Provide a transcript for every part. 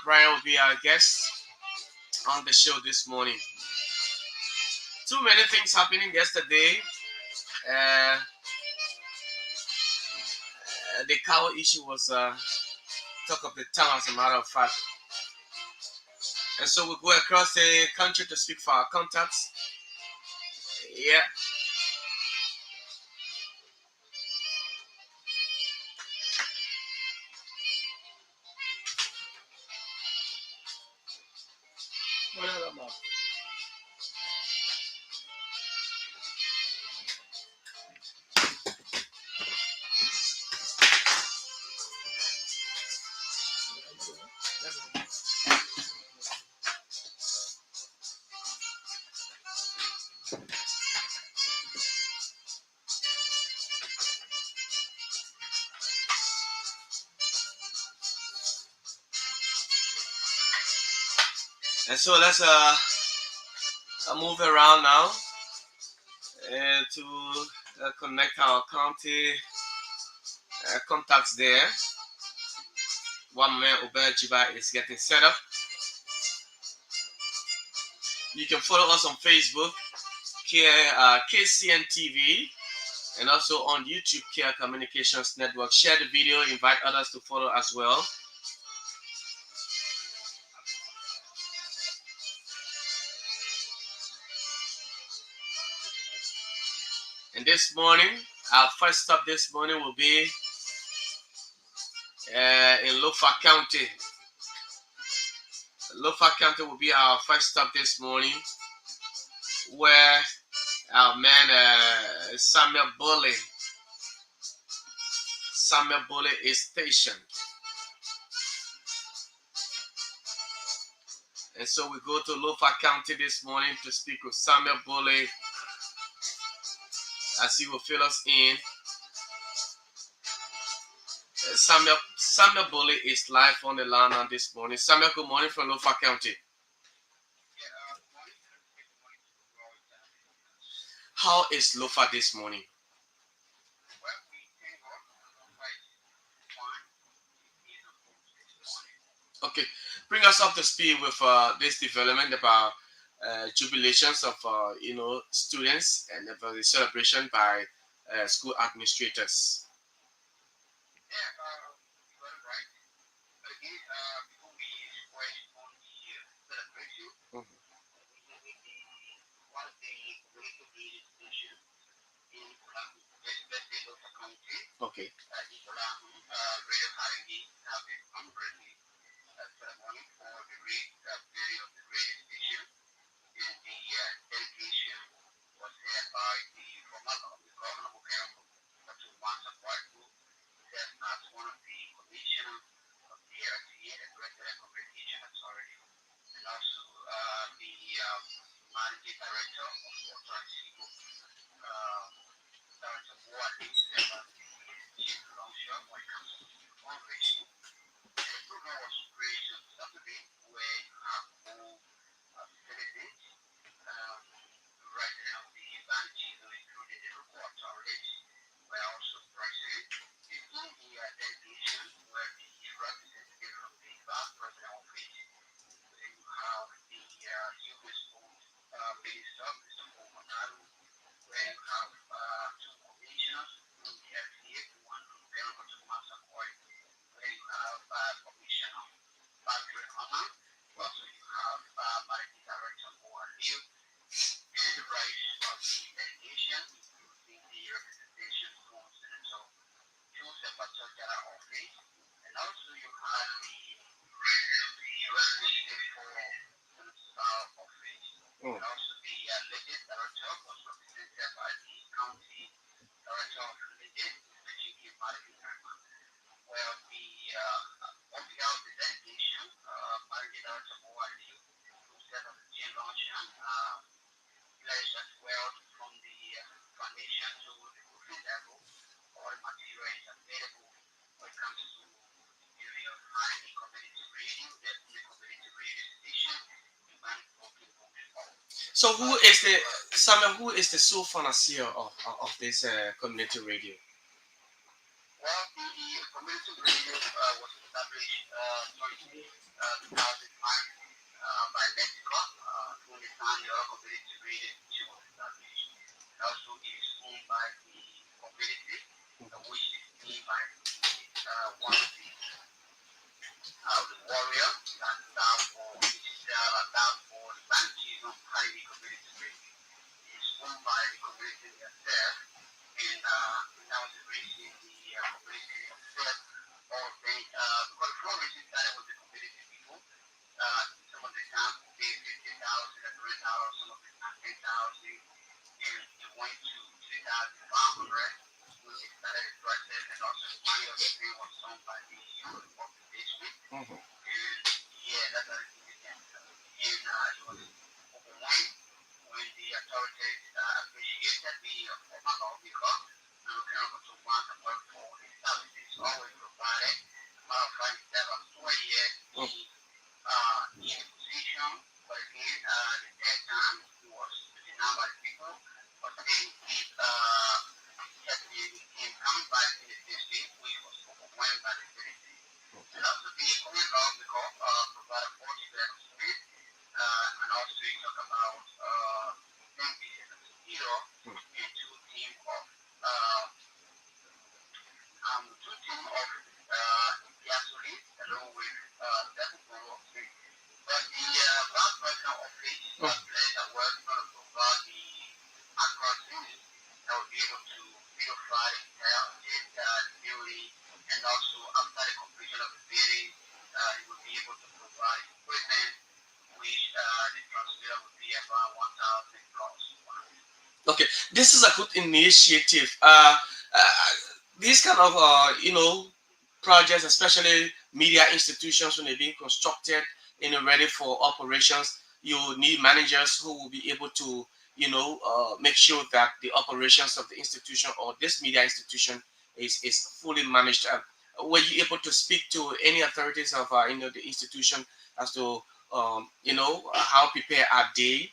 Brian will be our guest on the show this morning. Too many things happening yesterday. Uh, the cow issue was talk of the town, as a matter of fact. And so we go across the country to speak for our contacts. Yeah. And so let's move around now to connect our county contacts there. One man, Obed Gibag, is getting set up. You can follow us on Facebook, KCN TV, and also on YouTube, Kear Communications Network. Share the video, invite others to follow as well. And this morning, our first stop this morning will be in Lofa County. Lofa County will be our first stop this morning, where our man Samuel Bully is stationed. And so we go to Lofa County this morning to speak with Samuel Bully as he will fill us in. Samuel Bully is live on the line on this morning. Samuel, good morning from Lofa County. How is Lofa this morning? Okay, bring us up to speed with this development about jubilations of students and the celebration by school administrators. Okay. So who is the sole financier of this community radio? Well, the community radio was established Okay, this is a good initiative. These kind of projects, especially media institutions, when they're being constructed ready for operations, you need managers who will be able to make sure that the operations of the institution or this media institution is fully managed. Were you able to speak to any authorities of the institution as to how prepared are they?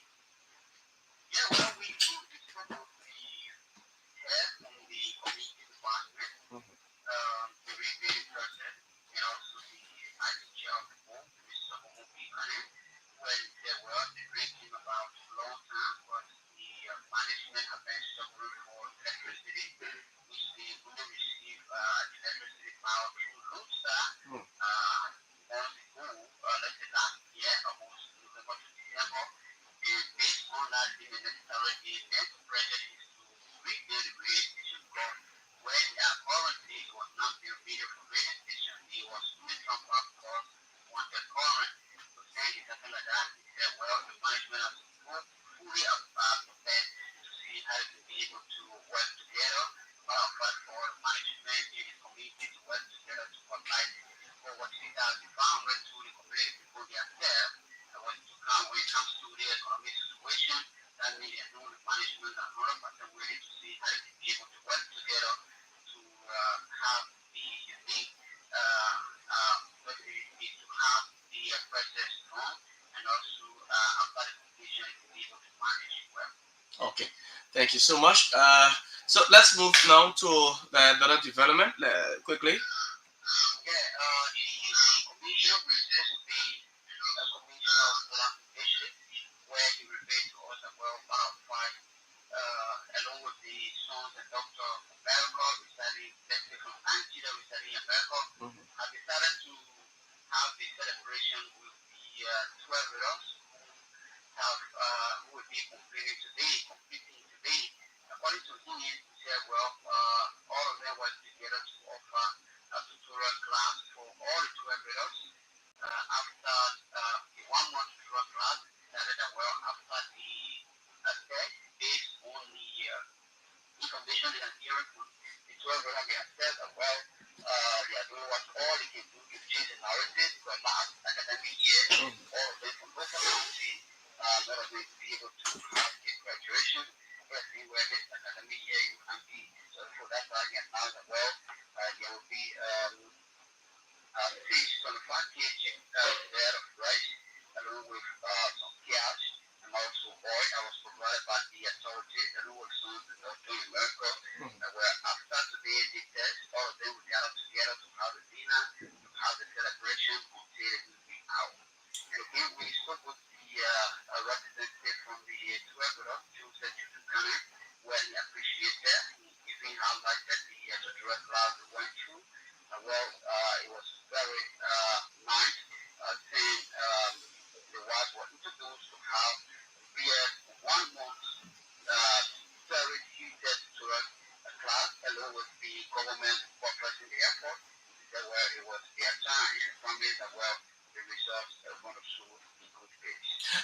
Okay, thank you so much. So let's move now to the data development quickly.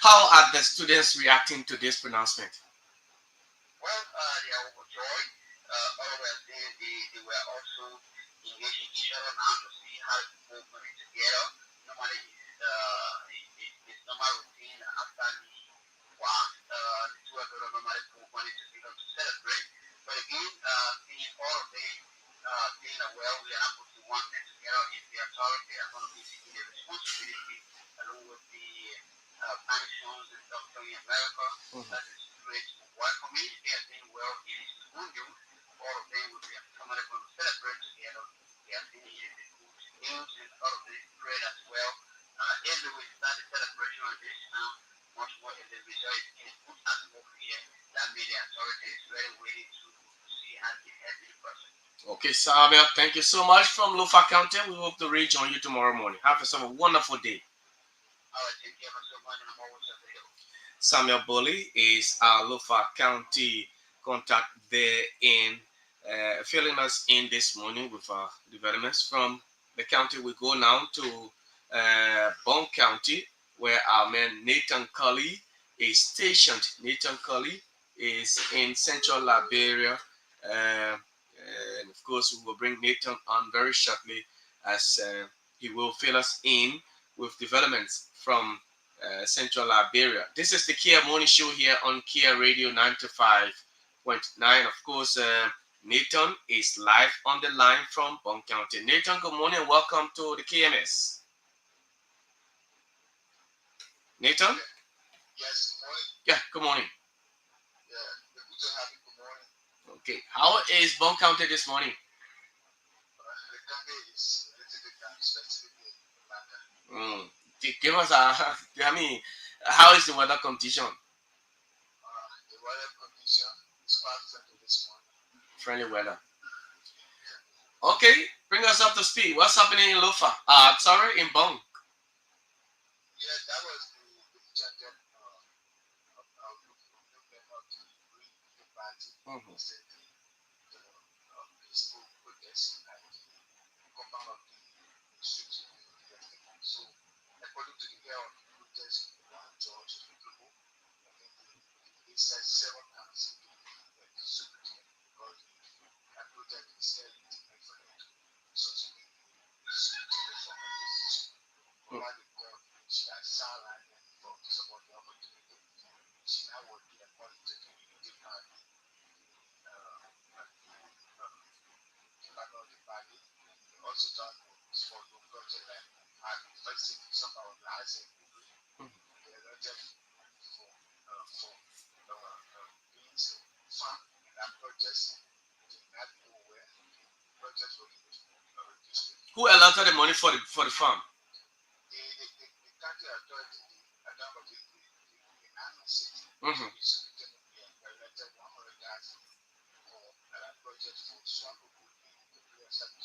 How are the students reacting to this pronouncement? Okay, Samuel, thank you so much from Lufa County. We hope to rejoin you tomorrow morning. Have yourself a wonderful day. Samuel Boley is our Lufa County contact there in filling us in this morning with our developments from the county. We go now to Bond County, where our man Nathan Cully is stationed. Nathan Cully is in central Liberia. And of course, we will bring Nathan on very shortly as he will fill us in with developments from Central Liberia. This is the Kear Morning Show here on Kear Radio 95.9. Of course, Nathan is live on the line from Bond County. Nathan, good morning. Welcome to the KMS. Nathan? Yes, good morning. Yeah, good morning. Yeah, good to have you. Good morning. Okay, how is Bond County this morning? The county is a little bit down, specifically in London. Give us I mean, how is the weather condition? The weather condition is quite friendly this morning. Friendly weather. Okay, bring us up to speed. What's happening in Lofa? Sorry, in Bong. Yeah, that was the chapter of the Green Party. Mm-hmm. Said the peaceful protest at the compound of the street yesterday. So, according to the year of the protest, one George people, I think they said 7 times the security because the protest is still intimate for them to such a security from a position. Over the court, she has silent and for some of the opportunity. She now will be appointed to the unity party, the party. Also done for the project like first some of our lives and they elected for being fun in that project. Did not go where project was district. Who allotted the money for the farm? The country authority, the Nano City, Mm-hmm. elected 100,000 for project for Swamp in the district.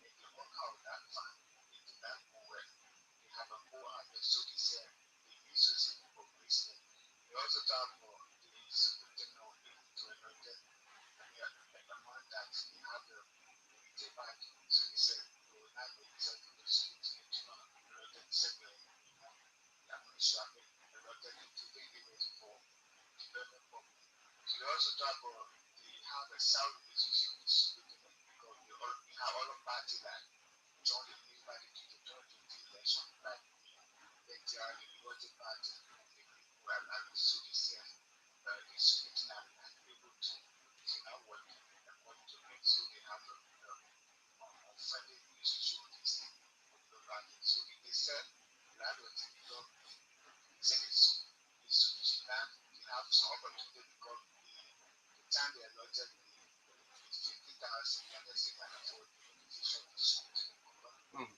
And they work out that fund. It did not go well. They have a whole harvest, so they said they use it for business. They also talk for the security of to another and among that they have the unity party. So they said they will not make it for the security to another second. That will shopping another to take it for development purpose. So they also talk about they have a sound relationship with because we have all of party like join the new party to the 2020 election like the NTR, the Liberty Party, and the well, and so they say the security now and able to now work according to them. So they have a friendly relationship with the party. So they said that was because they have some opportunity because the time they allotted the 50,000 and that's it and for the education of the school to the government.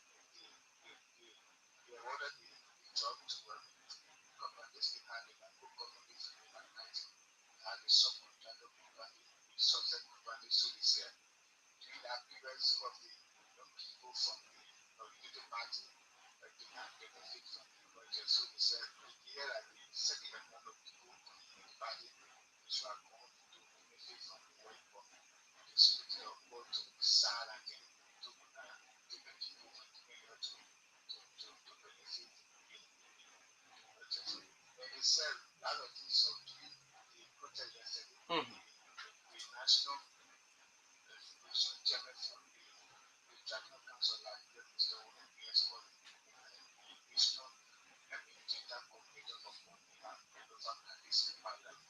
They awarded the job to government they still had it and good government is in the night had the subcontractor company, the subset company, so they said during that period some of the young people from the unity party did not benefit from the budget. So they said here are the second amount of people from the unity party which are going to benefit from the work of the security of both to silent and to different people from the area to benefit said a lot of things. So during the protest yesterday, Mhm. the national information chairman from the Tribunal Council like Mr. Weah called the national gender coordinator of the local candidates in Parliament,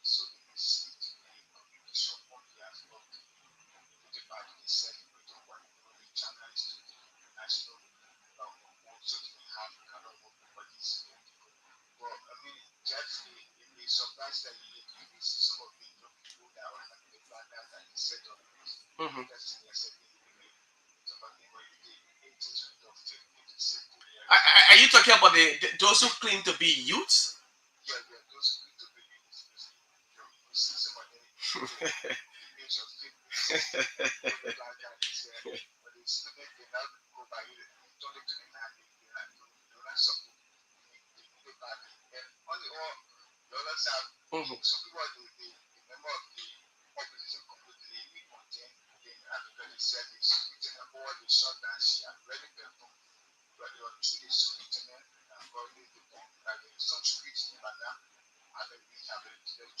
so they received a communication on behalf of the party. They said the channels to the national so they may have kind of bodies. But I mean, just it may surprise that you see some of the young people that were having the banners that they set up Mhm. just yesterday. Some of them were in the 80s of 50s. Are you talking about those who claim to be youths? Yeah, yeah, those who need to be you see some of them the age of 50s, like that is but the student they now go by it, only to the land, they not support the party. And on the other side, Mhm. some people are the member of the opposition community, they even contain because they said the security over the shutdown she had already performed, but they were through the security and probably the bomb, like some security like that, and then we have it through the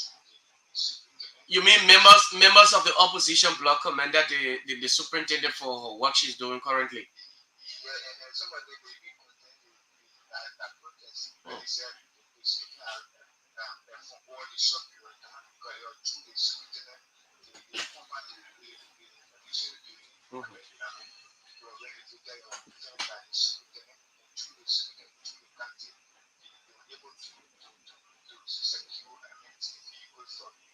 security. You mean members of the opposition bloc commended the superintendent for what she's doing currently? Yeah, and some of them they even contain that protest because they said the speaking out from all the short period of time because they are through the security, the former the official Mhm. you are ready to get your thing by the security and through the security, through the country, they were able to secure the vehicles from the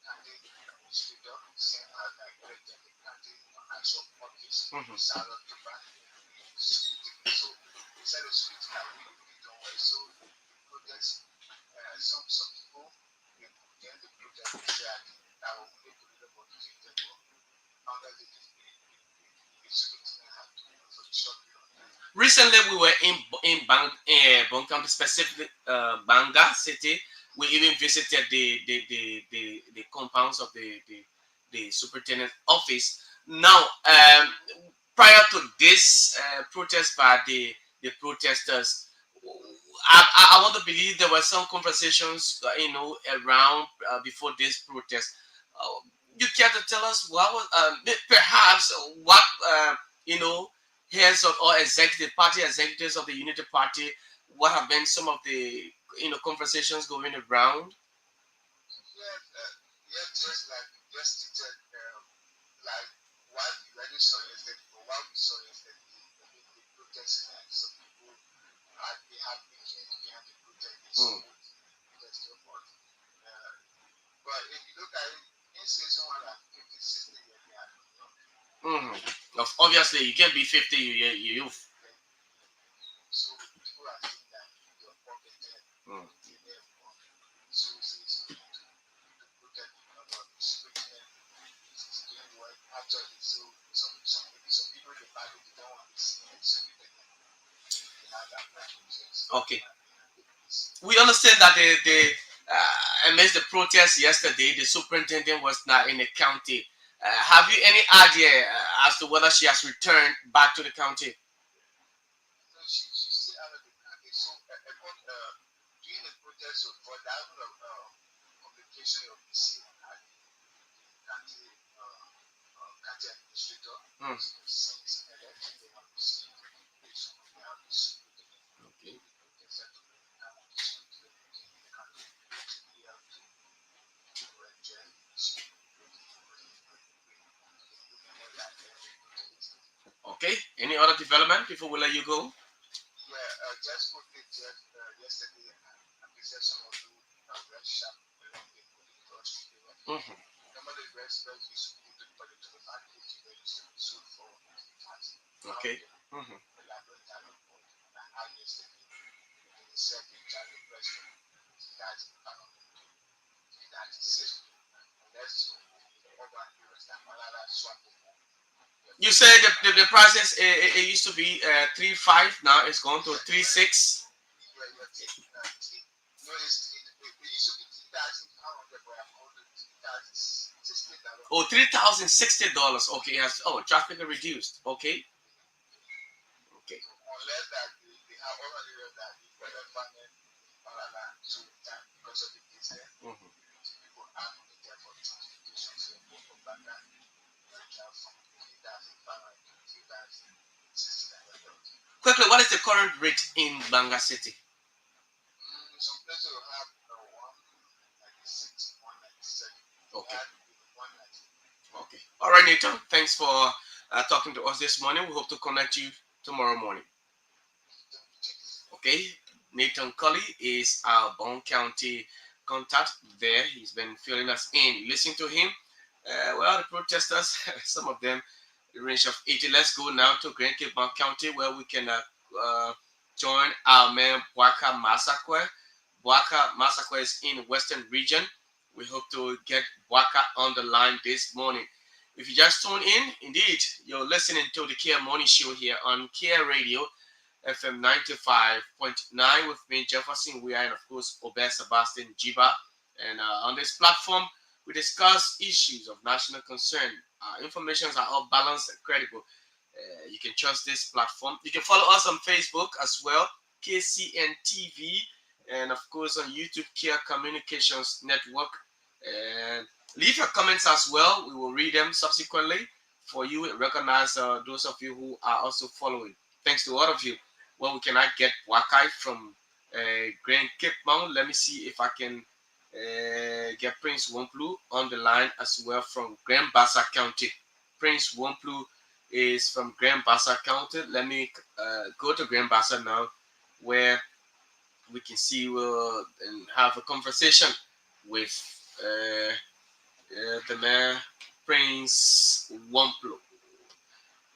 country administrator, sent out direct the country actual office, Mhm. Sarah to back security. So they said the security are really, really done well. So the protest, some people they condemn the protest, they say that will make a little motivated, but under the security have to for the short period of time. Recently, we were in Bang County, specifically Banga City. We even visited the compounds of the superintendent office. Now, prior to this protest by the protesters, I want to believe there were some conversations, around before this protest. Uh, you care to tell us what was perhaps what you know heads of or executive party executives of the Unity Party, what have been some of the conversations going around? Yeah, yeah, just like just stated, like what we already saw yesterday, or what we saw yesterday, the protest, and some people they have influence behind the protest, they Mm. support the protest effort. Uh, but if you look at it, you can say someone like 50, 60 years, they are not young. Obviously, you can't be 50. You youth. Then, so people are saying that your pocket there, Mm. there, so it's to protect about the security is doing what actually so some people in the party they don't want to see it so they have that practice. Okay, we understand that amidst the protest yesterday, the superintendent was not in the county. Have you any idea as to whether she has returned back to the county? So she's still out of the country. So during the protest for that communication of the scene at the country county administrator Mm. since election they have received communication on behalf of the security Okay. the protester to bring down the security in the country to be able to enjoy the security Okay. Any other development before we let you go? yeah, just quickly, Jeff, yesterday, appreciation of you, red sharp, the political street. Hmm. Normally, red spread used to be the political package, they used to be sold for 50,000. Now, Okay. the library talent board, and how yesterday, they said the child president, that that is safe. Unless you over areas that Malala swap You say the prices it used to be 3.5. Now it's gone to yeah, 3.6. you're taking no, it's it used to be 3,500, but I'm going to 3,060. Oh, $3,060. Okay, yes. Oh, traffic reduced. Okay. Okay. So unless that they have probably read that the weather panel so that because of the distance, Mhm. people are only there for transportation. So most of that they travel from 3,500 to 3,600. Quickly, what is the current rate in Banga City? Some places will have 196, 197. We Okay. had 190. Okay. All right, Nathan. Thanks for talking to us this morning. We hope to connect you tomorrow morning. Okay. Nathan Cully is our Bone County contact there. He's been filling us in. Listen to him. Well, the protesters, some of them, the range of 80. Let's go now to Grand Cape County where we can join our man Boaka Masakwe. Boaka Masakwe is in the Western region. We hope to get Boaka on the line this morning. If you just tune in, indeed, you're listening to the Kear Morning Show here on Kear Radio, FM 95.9 with me, Jefferson, Weah, and of course, Obed Sebastian Jiba. And on this platform, we discuss issues of national concern. Informations are all balanced and credible. You can trust this platform. You can follow us on Facebook as well, KCN TV, and of course on YouTube, Care Communications Network. And leave your comments as well. We will read them subsequently for you and recognize those of you who are also following. Thanks to all of you. Well, we cannot get Wakai from Grand Cape Mount. Let me see if I can get Prince Womplu on the line as well from Grand Bassa County. Prince Womplu is from Grand Bassa County. Let me go to Grand Bassa now, where we can see and have a conversation with the mayor, Prince Womplu.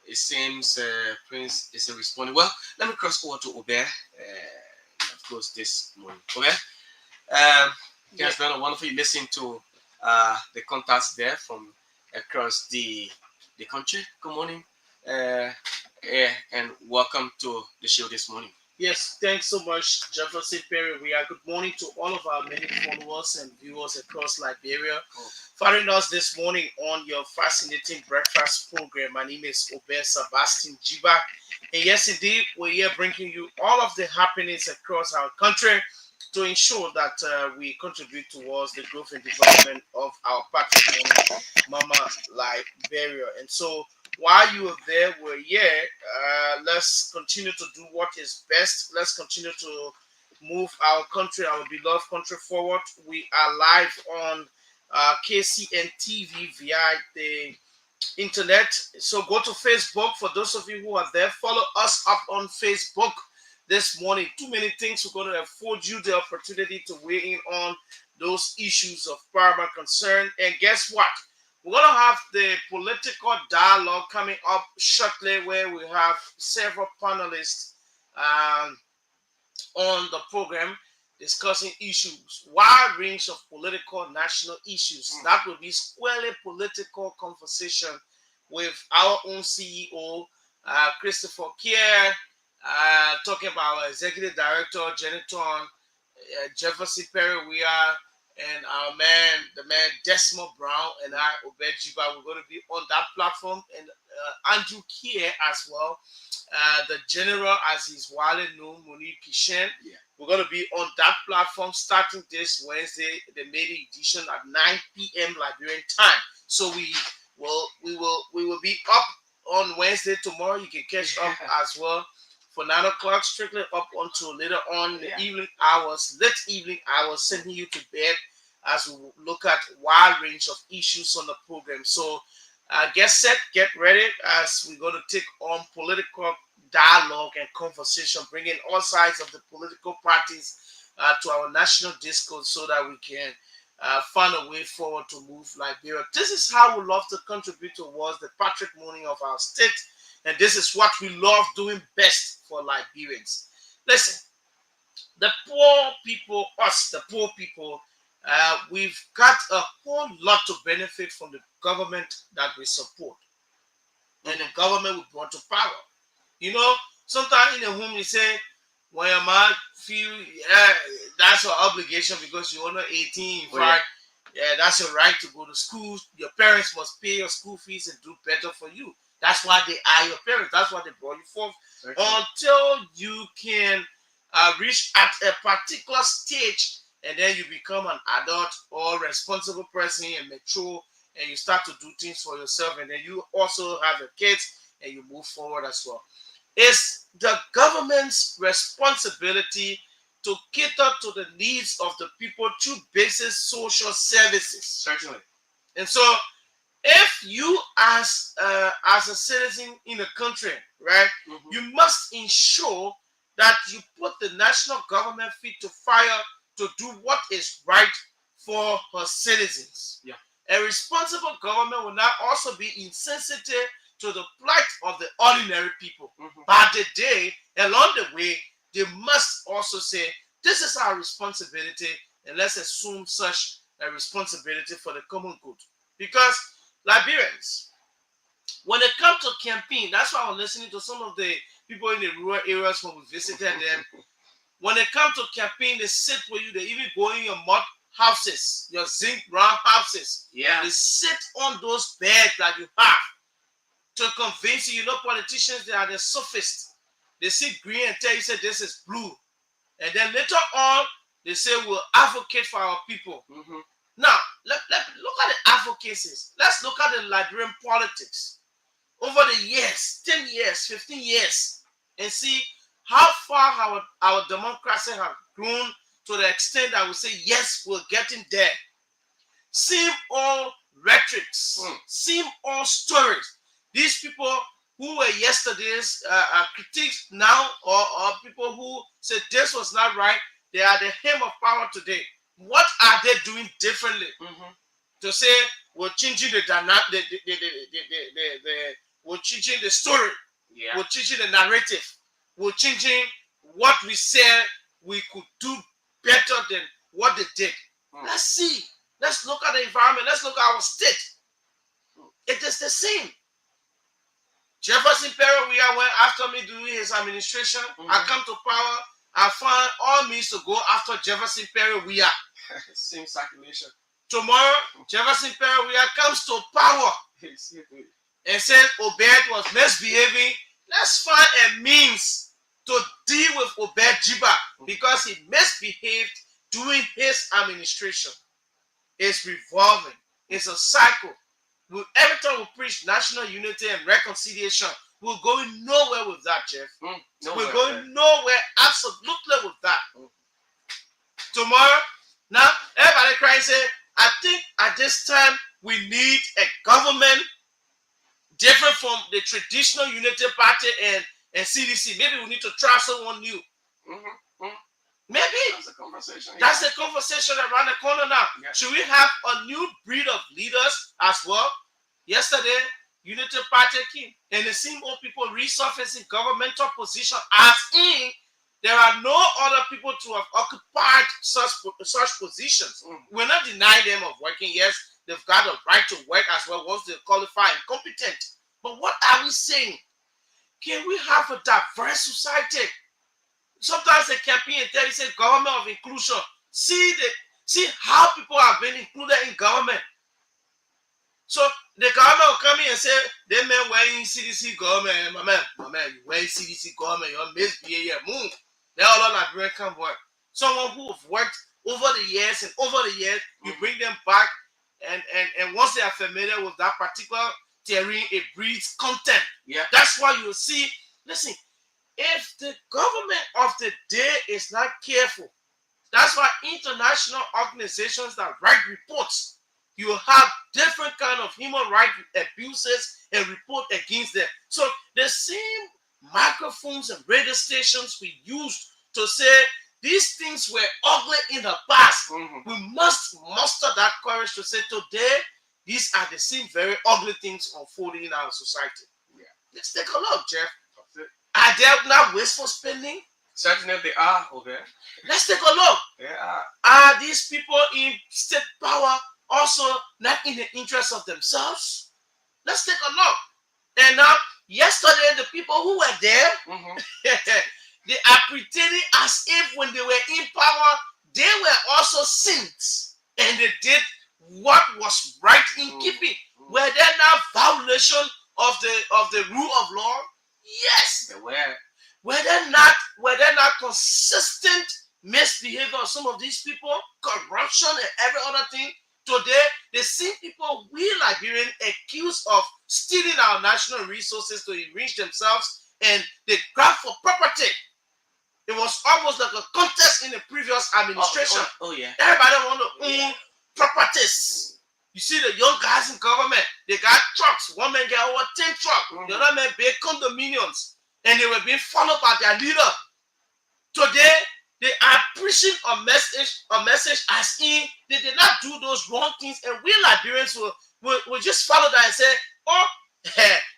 It seems Prince isn't responding. Well, let me cross over to Obed, of course, this morning. Obed, it has been a wonderful listening to the contacts there from across the country. Good morning, and welcome to the show this morning. Yes, thanks so much, Jefferson Perry. We are good morning to all of our many followers and viewers across Liberia. Following us this morning on your fascinating breakfast program. My name is Obed Sebastian Gibag. And yes, indeed, we're here bringing you all of the happenings across our country to ensure that we contribute towards the growth and development of our patrimony, Mama Liberia. And so, while you are there, we're here. Let's continue to do what is best. Let's continue to move our country, our beloved country forward. We are live on KCN TV via the internet. So go to Facebook for those of you who are there. Follow us up on Facebook this morning. Too many things. We're going to afford you the opportunity to weigh in on those issues of paramount concern. And guess what? We're going to have the political dialogue coming up shortly, where we have several panelists um, on the program discussing issues, wide range of political national issues. That will be squarely political conversation with our own CEO, Christopher Kear, talking about our executive director, Jeniton, Jefferson Perry, we are, and our man, the man Desmond Brown, and I, Obed Jiba, we're going to be on that platform, and Andrew Kear as well, the general, as he's widely known, Monique Kishen. Yeah. We're going to be on that platform starting this Wednesday, the maiden edition at 9 p.m. Liberian time. So we will be up on Wednesday tomorrow. You can catch up as well for 9 o'clock, strictly up until later on in the evening hours, late evening hours, sending you to bed as we look at wide range of issues on the program. So get set, get ready, as we're going to take on political dialogue and conversation, bringing all sides of the political parties to our national discourse so that we can find a way forward to move Liberia. This is how we love to contribute towards the patrimony of our state, and this is what we love doing best for Liberians. Listen, the poor people, us, the poor people, we've got a whole lot to benefit from the government that we support and the government we brought to power. You know, sometimes in the home you say, when your man feel, yeah, that's your obligation because you're under 18. In fact, yeah, that's your right to go to school. Your parents must pay your school fees and do better for you. That's why they are your parents. That's why they brought you forth. Until you can reach at a particular stage, and then you become an adult or responsible person and mature, and you start to do things for yourself, and then you also have your kids, and you move forward as well. It's the government's responsibility to cater to the needs of the people through basic social services. Certainly. And so, if you as a citizen in a country, right, you must ensure that you put the national government feet to fire to do what is right for her citizens. Yeah. A responsible government will not also be insensitive to the plight of the ordinary people. But along the way, they must also say, this is our responsibility, and let's assume such a responsibility for the common good. Because Liberians, when it comes to campaign, that's why I was listening to some of the people in the rural areas when we visited them. When it comes to campaign, they sit with you, they even go in your mud houses, your zinc round houses. Yeah. They sit on those beds that you have to convince you. You know, politicians, they are the sophists. They see green and tell you, say, this is blue. And then later on, they say, we'll advocate for our people. Now, look at the advocacies. Let's look at the Liberian politics over the years, 10 years, 15 years, and see how far our democracy has grown to the extent that we say, yes, we're getting there. Same old rhetorics, same old stories. These people who were yesterday's critics now, or people who said this was not right, they are the hem of power today. What are they doing differently? To say we're changing we're changing the story, we're changing the narrative, we're changing what we said we could do better than what they did. Let's see. Let's look at the environment. Let's look at our state. It is the same. Jefferson Weah went after me during his administration. I come to power. I find all means to go after Jefferson Weah. Same circulation. Tomorrow, Jefferson Weah comes to power and says Obed was misbehaving. Let's find a means to deal with Obed Gibag because he misbehaved during his administration. It's revolving. It's a cycle. Every time we preach national unity and reconciliation, we're going nowhere with that, Jeff. We're going nowhere absolutely with that. Tomorrow, now, everybody crying say, I think at this time we need a government different from the traditional unity party and CDC. Maybe we need to try someone new. Maybe that's a conversation. That's the conversation around the corner now. Yeah. Should we have a new breed of leaders as well? Yesterday, Unity Party came, and the same old people resurfacing governmental position as in there are no other people to have occupied such positions. We're not denying them of working. Yes, they've got a right to work as well once they qualify and competent. But what are we saying? Can we have a diverse society? Sometimes the campaign and tell you say government of inclusion. See how people have been included in government. So the government will come in and say, they men wearing CDC government, my man, you wearing CDC government, you're misbehaving, move. They all are Liberian come work. Someone who have worked over the years, you bring them back, and once they are familiar with that particular terrain, it breeds contempt. Yeah. That's why you see, listen, if the government of the day is not careful, that's why international organizations that write reports, you have different kind of human rights abuses and report against them. So the same microphones and radio stations we used to say these things were ugly in the past. We must muster that courage to say today, these are the same very ugly things unfolding in our society. Yeah. Let's take a look, Jeff. Are there not wasteful spending? Certainly they are, Obed. Let's take a look. They are. Are these people in state power also not in the interest of themselves? Let's take a look. And now, yesterday, the people who were there, they are pretending as if when they were in power, they were also saints. And they did what was right in keeping. Were there now violation of the rule of law? Yes. They were. Were there not that consistent misbehavior of some of these people, corruption and every other thing, today they see people we Liberians accused of stealing our national resources to enrich themselves, and they grab for property. It was almost like a contest in the previous administration. Yeah. Everybody want to own properties. You see the young guys in government, they got trucks. One man got over 10 trucks. The other man built condominiums. And they were being followed by their leader. Today, they are preaching a message as in they did not do those wrong things. And we Liberians will just follow that and say, oh,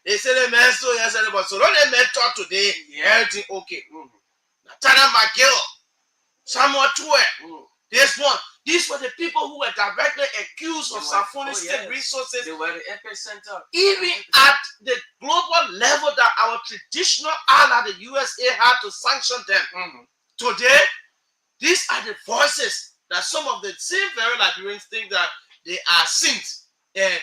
they say they meant so yesterday, but so don't they meant talk today, everything okay. Natana McGill, Samuel Tue, this one. These were the people who were directly accused of siphoning state resources. They were the epicenter. Even at the global level that our traditional ally, the USA, had to sanction them. Today, these are the voices that some of the same very Liberians think that they are saints. And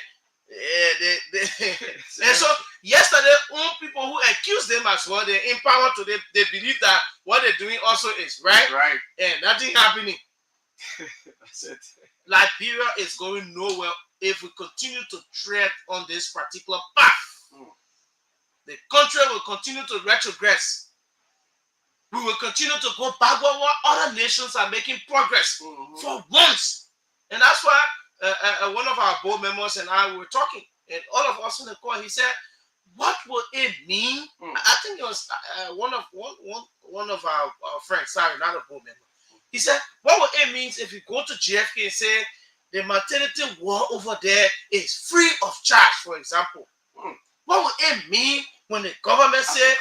so yesterday, people who accused them as well, they're empowered today. They believe that what they're doing also is right. Right. And nothing happening. That's it. Liberia is going nowhere if we continue to tread on this particular path. The country will continue to retrogress. We will continue to go backward while other nations are making progress for once. And that's why one of our board members and I were talking, and all of us on the call, he said, what will it mean? I think it was one of our friends, sorry, not a board member. He said, what will it mean if you go to JFK and say the maternity ward over there is free of charge, for example? What will it mean when the government says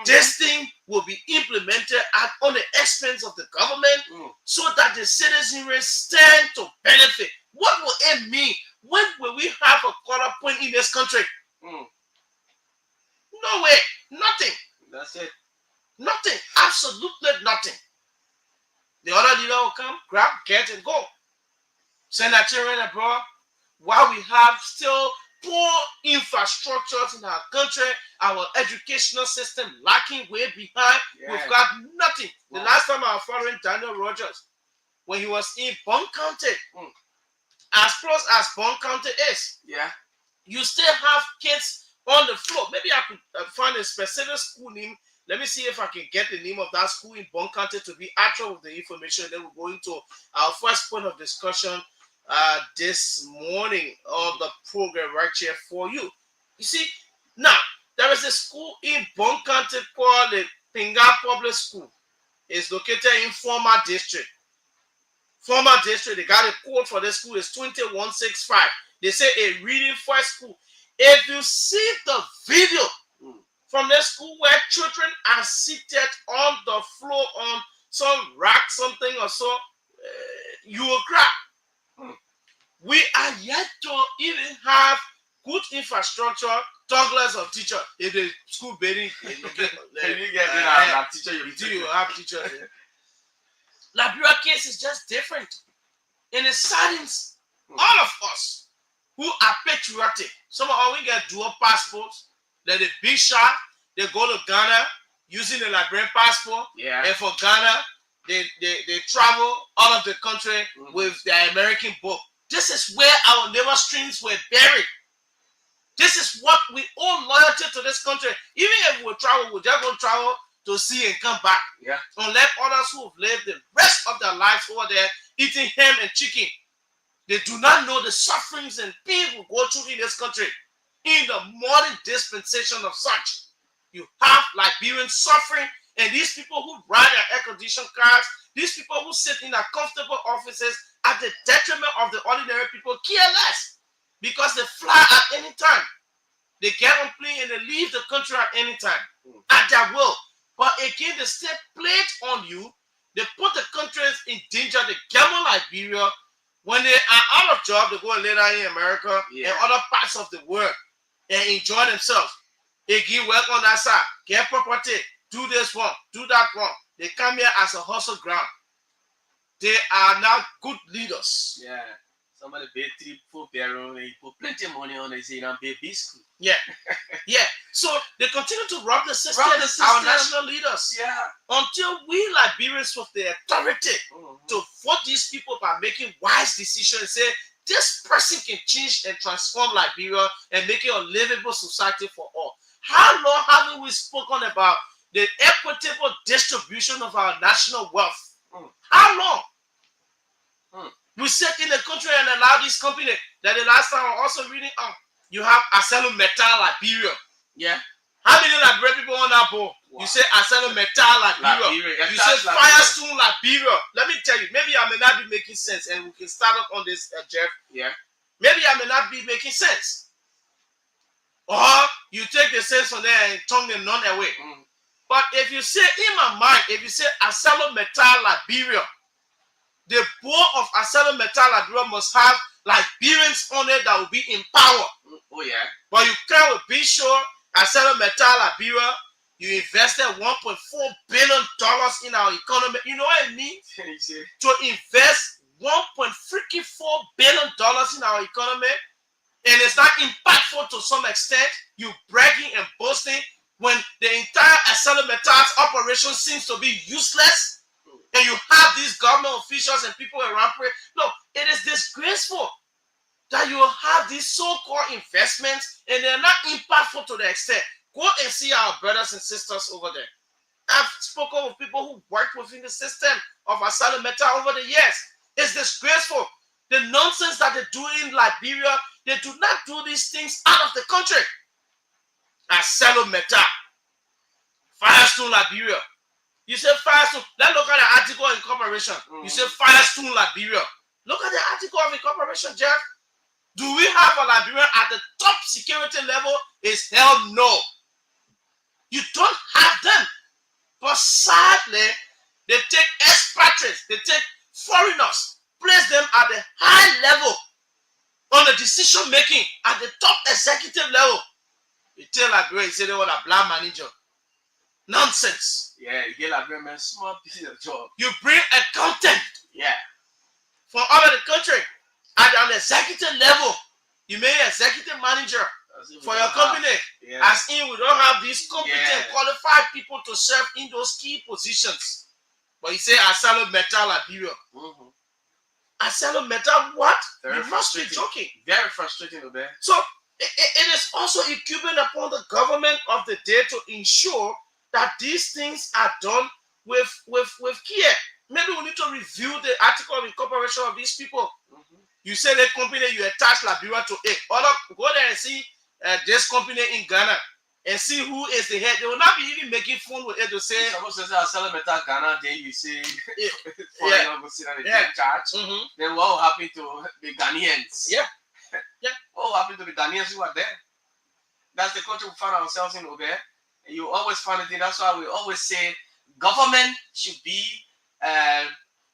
this thing will be implemented on the expense of the government so that the citizenry stand to benefit? What will it mean? When will we have a quarter point in this country? No way. Nothing. That's it. Nothing. Absolutely nothing. The other leader will come, grab, get, and go. Send our children abroad while we have still poor infrastructures in our country, our educational system lacking way behind. We've got nothing. The last time I was following Daniel Rogers, when he was in Bond County, as close as Bond County is, you still have kids on the floor. Maybe I could find a specific school name. Let me see if I can get the name of that school in Bond County to be actual with the information. Then we'll go into our first point of discussion this morning of the program right here for you. You see, now there is a school in Bond County called the Pinga Public School. It's located in Former District. Former District, they got a code for this school, it's 2165. They say a reading for school. If you see the video from the school where children are seated on the floor on some rack, something or so, you will cry. We are yet to even have good infrastructure, togglers of teachers. If the school building, you get teacher, you have teachers. Liberia case is just different. And it saddens all of us who are patriotic. Some of us, we get dual passports. They're the big shot. They go to Ghana using the Liberian passport. And for Ghana, they travel all of the country with their American book. This is where our neighbor streams were buried. This is what we owe loyalty to this country. Even if we travel, we're just going to travel to see and come back. Unlike others who have lived the rest of their lives over there eating ham and chicken. They do not know the sufferings and pain we go through in this country. In the modern dispensation of such, you have Liberians suffering, and these people who ride their air conditioned cars, these people who sit in their comfortable offices at the detriment of the ordinary people care less because they fly at any time. They get on plane and they leave the country at any time at their will. But again, the state played on you. They put the countries in danger. They gamble Liberia. When they are out of job, they go and lay down in America and other parts of the world and enjoy themselves. Again, work on that side, get property, do this one, do that one. They come here as a hustle ground. They are now good leaders. Somebody pay 3-4 barrel, and you put plenty of money on it, say, you pay biscuit. Yeah. Yeah. So they continue to rob the system, Rob the system. our national leaders. Yeah. Until we Liberians with the authority to vote these people by making wise decisions, say this person can change and transform Liberia and make it a livable society for all. How long haven't we spoken about the equitable distribution of our national wealth? How long? We sit in the country and allow this company that the last time I also reading you have Aselo Metal Liberia. Yeah. How many Liberian people on that board? Wow. You say Aselo Metal Liberia. You say Firestone Liberia. Let me tell you, maybe I may not be making sense, and we can start up on this, Jeff. Yeah. Maybe I may not be making sense. Or you take the sense from there and turn the none away. But if you say in my mind, if you say Aselo Metal Liberia, the board of Aselo Metal Liberia must have Liberians on it that will be in power. Oh yeah. But you can't be sure Aselo Metal Liberia, you invested $1.4 billion in our economy. You know what I mean? To invest $1.4 billion in our economy, and it's not impactful to some extent. You bragging and boasting when the entire Aselo Metal's operation seems to be useless. And you have these government officials and people around. No, it is disgraceful that you have these so-called investments and they're not impactful to the extent. Go and see our brothers and sisters over there. I've spoken with people who worked within the system of Aselo Metal over the years. It's disgraceful. The nonsense that they do in Liberia, they do not do these things out of the country. Aselo Metal, Firestone Liberia. You say Firestone. Let's look at the article of incorporation. You say Firestone Liberia. Look at the article of incorporation, Jeff. Do we have a Liberian at the top security level? Is hell no. You don't have them. But sadly, they take expatriates, they take foreigners, place them at the high level on the decision making at the top executive level. You tell Liberia, you say they want a black manager. Nonsense. Yeah, you get Liberian small piece of job. You bring accountant. Yeah. From all over the country. At an executive level, you make executive manager for your company. As in, we don't have these competent, qualified people to serve in those key positions. But you say Aselo Metal Liberia. Aselo Metal what? You must be joking. Very frustrating, Obed. So it is also incumbent upon the government of the day to ensure that these things are done with care. Maybe we need to review the article of incorporation of these people. You say the company, you attach Liberia to it. Go there and see this company in Ghana and see who is the head. They will not be even making fun with it to say. Supposed to say Aselo Metal Ghana, then you say foreigner go sit on the charge. Then what will happen to the Ghanaians? What will happen to the Ghanaians who are there? That's the country we find ourselves in, Obed. You always find it. That's why we always say government should be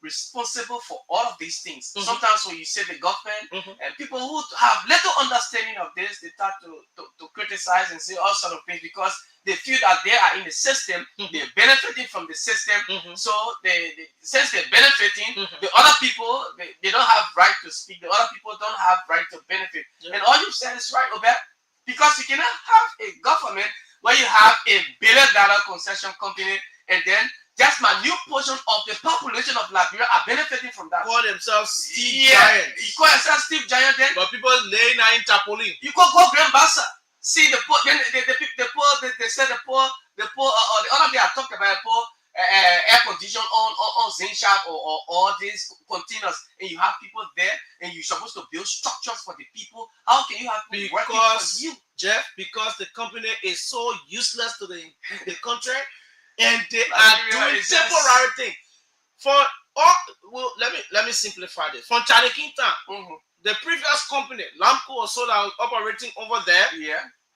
responsible for all of these things. Sometimes when you say the government and people who have little understanding of this, they start to criticize and say all sort of things because they feel that they are in the system, they're benefiting from the system. So since they're benefiting, the other people they don't have right to speak. The other people don't have right to benefit. And all you said is right, Obed, because you cannot have a government where you have a $1 billion concession company and then just my new portion of the population of Liberia are benefiting from that. Call themselves Steve Giants. You call yourself Steve Giant then? But people laying in Tapoli. You go Grand Bassa. See the poor, then the poor, they said the poor, the other day I talked about the poor air condition on zinc shaft or all these containers, and you have people there, and you're supposed to build structures for the people. How can you have people working for you, Jeff? Because the company is so useless to the country. And they are doing temporary thing. For all, well, let me simplify this. From Charlie Kington, the previous company, Lamco or so that was operating over there,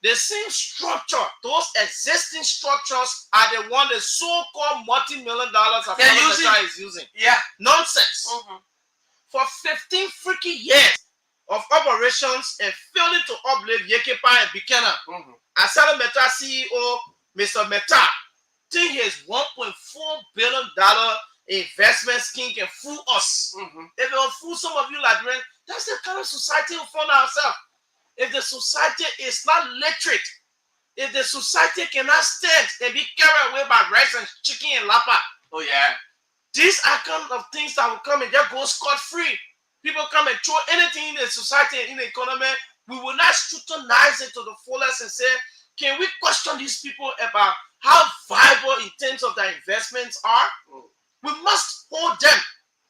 the same structure, those existing structures are the one the so-called multi-million dollars of is using. Nonsense. For 15 freaking years of operations and failing to uplift Yekepa and Buchanan, Aselo Metal CEO, Mr. Meta, think his $1.4 billion investment scheme can fool us. If it will fool some of you Liberians, that's the kind of society we find ourselves. If the society is not literate, if the society cannot stand and be carried away by rice and chicken and lapa, oh yeah, these are kind of things that will come and just go scot-free. People come and throw anything in the society and in the economy. We will not scrutinize it to the fullest and say, can we question these people about how viable in terms of their investments are? We must hold them.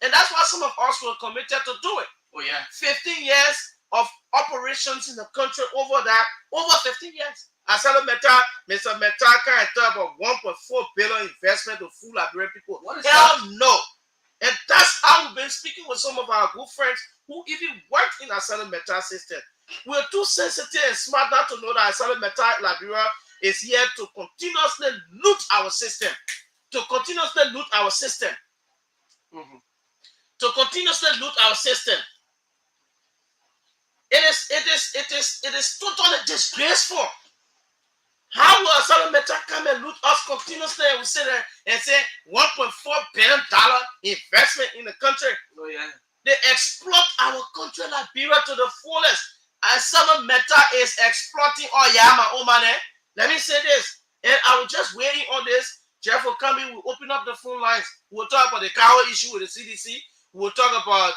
And that's why some of us were committed to do it. oh yeah, 15 years of operations in the country over 15 years. Asylum Meta, Mr. Metaka and talk about 1.4 billion investment to full Liberian people. What is Hell that? no. And that's how we've been speaking with some of our good friends who even worked in Asylum Meta system. We're too sensitive and smart not to know that Asylum Meta Liberia is here to continuously loot our system. To continuously loot our system. To continuously loot our system. It is totally disgraceful. How will Asylum Meta come and loot us continuously and we sit there and say $1.4 billion investment in the country? Oh yeah. They exploit our country Liberia to the fullest. Asylum Meta is exploiting all money. Let me say this, and I will just weigh in on this. Jeff will come in, we'll open up the phone lines. We'll talk about the cow issue with the CDC. We'll talk about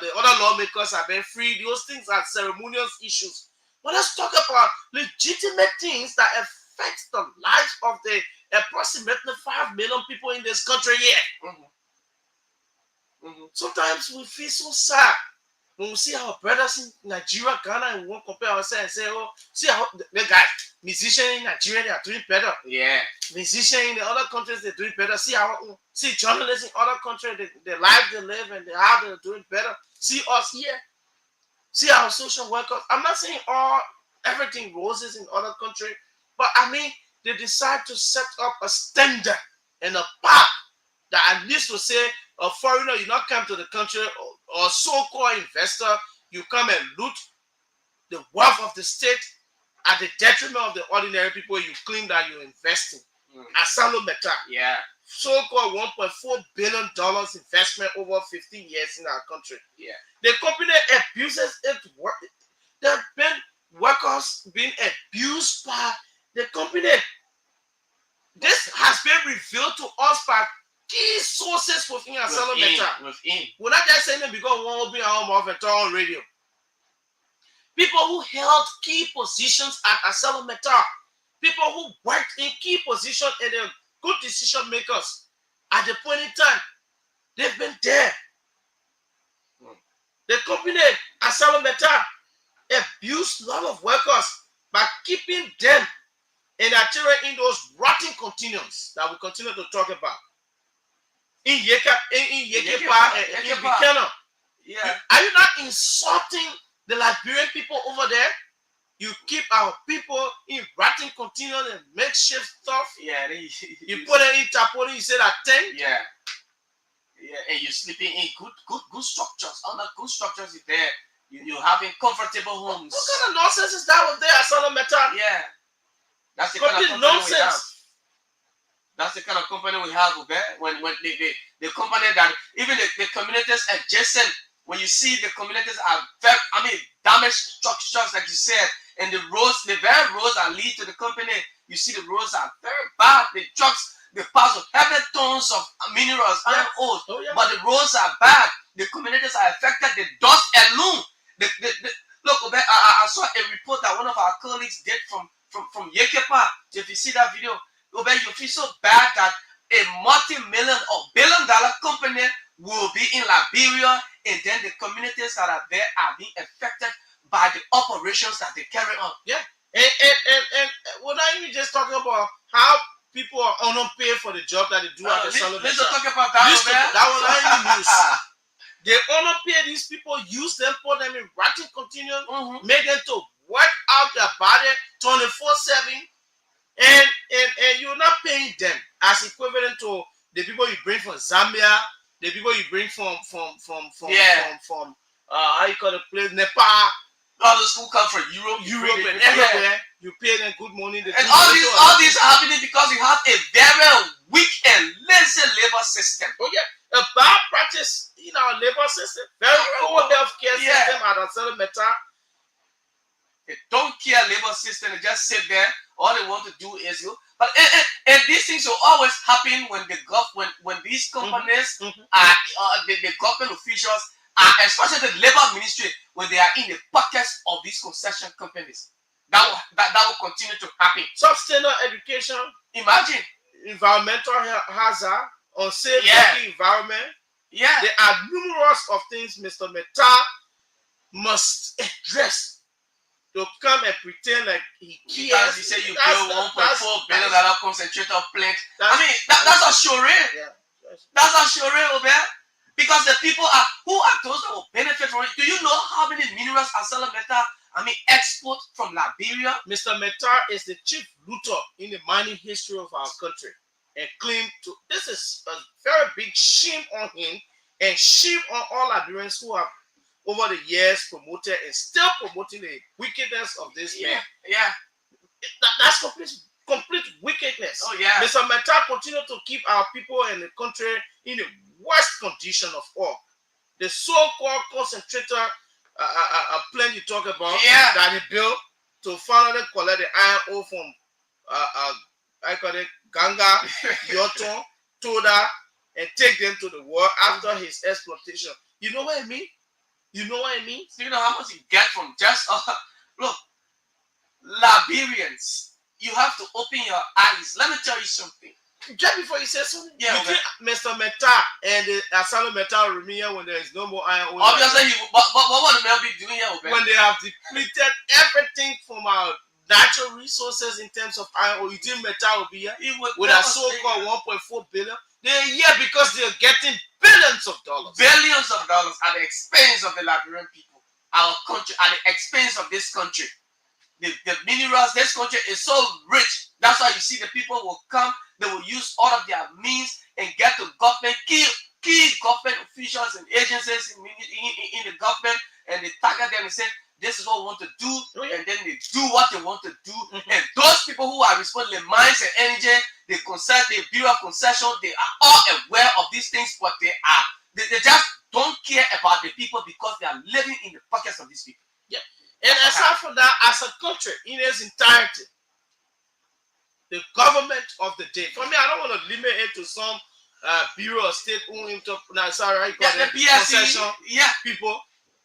the other lawmakers have been free. Those things are ceremonial issues. But let's talk about legitimate things that affect the lives of the approximately 5 million people in this country here. Sometimes we feel so sad when we see our brothers in Nigeria, Ghana, and we won't compare ourselves and say, oh, see how the guys, musicians in Nigeria, they are doing better. Yeah. Musicians in the other countries, they're doing better. See journalists in other countries, the life they live and how they're doing better. See us here. See our social workers. I'm not saying everything roses in other countries, but I mean, they decide to set up a standard and a path that at least to say, a foreigner, you not come to the country, or so-called investor, you come and loot the wealth of the state at the detriment of the ordinary people you claim that you're investing. Asylum Meta. Yeah. So-called $1.4 billion investment over 15 years in our country. Yeah. The company abuses its work. There have been workers being abused by the company. This has been revealed to us by key sources within Asylum Meta. We're not just saying it because we want to be our mouth and talk on radio. People who held key positions at Asylum Meta, people who worked in key positions and they're good decision makers at the point in time, they've been there. The company Asylum Meta abused a lot of workers by keeping them and adhering in those rotten continuums that we continue to talk about. In Yekepa and in Buchanan. Yeah. Are you not insulting the Liberian people over there? You keep our people in rotten continuum and makeshift stuff. Yeah. You put it in Tapoli, you say that tent. Yeah. Yeah, and you're sleeping in good structures. Under good structures is there. You're having comfortable homes. What kind of nonsense is that with there at Asylum Meta? Yeah. That's the kind of company we have. That's the kind of company we have, okay? When the company that even the communities adjacent, when you see the communities are very, damaged structures, like you said, and the very roads that lead to the company, you see the roads are very bad. The trucks, they pass with heavy tons of minerals, iron ore, but the roads are bad. The communities are affected. The dust alone. Look, Obed, I saw a report that one of our colleagues did from Yekepa. If you see that video, Obed, you feel so bad that a multi-million or billion-dollar company will be in Liberia, and then the communities that are there are being affected by the operations that they carry on. Yeah, and we're not even just talking about how people are underpaid for the job that they do at the Asylum Meta. Let's talk about that. That was not in the news. They underpay these people, use them, put them in rotten continuum, make them to work out their body 24/7, and you're not paying them as equivalent to the people you bring from Zambia, the people you bring from how you call the place, Nepal. All those who come from Europe and everywhere. You pay them good money. And all these are happening because you have a very weak and lazy labor system. Oh yeah. practice in our labor system. Very poor healthcare system at Asylum Meta. They don't care labor system. They just sit there. All they want to do is you. But and these things will always happen when when these companies are the government officials are, especially the labor ministry, when they are in the pockets of these concession companies. That will continue to happen. Sustainable education. Imagine environmental hazard, unsafe working environment. Yeah, there are numerous of things Mr. Meta must address to come and pretend like he cares. Because you say you build $1.4 billion concentrator plant. I mean, that's a charade. Yeah. That's a charade, Obed. Because the people who are those that will benefit from it. Do you know how many minerals Asylum Meta export from Liberia? Mr. Meta is the chief looter in the mining history of our country, and claim to this is a very big shame on him and shame on all Liberians who have over the years promoted and still promoting the wickedness of this man. Yeah. That's complete wickedness. Oh yeah. Mr. Meta continue to keep our people and the country in the worst condition of all. The so-called concentrator plan you talk about that he built to finally collect the iron ore from I call it Ganga, Yoto, Toda, and take them to the world after his exploitation. You know what I mean? You know what I mean? So you know how much you get from just look, Liberians, you have to open your eyes. Let me tell you something. Just before you say something, between Mr. Meta and the Asylum Meta remain when there is no more iron ore. Obviously, but what the man be doing here, Obed? When they have depleted everything from our natural resources in terms of iron ore, you think Meta will be here with a so-called 1.4 billion? They're here because they're getting billions of dollars. Billions of dollars at the expense of the Liberian people, our country, at the expense of this country. The minerals, this country is so rich. That's why you see the people will come, they will use all of their means and get to government, key government officials and agencies in the government, and they target them and say, this is what we want to do, and then they do what they want to do. And those people who are responsible, the mines and energy, the Bureau of Concession, they are all aware of these things, but they just don't care about the people because they are living in the pockets of these people. Yeah. And aside from that, as a country in its entirety, the government of the day. For me, I don't want to limit it to some Bureau of State owned concession people.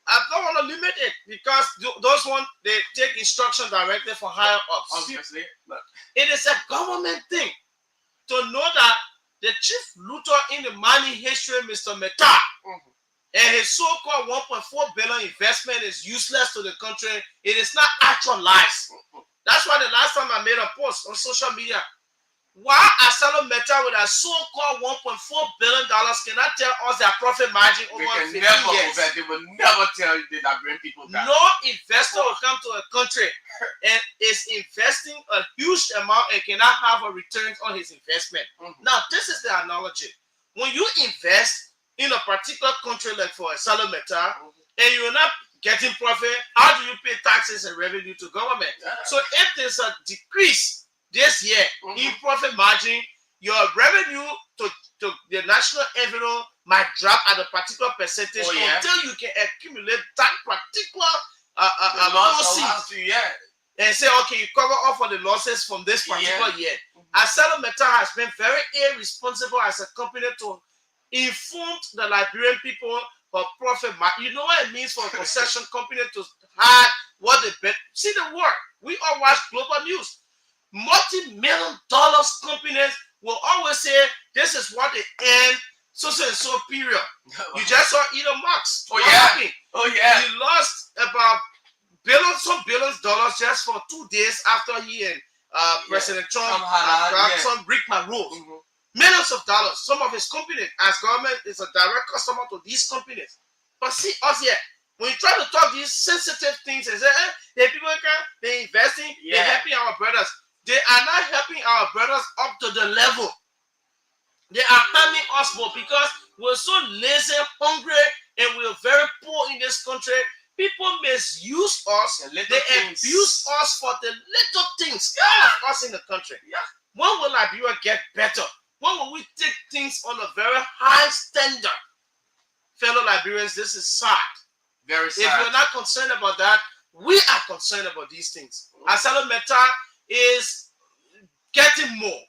I don't want to limit it because those ones they take instruction directly from higher ups. Obviously, but it is a government thing to know that the chief looter in the mining history, Mr. Meta, and his so-called 1.4 billion investment is useless to the country. It is not actualized. That's why the last time I made a post on social media, why Asylum Meta with a so-called $1.4 billion cannot tell us their profit margin over 15 years. They will never tell the Liberian people that. No investor will come to a country and is investing a huge amount and cannot have a return on his investment. Now, this is the analogy. When you invest in a particular country like for Asylum Meta, and you're not getting profit, how do you pay taxes and revenue to government? So if there's a decrease this year in profit margin, your revenue to the national envelope might drop at a particular percentage until you can accumulate that particular losses. And say, okay, you cover off for the losses from this particular year. Asylum Meta has been very irresponsible as a company to inform the Liberian people for profit margin. You know what it means for a concession company to hide what they bet. See the work. We all watch global news. Multi-million dollars companies will always say this is what they earn so and so period. You just saw Elon Musk. What happened? He lost about billions of dollars just for 2 days after he and President Trump grabbed some rigmaroles. Millions of dollars. Some of his companies, as government is a direct customer to these companies. But see us here. When you try to talk these sensitive things and say, the people they're investing, they're helping our brothers. They are not helping our brothers up to the level. They are harming us more because we're so lazy, hungry, and we're very poor in this country. People misuse us. They abuse us for the little things. All of us in the country. When will Liberia get better? When will we take things on a very high standard? fellow Liberians, this is sad. Very If sad. you're not concerned about that, we are concerned about these things. Asalo Meta is getting more.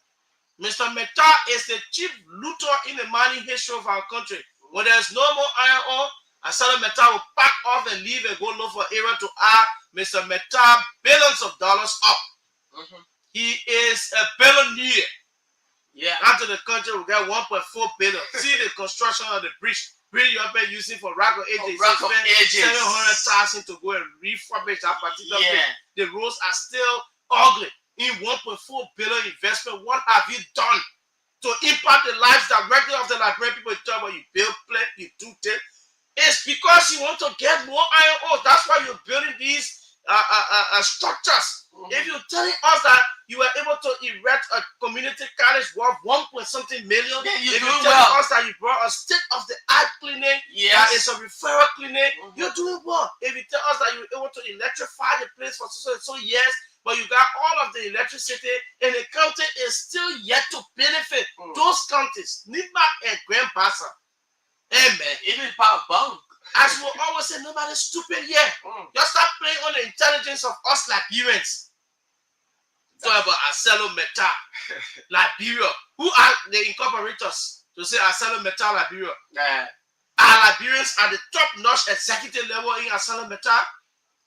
Mr. Meta is the chief looter in the mining history of our country. When there's no more iron ore, Asalo Meta will pack off and leave and go look for area to add Mr. Meta billions of dollars up. He is a billionaire. Yeah. After the country will get 1.4 billion. See the construction of the bridge. Bridge you have been using for Rack of Ages. Rack of Ages. 700,000 to go and refurbish that particular bridge. Yeah. The roads are still ugly. In 1.4 billion investment, what have you done to impact the lives directly of the Liberian people? You talk about you build plant, you do this. It's because you want to get more iron ore. That's why you're building these structures. If you're telling us that you were able to erect a community college worth 1.something million, then if you're you're doing telling well. us that you brought a state-of-the-art clinic, Yes. that is a referral clinic, you're doing well. If you tell us that you were able to electrify the place for so years, but you got all of the electricity, and the county is still yet to benefit those counties, Niba and Grand Bassa. Amen. Even power bunk. As we always say, nobody's stupid here. Just start playing on the intelligence of us Liberians. Talk about Asalo Meta, Liberia. Who are the incorporators to say Asalo Meta, Liberia? Our Liberians at the top-notch executive level in Asalo Meta.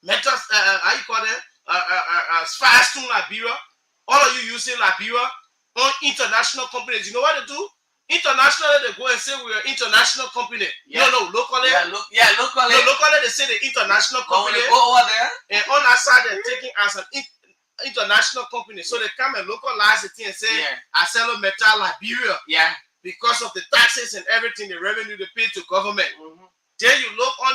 Meta, how you call it? Firestone Liberia. All of you using Liberia on international companies. You know what they do? Internationally, they go and say we're an international company. Yeah. No, locally. Locally. No, locally they say the international But when company. they go over there, And on our side, they're taking as an international company. So they come and localize the thing and say, Asalo Meta Liberia. yeah. Because of the taxes and everything, the revenue they pay to government. Then you look on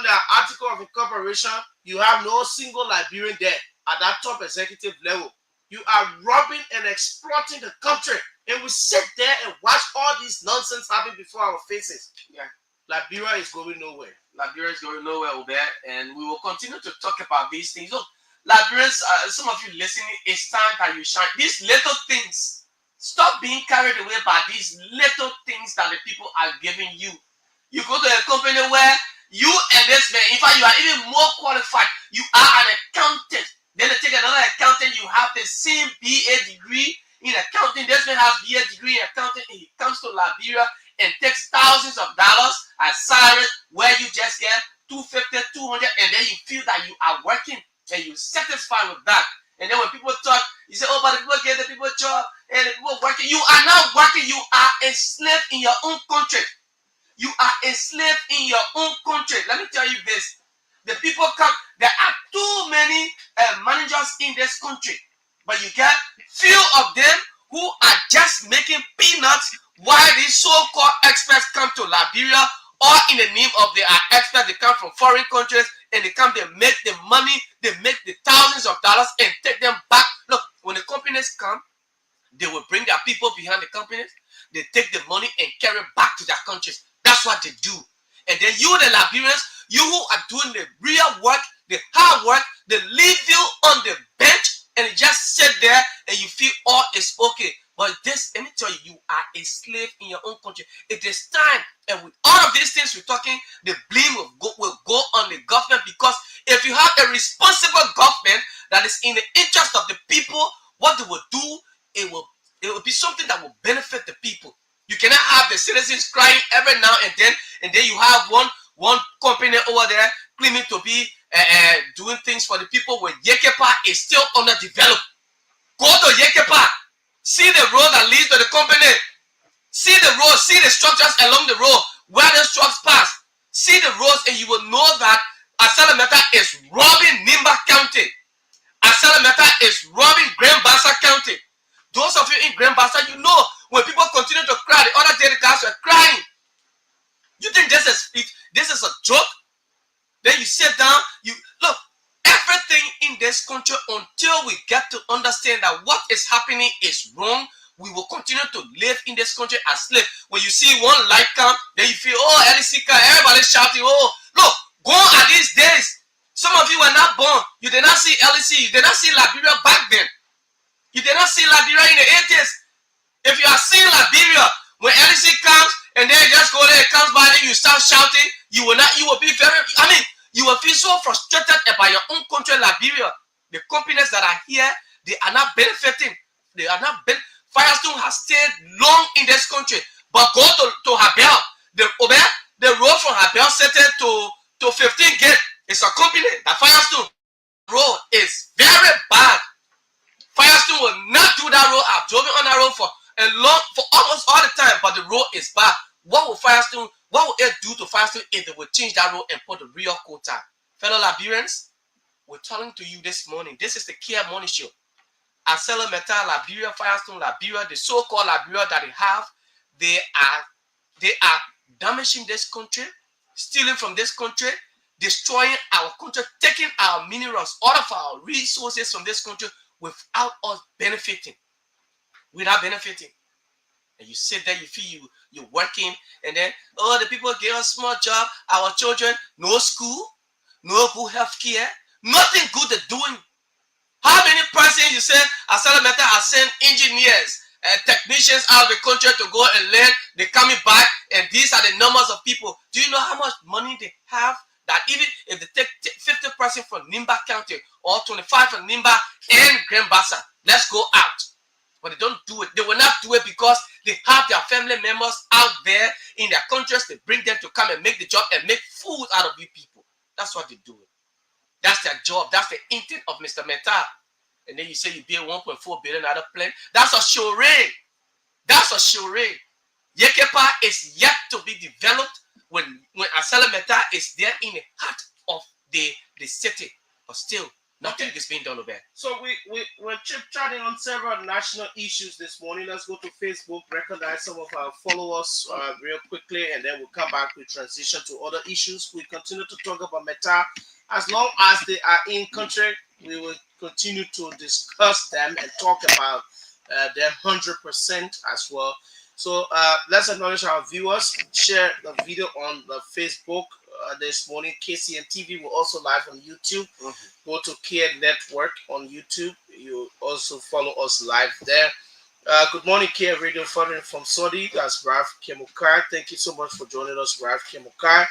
the article of incorporation, you have no single Liberian there at that top executive level. You are robbing and exploiting the country. And we sit there and watch all this nonsense happen before our faces. Yeah. Liberia is going nowhere. Liberia is going nowhere, Obed, and we will continue to talk about these things. Look, Liberians, some of you listening, it's time that you shine. These little things, stop being carried away by these little things that the people are giving you. You go to a company where you and this man, in fact, you are even more qualified. You are an accountant. Then they take another accountant, you have the same BA degree in accounting. This man has BA degree in accounting, and he comes to Liberia and takes thousands of dollars as salary, where you just get 250, 200, and then you feel that you are working and you're satisfied with that. And then when people talk, you say, oh, but the people get the people job and the people working. You are not working, you are enslaved in your own country. You are enslaved in your own country. Let me tell you this. The people come, there are too many managers in this country, but you get few of them who are just making peanuts while these so-called experts come to Liberia, or in the name of they are experts, they come from foreign countries and they come, they make the money, they make the thousands of dollars and take them back. Look, when the companies come, they will bring their people behind the companies, they take the money and carry it back to their countries. That's what they do. And then you, the Liberians, you who are doing the real work, the hard work, they leave you on the bench and you just sit there and you feel all is okay. But this, let me tell you, you are a slave in your own country. It is time, and with all of these things we're talking, the blame will go on the government, because if you have a responsible government that is in the interest of the people, what they will do, it will be something that will benefit the people. You cannot have the citizens crying every now and then you have one company over there claiming to be doing things for the people when Yekepa is still underdeveloped. Go to Yekepa, see the road that leads to the company, see the road, see the structures along the road where the trucks pass, see the roads, and you will know that Asalo Meta is robbing Nimba County. Asalo Meta is robbing Grand Bassa County. Those of you in Grand Bassa, you know, when people continue to cry, the other day the guys were crying. You think this is a joke? Then you sit down, you look, everything in this country, until we get to understand that what is happening is wrong, we will continue to live in this country as slaves. When you see one light come, then you feel, oh, LC come, everybody shouting, oh, look, go at these days. Some of you were not born. You did not see LC, you did not see Liberia back then. You did not see Liberia in the 80s. If you are seeing Liberia, when LC comes, and then you just go there, it comes by, then you start shouting. Liberia, the companies that are here, they are not benefiting. They are not. Firestone has stayed long in this country, but go to Habel, the road from Habel City to 15 Gate. It's a company that Firestone. Road is very bad. Firestone will not do that road. I've driven on that road for almost all the time, but the road is bad. What will it do to Firestone if they will change that road and put the real quota? Fellow Liberians, we're telling to you this morning. This is the Kear Morning Show. Acela Metal, Liberia, Firestone, Liberia, the so-called Liberia that they have, they are damaging this country, stealing from this country, destroying our country, taking our minerals, all of our resources from this country without us benefiting. Without benefiting. And you sit there, you feel you're working, and then, the people give us small job, our children, no school, no good health care, nothing good they're doing. How many persons you say Acela Metal has sent engineers and technicians out of the country to go and learn, they're coming back, and these are the numbers of people. Do you know how much money they have? That even if they take 50% from Nimba County or 25 from Nimba and Grand Bassa, let's go out. But they don't do it. They will not do it because they have their family members out there in their countries. They bring them to come and make the job and make food out of you people. That's what they do. That's their job. That's the intent of Mr. Metal. And then you say you build 1.4 billion out of plane. That's a charade. That's a charade. Yekepa is yet to be developed when Acela Metal is there in the heart of the city. But still, nothing is being done over there. So we're chit-chatting on several national issues this morning. Let's go to Facebook, recognize some of our followers real quickly, and then we'll come back to transition to other issues. We continue to talk about Metal. As long as they are in country, we will continue to discuss them and talk about them 100% as well. So let's acknowledge our viewers. Share the video on the Facebook this morning. KCN TV will also live on YouTube. Go to Kear Network on YouTube. You also follow us live there. Good morning, Kear Radio, following from Saudi. That's Ralph Kemukai. Thank you so much for joining us, Ralph Kemukai.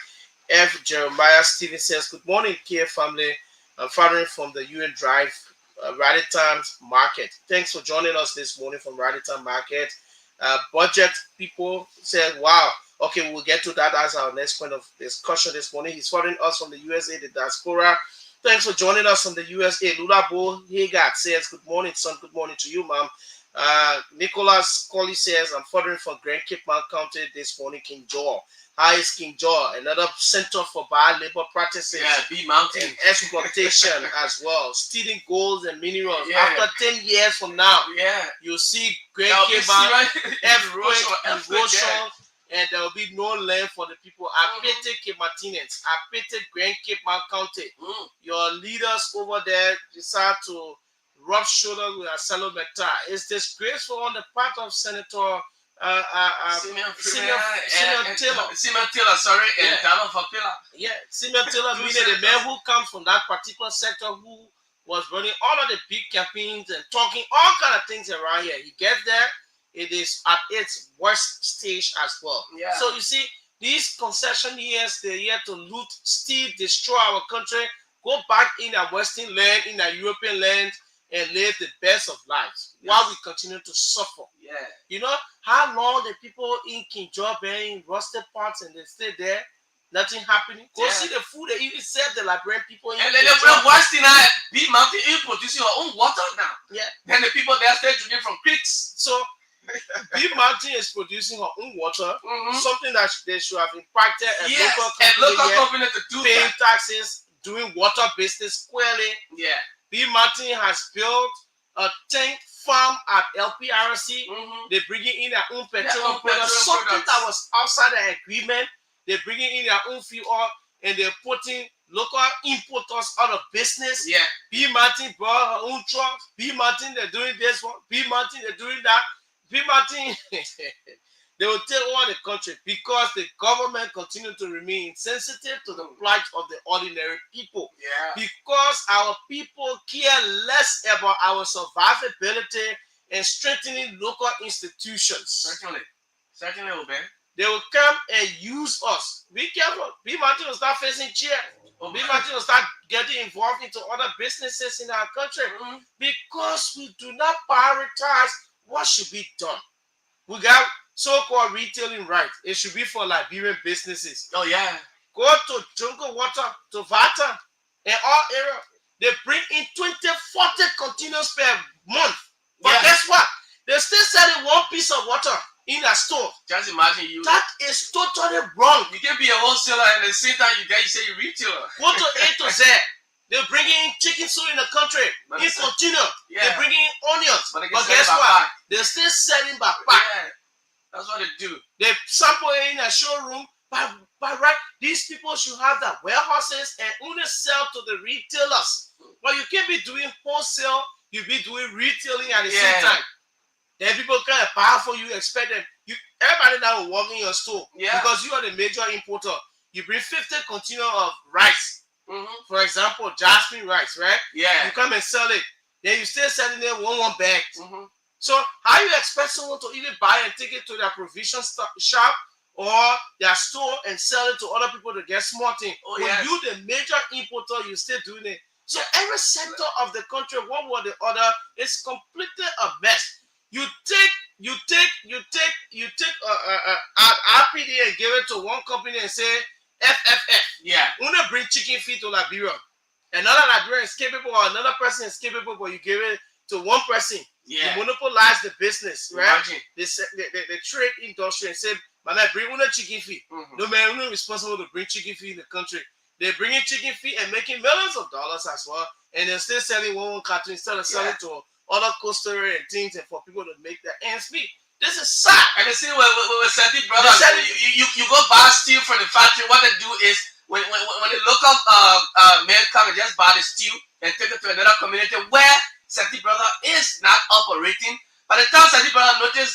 F. Jeremiah Stephen says, good morning, Kear family. I'm following from the UN Drive, Rally Times Market. Thanks for joining us this morning from Rally Time Market. Budget people said, wow. Okay, we'll get to that as our next point of discussion this morning. He's following us from the USA, the diaspora. Thanks for joining us from the USA. Lulabo Hegat says, good morning, son. Good morning to you, ma'am. Nicholas Colley says, I'm following from Grand Cape Mount County this morning, King Jaw. Hi, is King Jaw, another center for bad labor practices. Yeah, B Mountain. And exploitation as well. Stealing gold and minerals. Yeah. After 10 years from now, you'll see Grand Cape Mount, erosion, and there will be no land for the people. I pity Cape Martinez. I pity Grand Cape Mount County. Your leaders over there decide to rub shoulders with Acela Metal. It's disgraceful on the part of Senator Simeon Taylor, and Talon for Pillar. Yeah, Simeon Taylor, meaning the man who comes from that particular sector who was running all of the big campaigns and talking all kind of things around here. He gets there, it is at its worst stage as well. Yeah. So you see, these concession years, they're here to loot, steal, destroy our country, go back in our Western land, in our European land, and live the best of lives while we continue to suffer. Yeah. You know how long the people in King George in rusted parts and they stay there, nothing happening. Go see the food they even serve the Liberian people in. And then we're Western B Mountain in producing your own water now. Yeah. Then the people there stay drinking from creeks. So B Mountain is producing her own water, something that they should have impacted a local company to do paying taxes, doing water business squarely. Yeah. B Mountain has built a tank farm at LPRC. They're bringing in their own petroleum products. Something that was outside the agreement. They're bringing in their own fuel oil and they're putting local importers out of business. Yeah. B Mountain brought her own trucks. B Mountain, they're doing this one. B Mountain, they're doing that. B Mountain, they will take over the country because the government continue to remain insensitive to the plight of the ordinary people. Yeah. Because our people care less about our survivability and strengthening local institutions. Certainly, Obed. They will come and use us. Be careful. B Mountain will start facing chair. Oh, Imagine to start getting involved into other businesses in our country because we do not prioritize what should be done. We got so-called retailing rights. It should be for Liberian businesses. Oh yeah. Go to Jungle Water, to Vata, in all areas. They bring in 20, 40 containers per month. But Yeah. guess what? They still selling one piece of water in a store. Just imagine you. That is totally wrong. You can be a wholesaler and at the same time you say you retailer. Go to A to Z. They're bringing in chicken soup in the country But in it's- container. Yeah. They're bringing in onions. But they But can sell guess it by what? pack. They're still selling by pack. Yeah. That's what they do. They sample it in a showroom. But right, these people should have the warehouses and only sell to the retailers. But you can't be doing wholesale. You be doing retailing at the Yeah. same time. Then people kind of powerful. You expect them. Everybody that will walk in your store Yeah. because you are the major importer. You bring 50 container of rice. For example, jasmine rice, right? Yeah. You come and sell it. Then you still selling it one bag. So how you expect someone to even buy and take it to their provision shop or their store and sell it to other people to get small thing? Oh, when yes. you the major importer, you still doing it. So every sector of the country, one way or the other, is completely a mess. You take RPD and give it to one company and say FFF. Yeah. Wanna bring chicken feet to Liberia. Another Liberian is capable or another person is capable, but you give it to one person. Yeah. You monopolize the business, right? Imagine. The trade industry and say, man, I bring una chicken feet. No man, we're not responsible to bring chicken feet in the country. They're bringing chicken feet and making millions of dollars as well. And they're still selling one carton instead of selling to other coastal and things and for people to make their ends meet. This is sad. And they see with certain brothers, you go buy steel from the factory. What they do is when the local men come and just buy the steel and take it to another community where certain brother is not operating. By the time certain brother notices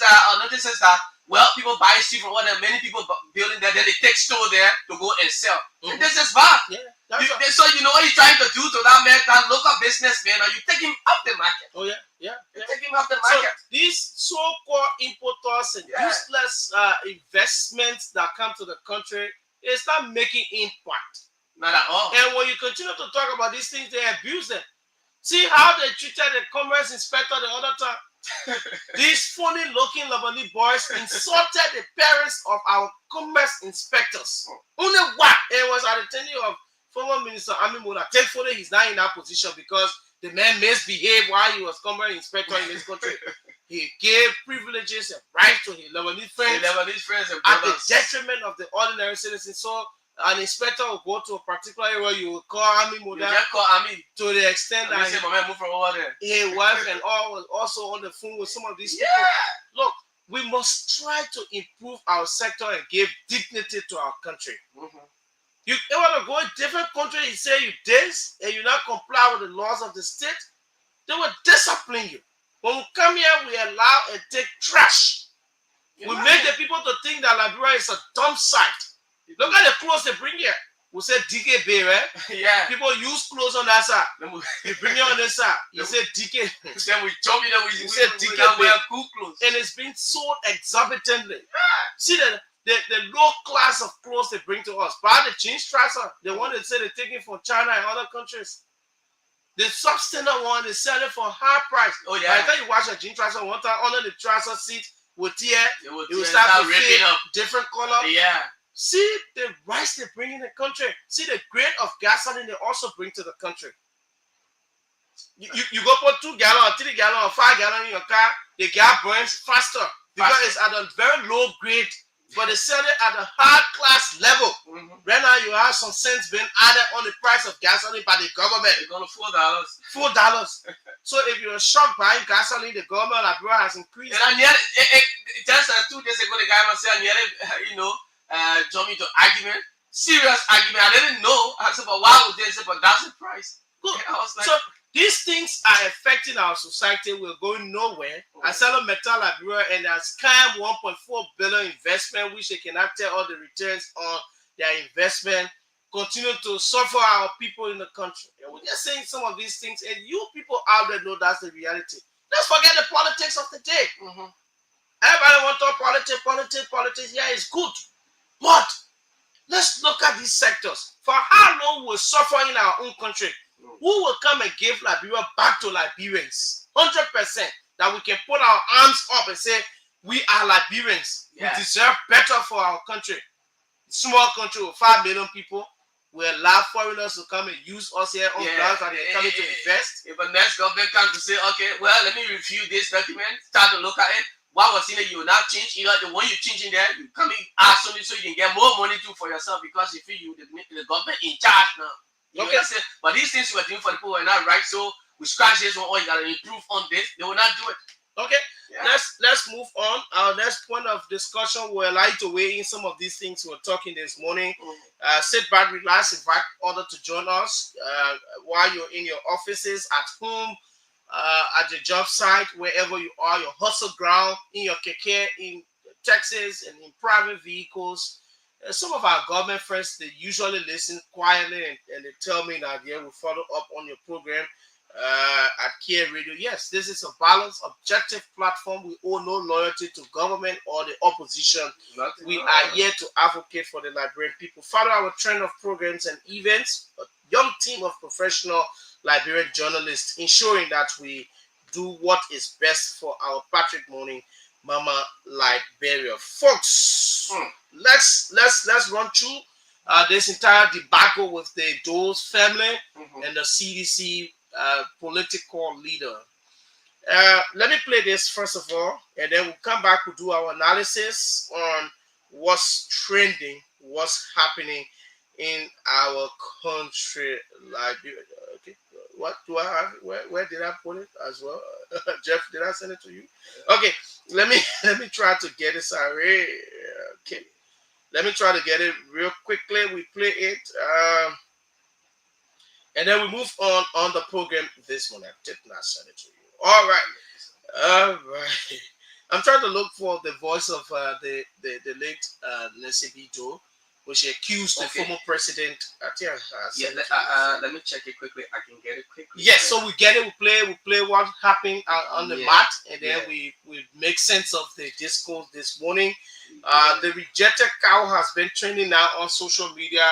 that well, people buy steel from what many people building there, then they take store there to go and sell. And this is bad. Yeah, So you know what you're trying to do to that man, that local businessman, or you take him off the market. Oh yeah. You take him off the So market. these so-called importers and useless investments that come to the country, it's not making impact. Not at all. And when you continue to talk about these things, they abuse them. See how they treated the commerce inspector the other time. These funny-looking Lebanese boys insulted the parents of our commerce inspectors. Only what? It was at the tenure of former Minister Ami Mola. Thankfully, he's not in that position because the man misbehaved while he was commerce inspector in this country. He gave privileges and rights to his Lebanese friends, And at the brothers. detriment of the ordinary citizens. So an inspector will go to a particular area where you will call Ami You Mola just call Ami. to the extent And that say, my man, move from over there. his wife and all was also on the phone with some of these people. Look, we must try to improve our sector and give dignity to our country. You want to go in different country and say you this and you not comply with the laws of the state, they will discipline you. When we come here, we allow and take trash. We make the people to think that Liberia is a dump site. Look at the clothes they bring here. We say DK Bay, right? Yeah. People use clothes on that side. Then we, You bring it on this side. You say DK. then we jump in there, we said we DK now wear Bay. cool clothes. And it's been sold exorbitantly. See the low class of clothes they bring to us. Buy the jeans trouser, the one they say they're taking from China and other countries. The substandard one, they sell it for high price. Oh, By yeah. the time you wash a jean trouser one time, under the trouser seat will tear, It will it will start to ripping fade up. different color. Yeah. See the rice they bring in the country. See the grade of gasoline they also bring to the country. You go put 2 gallon, 3 gallon, or 5 gallon in your car, the gas burns faster because it's at a very low grade, but they sell it at a high class level. Right now, you have some cents being added on the price of gasoline by the government. It's gonna $4. $4. So if you're shocked buying gasoline, the government of Liberia has increased. And I nearly, just 2 days ago, the guy must say, I nearly, jump into argument. Serious argument. I didn't know. I said, but why would they say, but that's the price? Good. I was like, So these things are affecting our society. We're going nowhere. I sell a metal Liberia and there's scam 1.4 billion investment, which they cannot tell all the returns on their investment. Continue to suffer our people in the country. And we're just saying some of these things, and you people out there know that's the reality. Let's forget the politics of the day. Everybody want to talk politics. Yeah, it's good. But Let's look at these sectors. For how long we'll suffer in our own country? Who will come and give Liberia back to Liberians? 100%. That we can put our arms up and say, we are Liberians. We deserve better for our country. Small country with 5 million people. We allow foreigners to come and use us here on grounds that they're coming to invest. If a next government comes to say, okay, well, let me review this document, start to look at it. What was in it, you will not change. You know, the one you change in there, you come in, ask somebody so you can get more money too for yourself because you feel you the government in charge now. You say, but these things we're doing for the people were not right, so we scratch this one, or you gotta improve on this. They will not do it. Okay, let's move on. Our next point of discussion will allow you to weigh in some of these things we're talking this morning. Sit back, relax, invite others to join us while you're in your offices, at home, at your job site, wherever you are, your hustle ground, in your keke, in Texas, and in private vehicles. Some of our government friends, they usually listen quietly and they tell me that they will follow up on your program at Kear Radio. Yes, this is a balanced, objective platform. We owe no loyalty to government or the opposition. We are here to advocate for the Liberian people. Follow our trend of programs and events. A young team of professional Liberian journalists ensuring that we do what is best for our Patrick Morning Mama Liberia. Folks, let's run through this entire debacle with the Dole's family and the CDC political leader. Let me play this first of all, and then we'll come back to do our analysis on what's trending, what's happening in our country. Okay, what do I have? Where did I put it as well? Jeff, did I send it to you? Okay, let me try to get it. Sorry. Okay, let me try to get it real quickly. We play it. And then we move on the program this morning. I did not send it to you. All right. I'm trying to look for the voice of the late Nancy Doe, which accused the former president. Let me check it quickly. I can get it quickly. Yes, so we get it. We play what happened on the mat, and then we make sense of the discourse this morning. The rejected cow has been trending now on social media.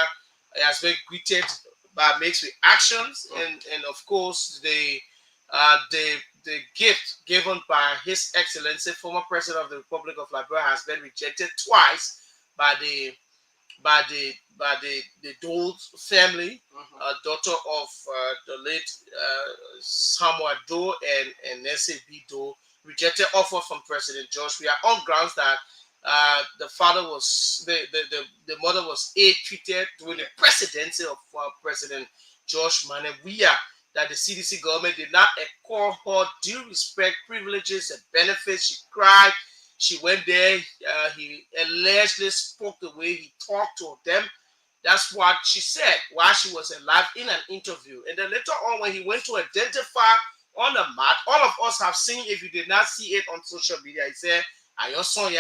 It has been greeted by mixed reactions, and of course the gift given by His Excellency, former President of the Republic of Liberia, has been rejected twice by the Dole family, daughter of the late Samuel Doe and Nancy B. Doe, rejected offer from President George. We are on grounds that the mother was treated during the presidency of President George Weah, that the CDC government did not accord her due respect, privileges, and benefits. She cried. She went there. He allegedly spoke the way he talked to them. That's what she said while she was alive in an interview. And then later on, when he went to identify on the mat, all of us have seen, if you did not see it on social media, he said, "I son,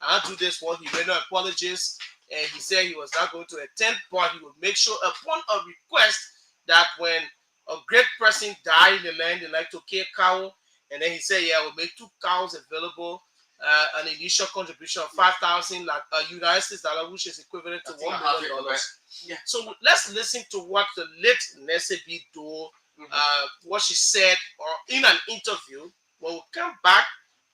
I do this for." He made no apologies, and he said he was not going to attend, but he would make sure upon a request that when a great person died in the land, they like to kill cow, and then he said, we'll make 2 cows available, an initial contribution of 5,000 United States dollars, which is equivalent to $1 million. So let's listen to what the late Nancy B. Doe, what she said in an interview. When we come back,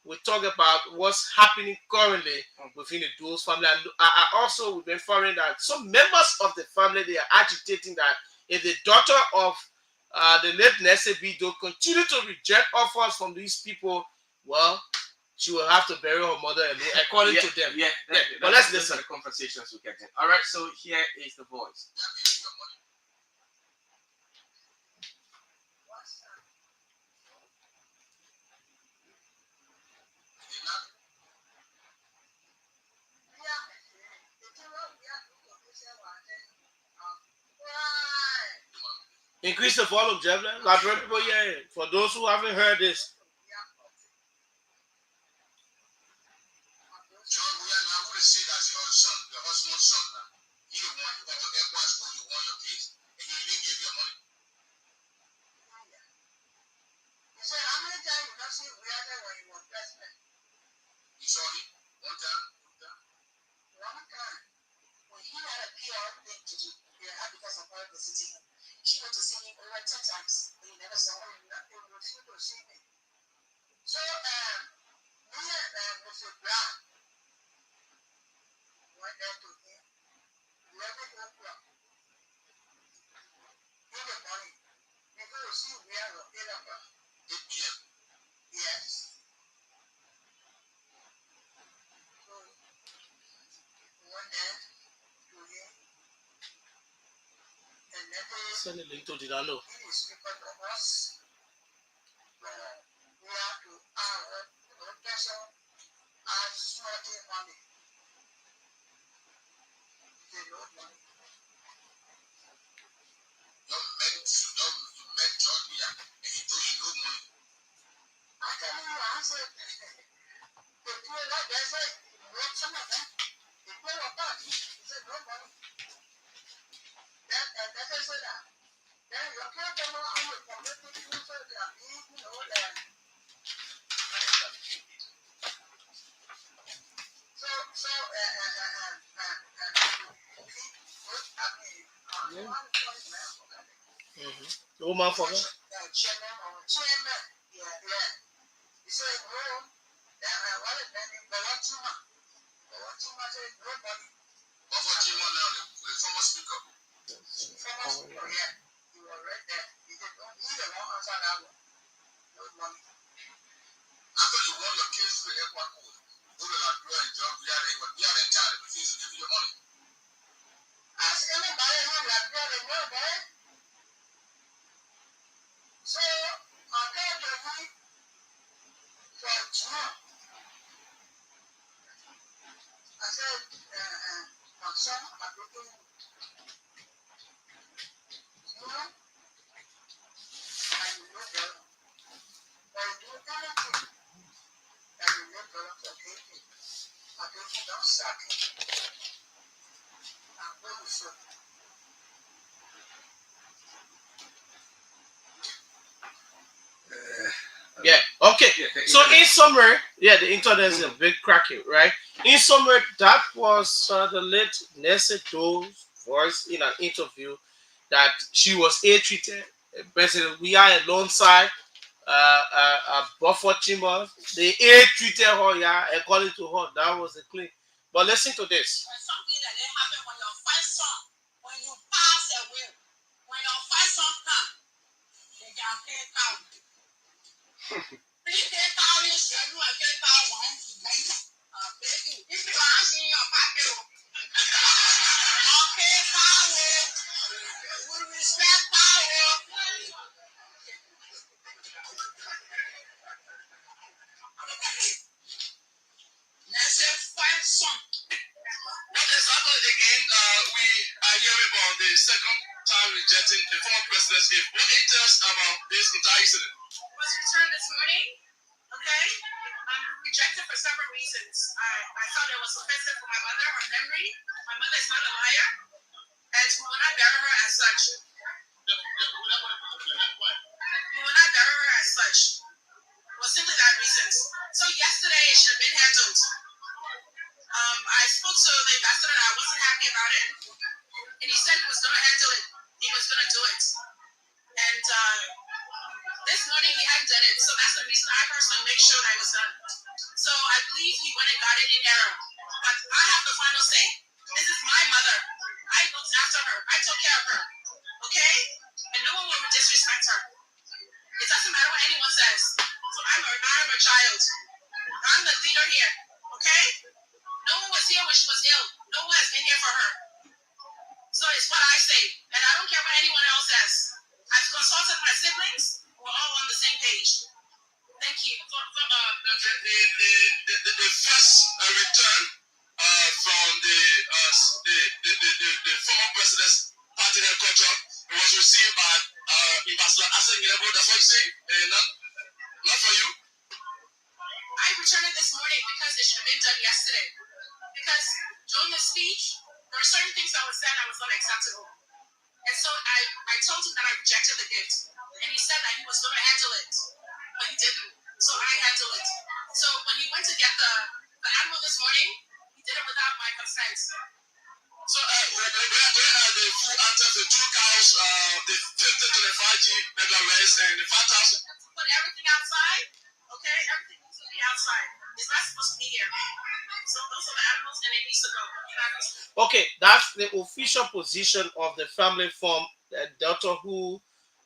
we talk about what's happening currently within the Dole's family. And I also we've been following that some members of the family, they are agitating that if the daughter of the late Nancy B. Doe continue to reject offers from these people, well, she will have to bury her mother alone, according to them. But let's listen to the conversations we're getting. All right, so here is the voice. Increase the volume, Jefferson. Like people, for those who haven't heard this. John, we are now going to say that your son, the husband's son, you the one, you went to airport school, you won your case, and he didn't give you money. He said, how many times you not see Weah there when he was president? You saw him one time. One time. When he had a went there to him, 11 o'clock in the morning. Before you see Weah was 8 o'clock. 8 p.m. Yes. So we went there to him, and then Send a link to the download. he is speaking to us. We have to our person as smarting money. They know money. You met George Weah, and he told you no money. I tell you, I said, the people that there's like, some of them, they play apart. He said, no money. Then, and then they said that. Then you can't tell me how you commit to you, so they are being, you know, that. The woman for her. Chairman, yeah. He said, no, then I wanted them in Balachuma. Balachuma said, nobody. What for Chima now, the former speaker? Former speaker, yeah. He was right there. He said, no, he the one answer that one. No money. After you won your case to the airport code, who will I do a job? We are in charge. We refuse to give you your money. Ask anybody who will do the job, eh? So, I came to me for June. I said, my son, I'm looking June, and you know better. But you do anything, and you know better for taking. I don't sack it. I'm going to show. Yeah. Okay. So in summary, yeah, the internet is a big cracking, right? In summary, that was the late Nessie Doe's voice in an interview that she was ill-treated. President Weah alongside Buffer Chambers, they ill-treated her, yeah, according to her. That was the claim. But listen to this. Something that happened when your first son, when you pass away, when your first son comes, they can pay cow. Please pay cow, you should do a pay cow once. If you are asking your pocket, okay, cow, with respect, cow. That's a first son. What has happened again? We are hearing about the second time rejecting the former president's gift. What it tells about this entire incident? Was returned this morning. Okay. Rejected for several reasons. I thought it was offensive for my mother, her memory. My mother is not a liar, and we will not bury her as such. We will not bury her as such. It was simply that reasons. So yesterday it should have been handled. I spoke to the ambassador and I wasn't happy about it. And he said he was going to handle it. He was going to do it. And this morning he hadn't done it. So that's the reason I personally made sure that it was done. So I believe he went and got it in error. But I have the final say. This is my mother. I looked after her. I took care of her. Okay? And no one will disrespect her. It doesn't matter what anyone says. So I'm a child. I'm the leader here. Okay? No one was here when she was ill. No one has been here for her. So it's what I say. And I don't care what anyone else says. I've consulted my siblings. We're all on the same page. Thank you. The first return from the former president's party headquarters was received by Ambassador Asen Yelebo. That's what you say? Not for you? I returned it this morning because it should have been done yesterday. Because during the speech, there were certain things that were said that was not acceptable. And so I told him that I rejected the gift. And he said that he was going to handle it. But he didn't. So I handled it. So when he went to get the animal this morning, he did it without my consent. So where are the full items, the 2 cows, the 50 to the 5G mega race, and the 5,000? Put everything outside. Okay, everything needs to be Okay, that's the official position of the family from the daughter who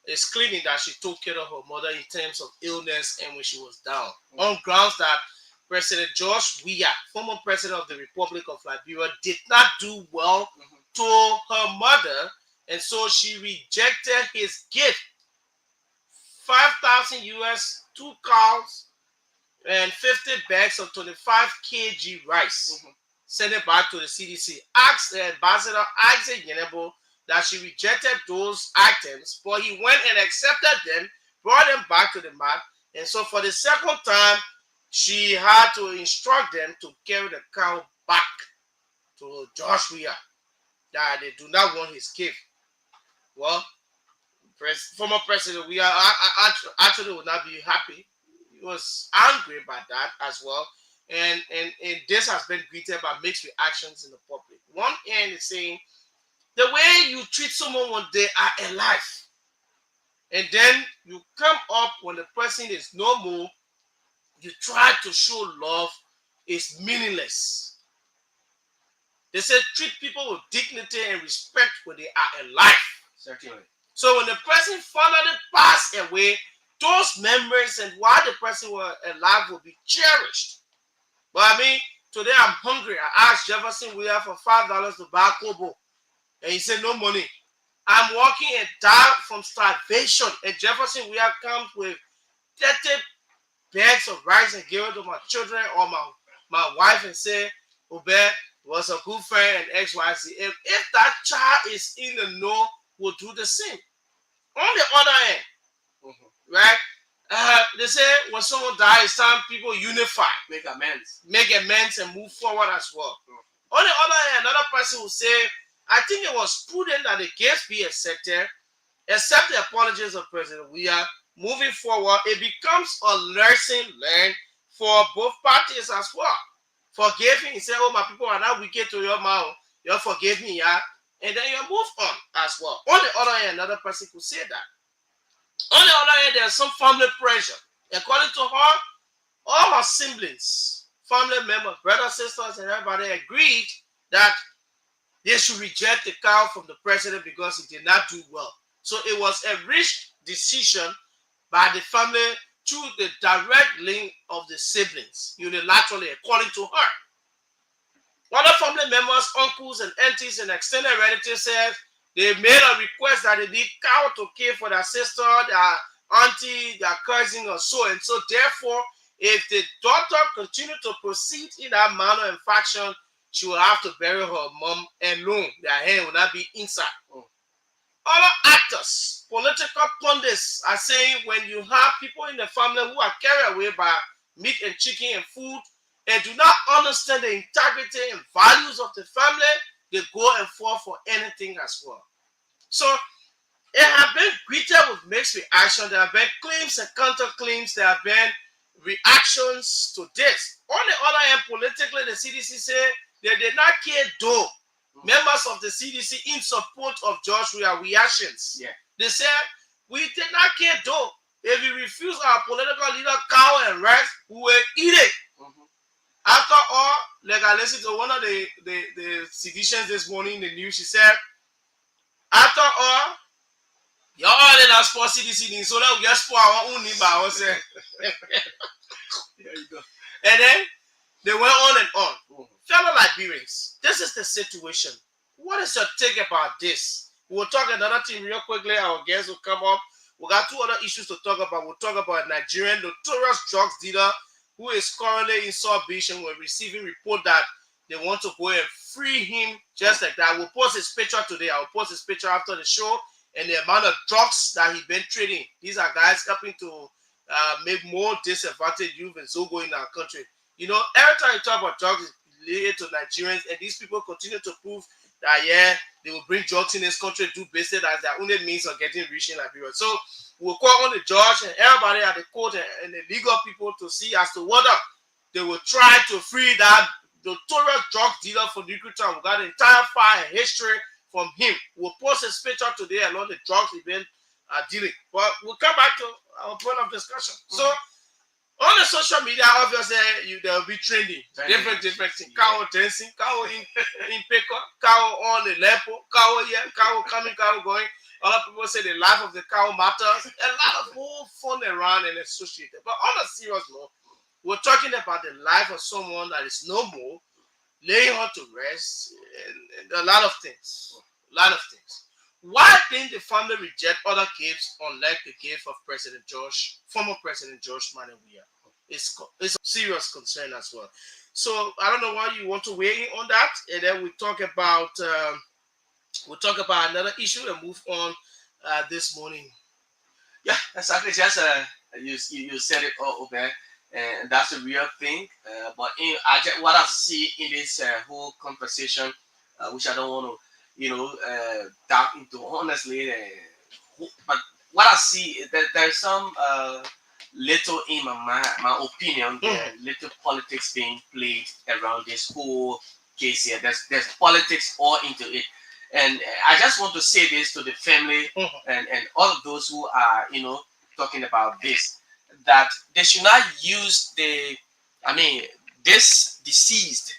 is claiming that she took care of her mother in terms of illness and when she was down. On grounds that President George Weah, former president of the Republic of Liberia, did not do well to her mother, and so she rejected his gift, 5,000 US, 2 cows, and 50 bags of 25 kg rice. Send it back to the CDC. Asked the ambassador Isaac Yenebo that she rejected those items, but he went and accepted them, brought them back to the mat, and so for the second time, she had to instruct them to carry the cow back to Joshua, that they do not want his gift. Well, former president, we are actually would not be happy. He was angry about that as well. And this has been greeted by mixed reactions in the public. One end is saying the way you treat someone when they are alive, and then you come up when the person is no more, you try to show love, is meaningless. They say treat people with dignity and respect when they are alive. Certainly. So when the person finally passed away, those memories and while the person was alive will be cherished. But I mean, today I'm hungry. I asked Jefferson Weah for $5 to buy Kobo, and he said no money. I'm walking and die from starvation, and Jefferson Weah comes with 30 bags of rice and give it to my children or my wife and say, Obed was a good friend and XYZ. If that child is in the know, will do the same. On the other hand, right? They say when someone dies, it's time people unify, Make amends, and move forward as well. On the other hand, another person will say, I think it was prudent that the gifts be accepted, accept the apologies of President Weah. Moving forward, it becomes a lesson learned for both parties as well. Forgiving, he said, oh, my people are not wicked to your mouth. You forgive me, yeah? And then you move on as well. On the other hand, another person could say that. On the other hand, there's some family pressure. According to her, all her siblings, family members, brothers, sisters, and everybody agreed that they should reject the cow from the president because he did not do well. So it was a reached decision by the family through the direct link of the siblings, unilaterally, according to her. Other family members, uncles and aunties and extended relatives said they made a request that they need cow to care for their sister, their auntie, their cousin, or so. And so, therefore, if the daughter continued to proceed in that manner and fashion, she will have to bury her mom alone. Their hand will not be inside. Other actors, political pundits are saying when you have people in the family who are carried away by meat and chicken and food and do not understand the integrity and values of the family, they go and fall for anything as well. So it has been greeted with mixed reaction. There have been claims and counterclaims. There have been reactions to this. On the other hand, politically, the CDC said they did not care though. Members of the CDC in support of George Weah reactions. Yeah. They said, we did not care though. If we refuse our political leader cow and rice, we will eat it. After all, like I listened to one of the citizens this morning in the news, she said, after all, you all in our sport CDC, so that we just for our own neighbor ourselves. There you go. And then they went on and on. Fellow Liberians, this is the situation. What is your take about this? We'll talk another thing real quickly. Our guests will come up. We got two other issues to talk about. We'll talk about a Nigerian notorious drugs dealer who is currently in South Beach and we're receiving report that they want to go and free him just like that. We'll post his picture today. I'll post his picture after the show and the amount of drugs that he's been trading. These are guys helping to make more disadvantaged youth and Zogo in our country. You know, every time you talk about drugs, it's related to Nigerians, and these people continue to prove that, yeah, they will bring drugs in this country, do business as their only means of getting rich in Liberia. So we'll call on the judge and everybody at the court and the legal people to see as to whether they will try to free that notorious drug dealer from the Town. We got the entire file and history from him. We'll post his picture today along the drugs he's been dealing. But we'll come back to our point of discussion. So On the social media, obviously, they'll be trending. Different things. Cow dancing, cow in Peko, cow on the lepo, cow here, cow coming, cow going. A lot of people say the life of the cow matters. A lot of whole fun around and associated. But on a serious note, we're talking about the life of someone that is no more, laying her to rest, and a lot of things. A lot of things. Why didn't the family reject other gifts unlike the gift of former President George Manuel Weah? It's a serious concern as well. So I don't know why you want to weigh in on that, and then we'll talk about another issue and move on this morning. Yeah, exactly. Just you said it all, okay, and that's a real thing. But what I see in this whole conversation, which I don't want to, dive into honestly, but what I see is that there's some little in my opinion, little politics being played around this whole case here. There's politics all into it. And I just want to say this to the family and all of those who are, talking about this, that they should not use this deceased,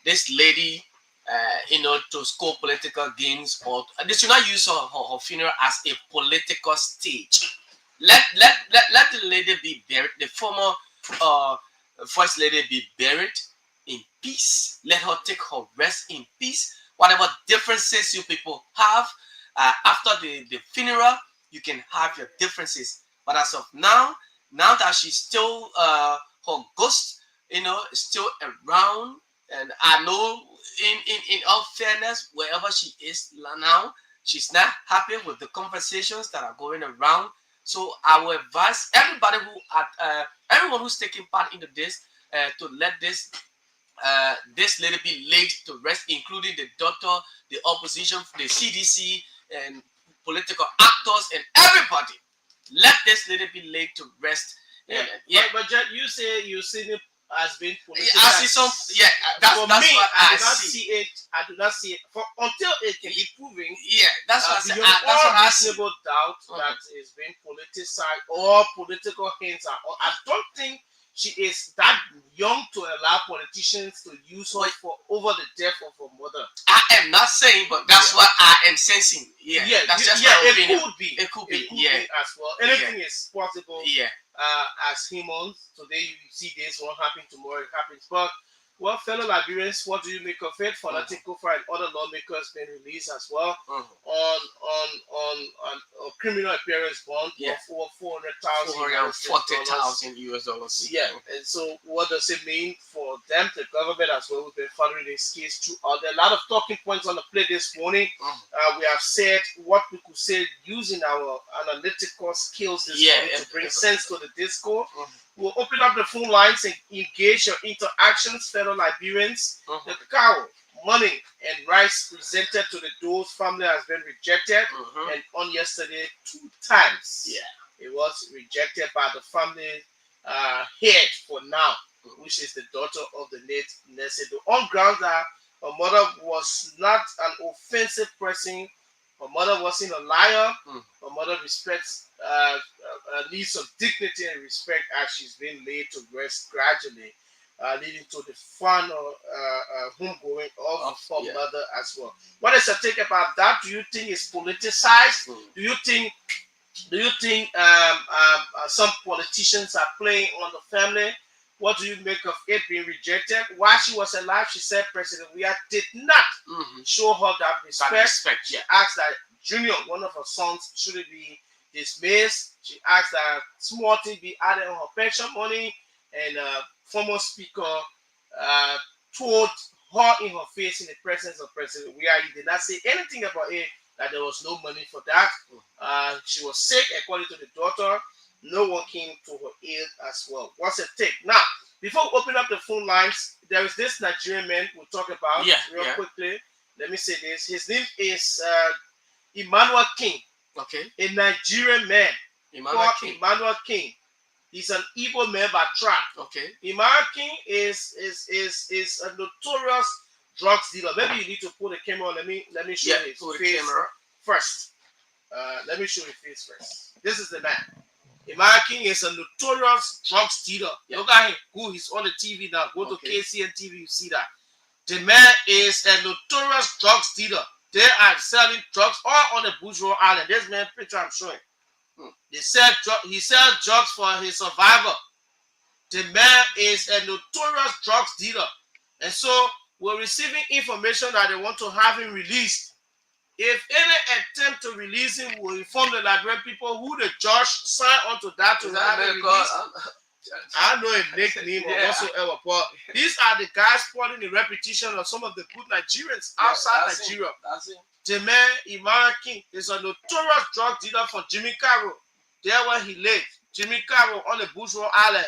this lady, to score political gains, or they should not use her funeral as a political stage. Let the lady be buried, the former first lady be buried in peace. Let her take her rest in peace. Whatever differences you people have after the funeral, you can have your differences. But as of now that she's still her ghost, is still around, and I know in all fairness, wherever she is now, she's not happy with the conversations that are going around. So I will advise everybody everyone who's taking part into this to let this lady be laid to rest, including the doctor, the opposition, the CDC, and political actors, and everybody. Let this lady be laid to rest. But Jack, you say you see it as being political. I see some. Yeah, that's for me. What I do not see it. I do not see it until it can be proven. Yeah, that's what I said. Beyond That's what all I see. reasonable doubt that is being politicized or political hints are. I don't think she is that young to allow politicians to use her for over the death of her mother. I am not saying, but that's what I am sensing. That's just my opinion. It could be as well. Anything is possible. As humans, today you see this one happen, tomorrow it happens. But well, fellow Liberians, what do you make of it? Fanatic Kofa and other lawmakers been released as well on a criminal appearance bond of over $440,000 US. Yeah, and so what does it mean for them, the government as well? We've been following this case throughout. There are a lot of talking points on the plate this morning. We have said what we could say using our analytical skills this morning to bring sense to the discourse. We'll open up the phone lines and engage your interactions, fellow Liberians. The cow, money, and rice presented to the Doe's family has been rejected, and on yesterday 2 times. It was rejected by the family head for now, which is the daughter of the late Nesedo, on grounds that her mother was not an offensive person. Her mother wasn't a liar. Her mother respects needs of dignity and respect as she's been laid to rest gradually, leading to the final homegoing of her mother as well. What is your take about that? Do you think it's politicized? Do you think some politicians are playing on the family? What do you make of it being rejected? While she was alive, she said President Weah did not show her that respect. She asked that Junior, one of her sons, should it be dismissed. She asked that small thing be added on her pension money, and former speaker told her in her face in the presence of President Weah, he did not say anything about it, that there was no money for that. She was sick, according to the daughter. No one came to her aid as well. What's the take? Now, before we open up the phone lines, there is this Nigerian man we'll talk about quickly. Let me say this. His name is Emmanuel King. Okay. A Nigerian man. Emmanuel King. He's an Igbo man by tribe. Okay. Emmanuel King is a notorious drugs dealer. Maybe you need to put the camera on. Let me show his face first. Let me show his face first. This is the man. Imara King is a notorious drugs dealer. Yeah. Look at him. Who he's on the TV now. Go to Okay. KCN TV, you see that. The man is a notorious drugs dealer. They are selling drugs all on the Bourgeois Island. This man picture I'm showing. They sell he sells drugs for his survivor. The man is a notorious drugs dealer. And so we're receiving information that they want to have him released. If any attempt to release him will inform the Liberian people who the judge signed onto that to have him released. I know a nickname or whatsoever, but these are the guys spoiling the reputation of some of the good Nigerians outside Nigeria. The man, Imara King, is a notorious drug dealer from Jimmy Carroll, there where he lives. Jimmy Carroll on the Bourgeois Island.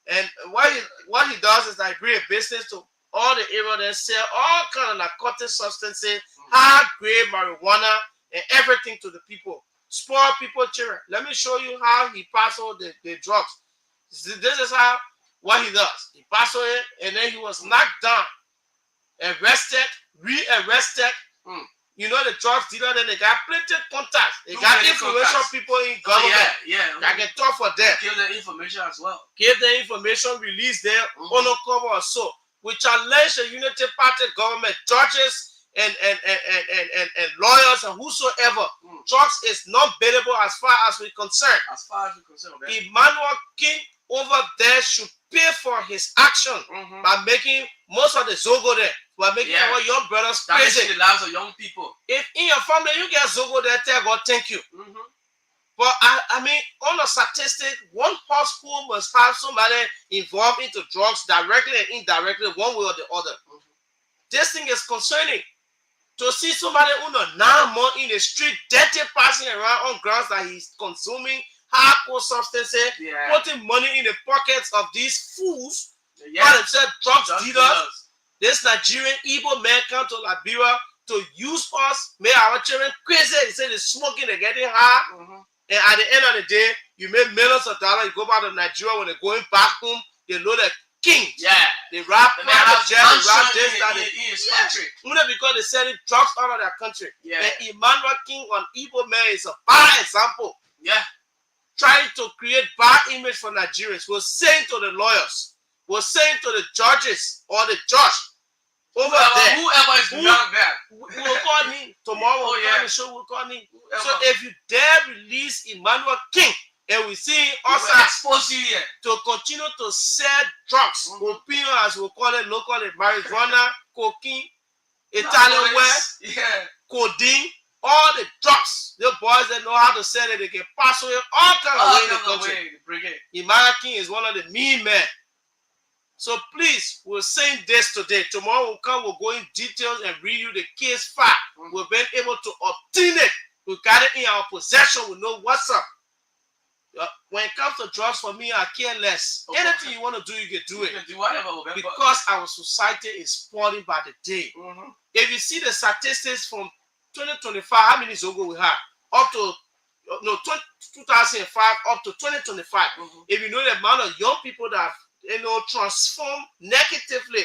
And what he does is that he bring a business to all the area that sell all kind of narcotic substances, high-grade marijuana, and everything to the people. Spoil people children. Let me show you how he passes all the drugs. This is how what he does. He passed it, and then he was knocked down, arrested, re-arrested. You know the drugs dealer, then they got plenty of contacts. They got influential people in government. That can talk for them. Give the information as well. Give the information, release them, undercover or so. We challenge the Unity Party government, judges and lawyers and whosoever. Drugs is not bailable as far as we're concerned. As far as we're concerned, okay. Emmanuel King over there should pay for his action by making most of the Zogo there. By making our young brothers crazy. The lives of young people. If in your family you get Zogo there, tell God thank you. But I mean, on a statistic, one household must have somebody involved into drugs directly and indirectly, one way or the other. This thing is concerning. To see somebody who now more in the street, dirty passing around on grounds that he's consuming hardcore substances, putting money in the pockets of these fools, call themselves drugs dealers. This Nigerian Igbo man come to Liberia to use us, make our children crazy. They say they're smoking, they're getting high. And at the end of the day, you make millions of dollars. You go back to Nigeria, when they're going back home, they know the king. They rap private jet, they rap this, that, in his country. Only because they're selling drugs out of their country. And Emmanuel King on Igbo man is a bad example. Trying to create bad image for Nigerians. We're saying to the lawyers, we're saying to the judges or the judge over there, whoever is beyond that, we'll call him tomorrow. The show will call him. So if you dare release Emmanuel King, and we see us expose you here to continue to sell drugs, opinion as we call it locally, marijuana, cocaine, Italian wear, codeine, all the drugs. The boys that know how to sell it, they can pass away all kind of way in the country. Emmanuel King is one of the mean men. So please, we're saying this today. Tomorrow we'll come, we'll go in details and read you the case fact. We've been able to obtain it. We got it in our possession. We know what's up. When it comes to drugs, for me, I care less. Anything you want to do, you can do it. You can do whatever. Because our society is spoiling by the day. If you see the statistics from 2025, how many Zogo we have? Up to 2005 up to 2025. If you know the amount of young people that transform negatively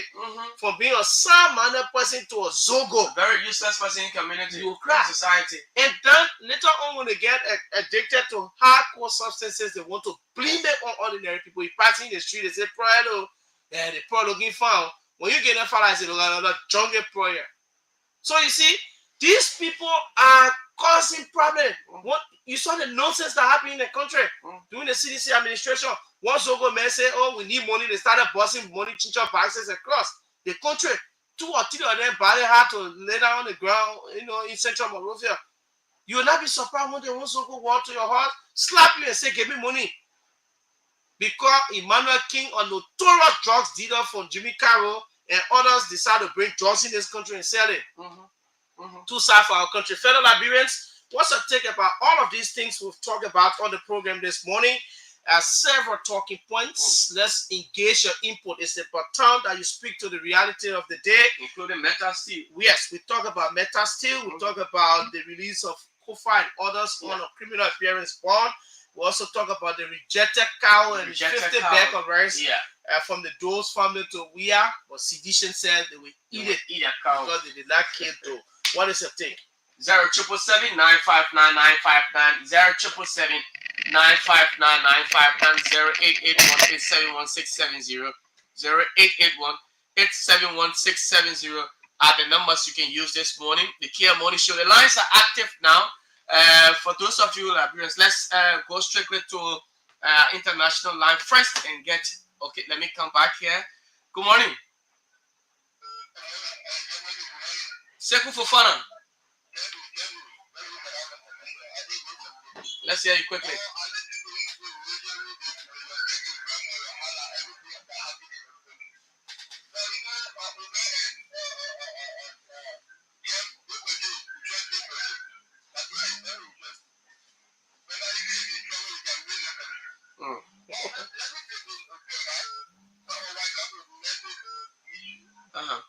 from being a sound-minded person to a Zogo, very useless person in community, you cry. Society. And then later on, when they get addicted to hardcore substances, they want to blame it on ordinary people. You pass in the street, they say, "Prayer, the prayer looking found." When you get that far, I say, "Another jungle prayer." So you see, these people are causing problems. What you saw the nonsense that happened in the country during the CDC administration. One Zogo man say, "Oh, we need money." They started busting money, chincha boxes across the country. 2 or 3 of them barely had to lay down on the ground, in Central Monrovia. You will not be surprised when they want Zogo walk to your house, slap you and say, "Give me money." Because Emmanuel King, a notorious drugs dealer from Jimmy Carroll, and others decide to bring drugs in this country and sell it. Too sad for our country. Fellow Liberians, what's your take about all of these things we've talked about on the program this morning? Several talking points. Let's engage your input. It's important that you speak to the reality of the day, including metal steel. Yes, we talk about metal steel. We talk about the release of Kofa and others on a criminal appearance bond. We also talk about the rejected cow and 50 bag of rice from the Doe's family to Weah. But sedition said they will eat a cow because they did not kill Doe. What is your take? 0777 959 959 0777 959-590-881-871-670 are the numbers you can use this morning. The Kear Morning Show. The lines are active now. For those of you Liberians, let's go strictly to international line first and get. Okay, let me come back here. Good morning. Seku Fofana. Let's hear you quickly. Uh-huh.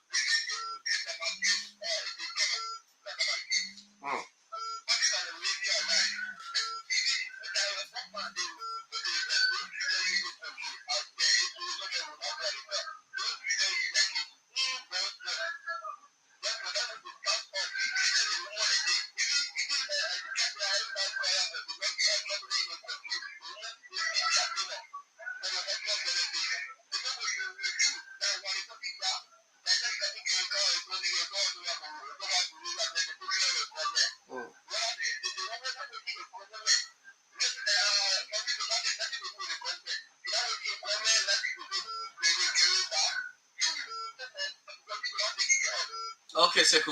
Okay, Seku.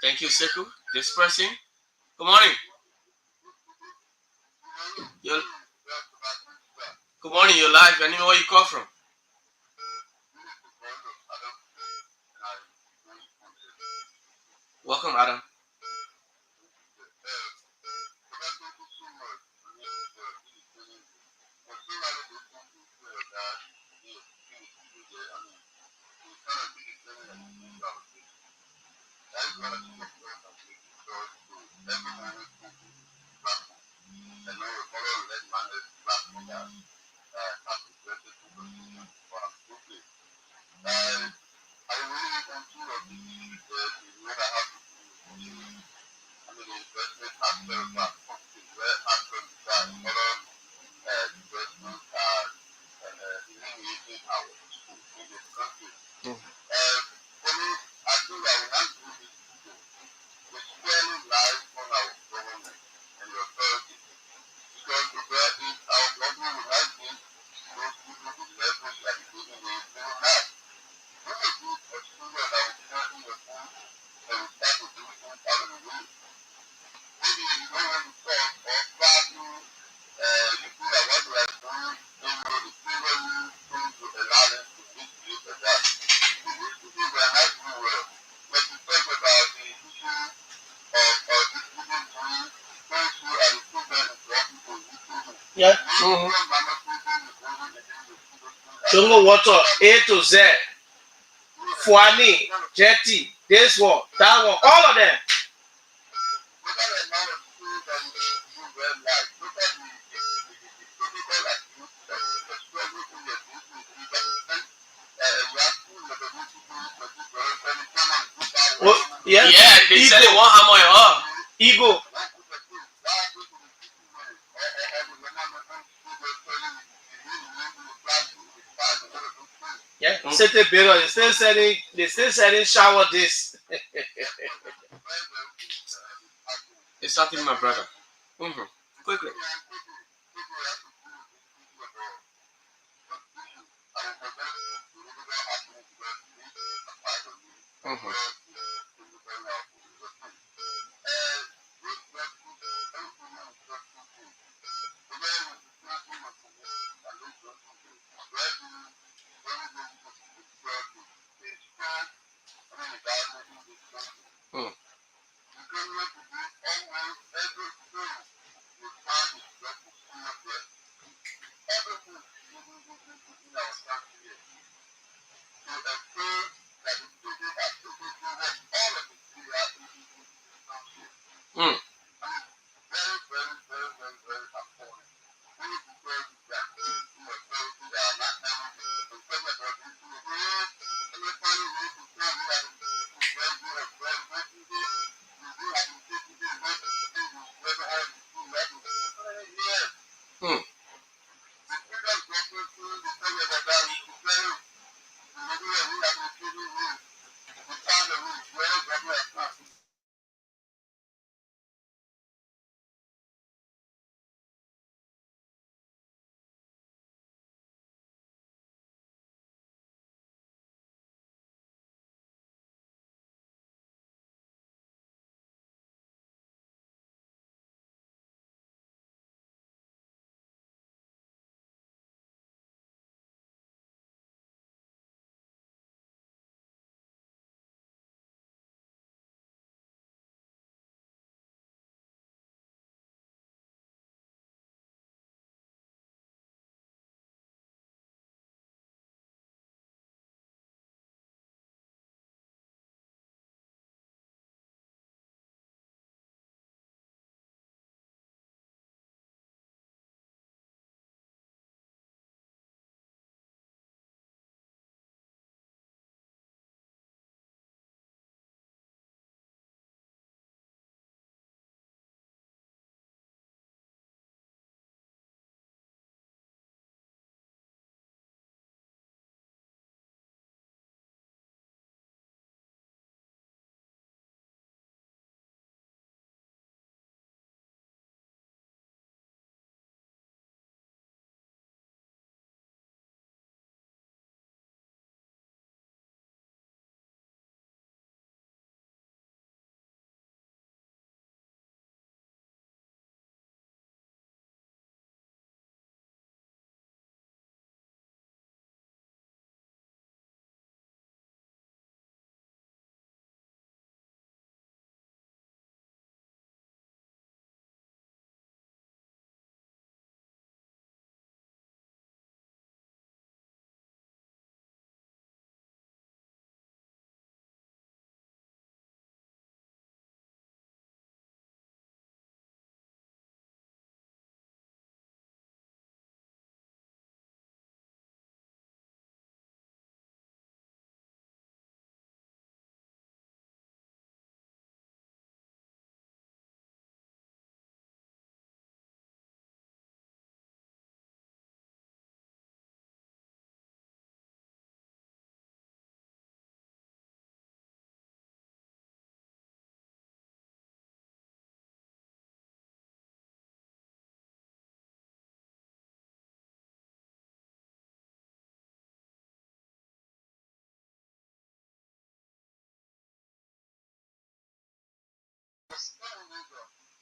Thank you, Seku. This person. Good morning. You're, good morning. You're live. I know where you call from. Welcome, Adam. Yeah. Jungle water A to Z. Fuani, Jetty, this one, that one, all of them. Well, yeah, they said they want hammer your up. Ego. Yeah, c'était better. They still selling shower this. It's something, my brother. Quickly.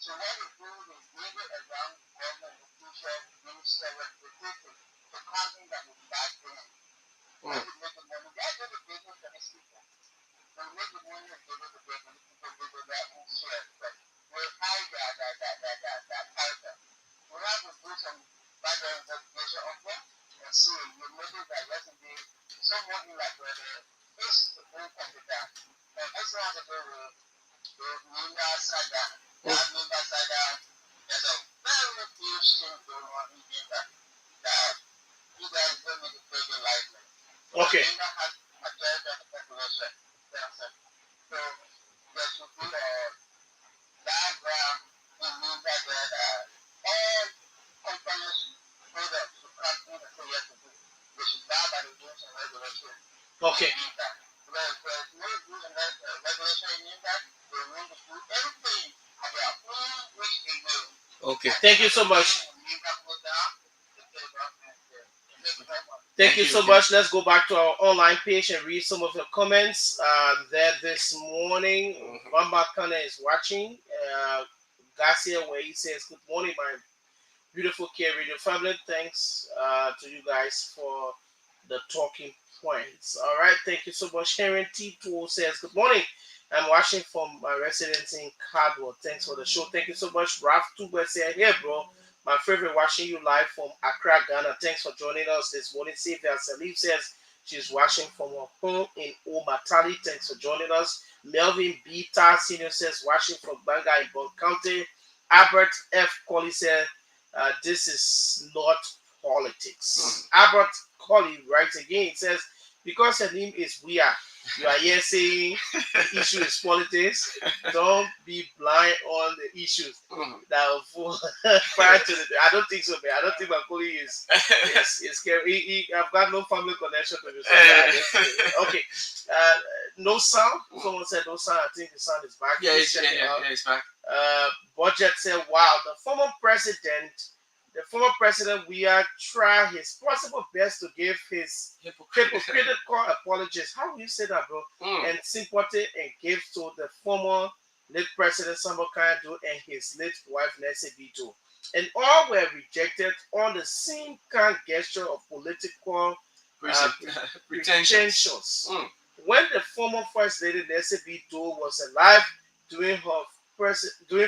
So what we do is maybe around government institution, minister representative, the company that will back them. When we make the money, they're going to pay for these people. When we make the money, they're going to pay for these people, they will their own share. But we'll hide that character. We have to do some background investigation of them and see. You notice that yesterday, someone in like is the whole computer. And as long as they will Minga Saga, Minga Saga, there's a very few things going on in Minga that you guys don't need to take it lightly. Okay. Minga has a third of the population. So there should be a diagram in Minga that all companies, products should come in and say yes to do. They should buy by the rules and regulations. Okay. There's no rules and regulation in Minga. They want to do everything at their own which they will. Okay. Thank you so much. Thank you so much. Let's go back to our online page and read some of the comments there this morning. Bamba Kana is watching. Garcia, where he says, "Good morning, my beautiful Kear Radio family. Thanks to you guys for the talking points." All right. Thank you so much. Sharon T2 says, "Good morning. I'm watching from my residence in Cardwell. Thanks for the show." Thank you so much. Ralph Tuba said, "Hey, bro. My favorite watching you live from Accra, Ghana. Thanks for joining us this morning." Sylvia Salif says she's watching from her home in Omatali. Thanks for joining us. Melvin B. Tar Senior says watching from Banga in Bond County. Albert F. Colley said, "This is not politics." Albert Colley writes again. It says, "Because her name is Weah, you are here saying the issue is politics. Don't be blind on the issues that prior to the. I don't think so, man. I don't think Macaulay is scary. I've got no family connection to this. Okay. No sound. Someone said no sound. I think the sound is back. Yeah, it's back. Budget said, "Wow, the former president Weah tried his possible best to give his hypocritical apologies." How do you say that, bro? And sympathy and gifts to the former late president Samba Kadu and his late wife Nancy Vito. And all were rejected on the same kind gesture of political pretensions. When the former first lady Nancy Vito was alive during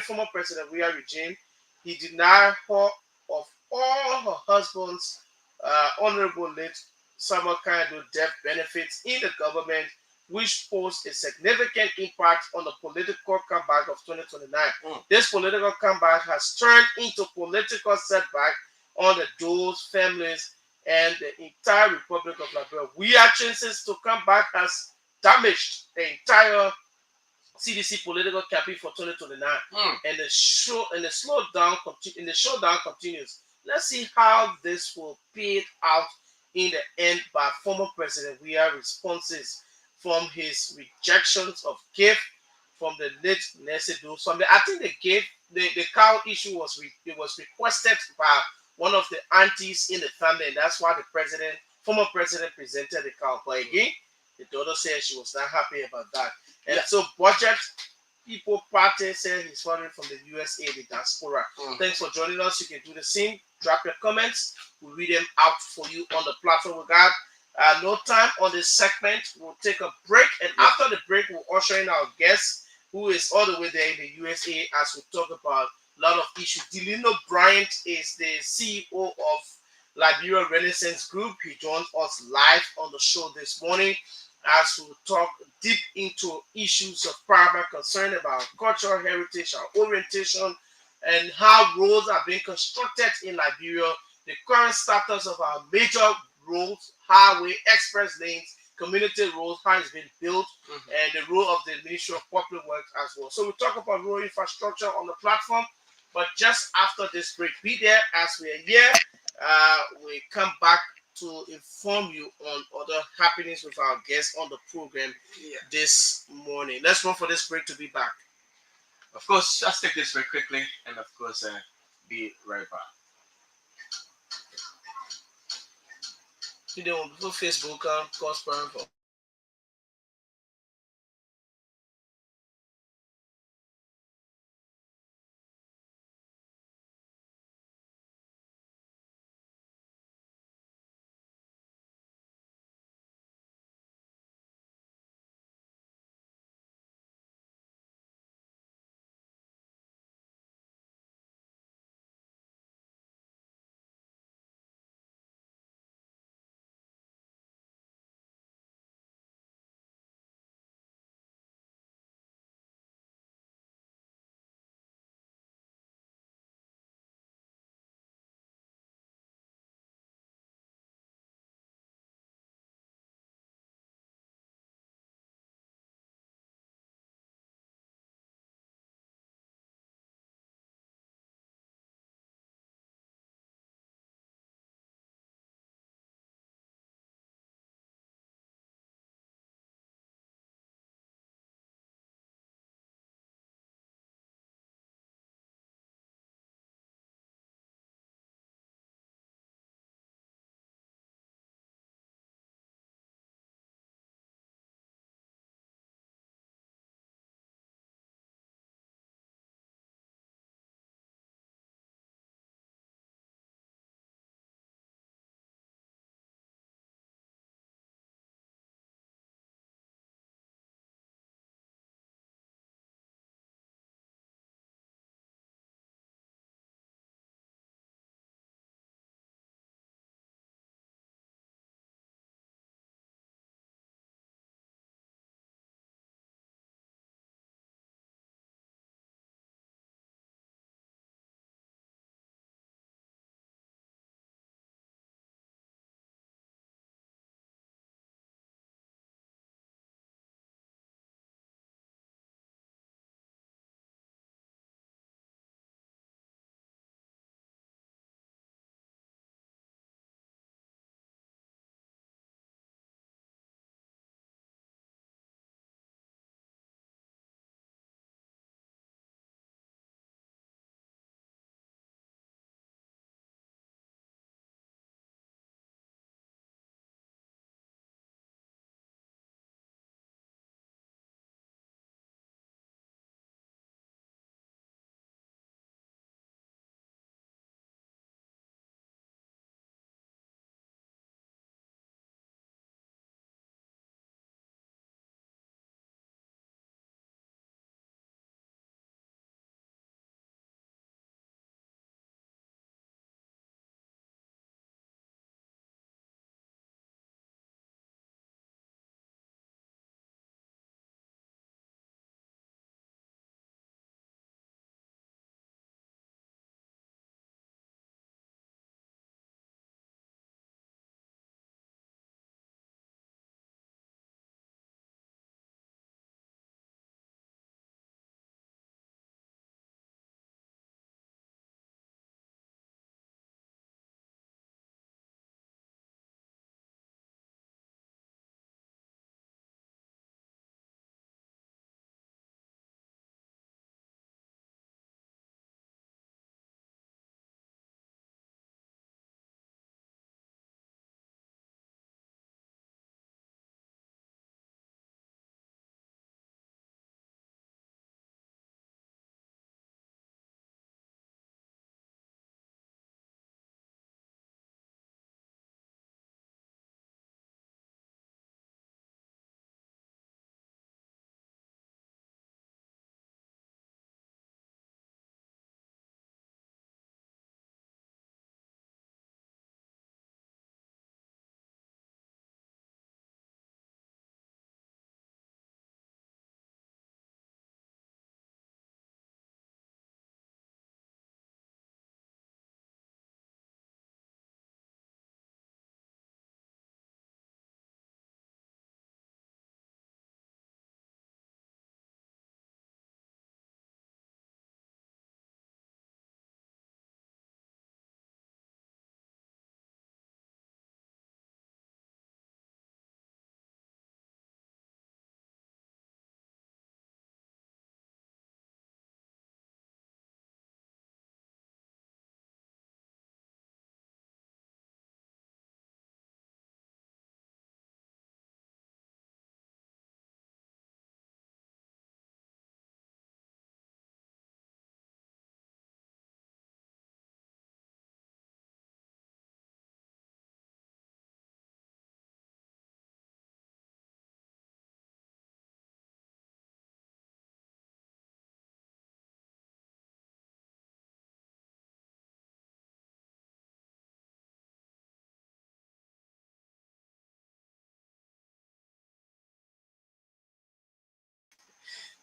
former President Weah regime, he denied her of all her husband's honorable late Samarkando death benefits in the government, which posed a significant impact on the political comeback of 2029. This political comeback has turned into political setback on the Doe's families and the entire Republic of Liberia. Weah chances to come back has damaged the entire CDC political campaign for 2029, and the showdown continues. Let's see how this will play out in the end by former President Weah responses from his rejections of gift from the late Nesedo. I think the cow issue was requested by one of the aunties in the family, and that's why the former president, presented the cow. But again, the daughter said she was not happy about that. And so Budget People Party said he's following from the USA, the diaspora. Thanks for joining us. You can do the same. Drop your comments. We'll read them out for you on the platform. We got no time on this segment. We'll take a break. And after the break, we'll usher in our guest, who is all the way there in the USA, as we talk about a lot of issues. Delino Bryant is the CEO of Liberia Renaissance Group. He joins us live on the show this morning as we talk deep into issues of paramount concern about cultural heritage, our orientation, and how roads are being constructed in Liberia, the current status of our major roads, highway, express lanes, community roads, how it's been built, and the role of the Ministry of Public Works as well. So we talk about road infrastructure on the platform, but just after this break, be there as we are here. We come back to inform you on other happenings with our guests on the program this morning. Let's run for this break to be back. Of course, just take this very quickly, and of course, be right back. Video on Facebook, cause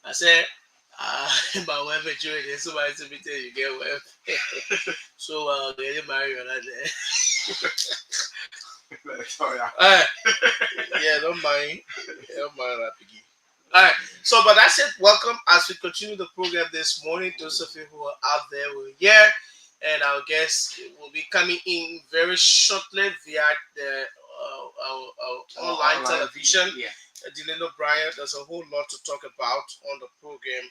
I said, my wife and children, somebody said me tell you get wife. So they didn't marry or not there. Sorry. Alright. Yeah, don't mind. Yeah, don't mind that piggy. Alright. So but that's it. Welcome as we continue the program this morning. Those of you who are out there will hear. And our guest will be coming in very shortly via the online television. Yeah. Dylan O'Brien. There's a whole lot to talk about on the program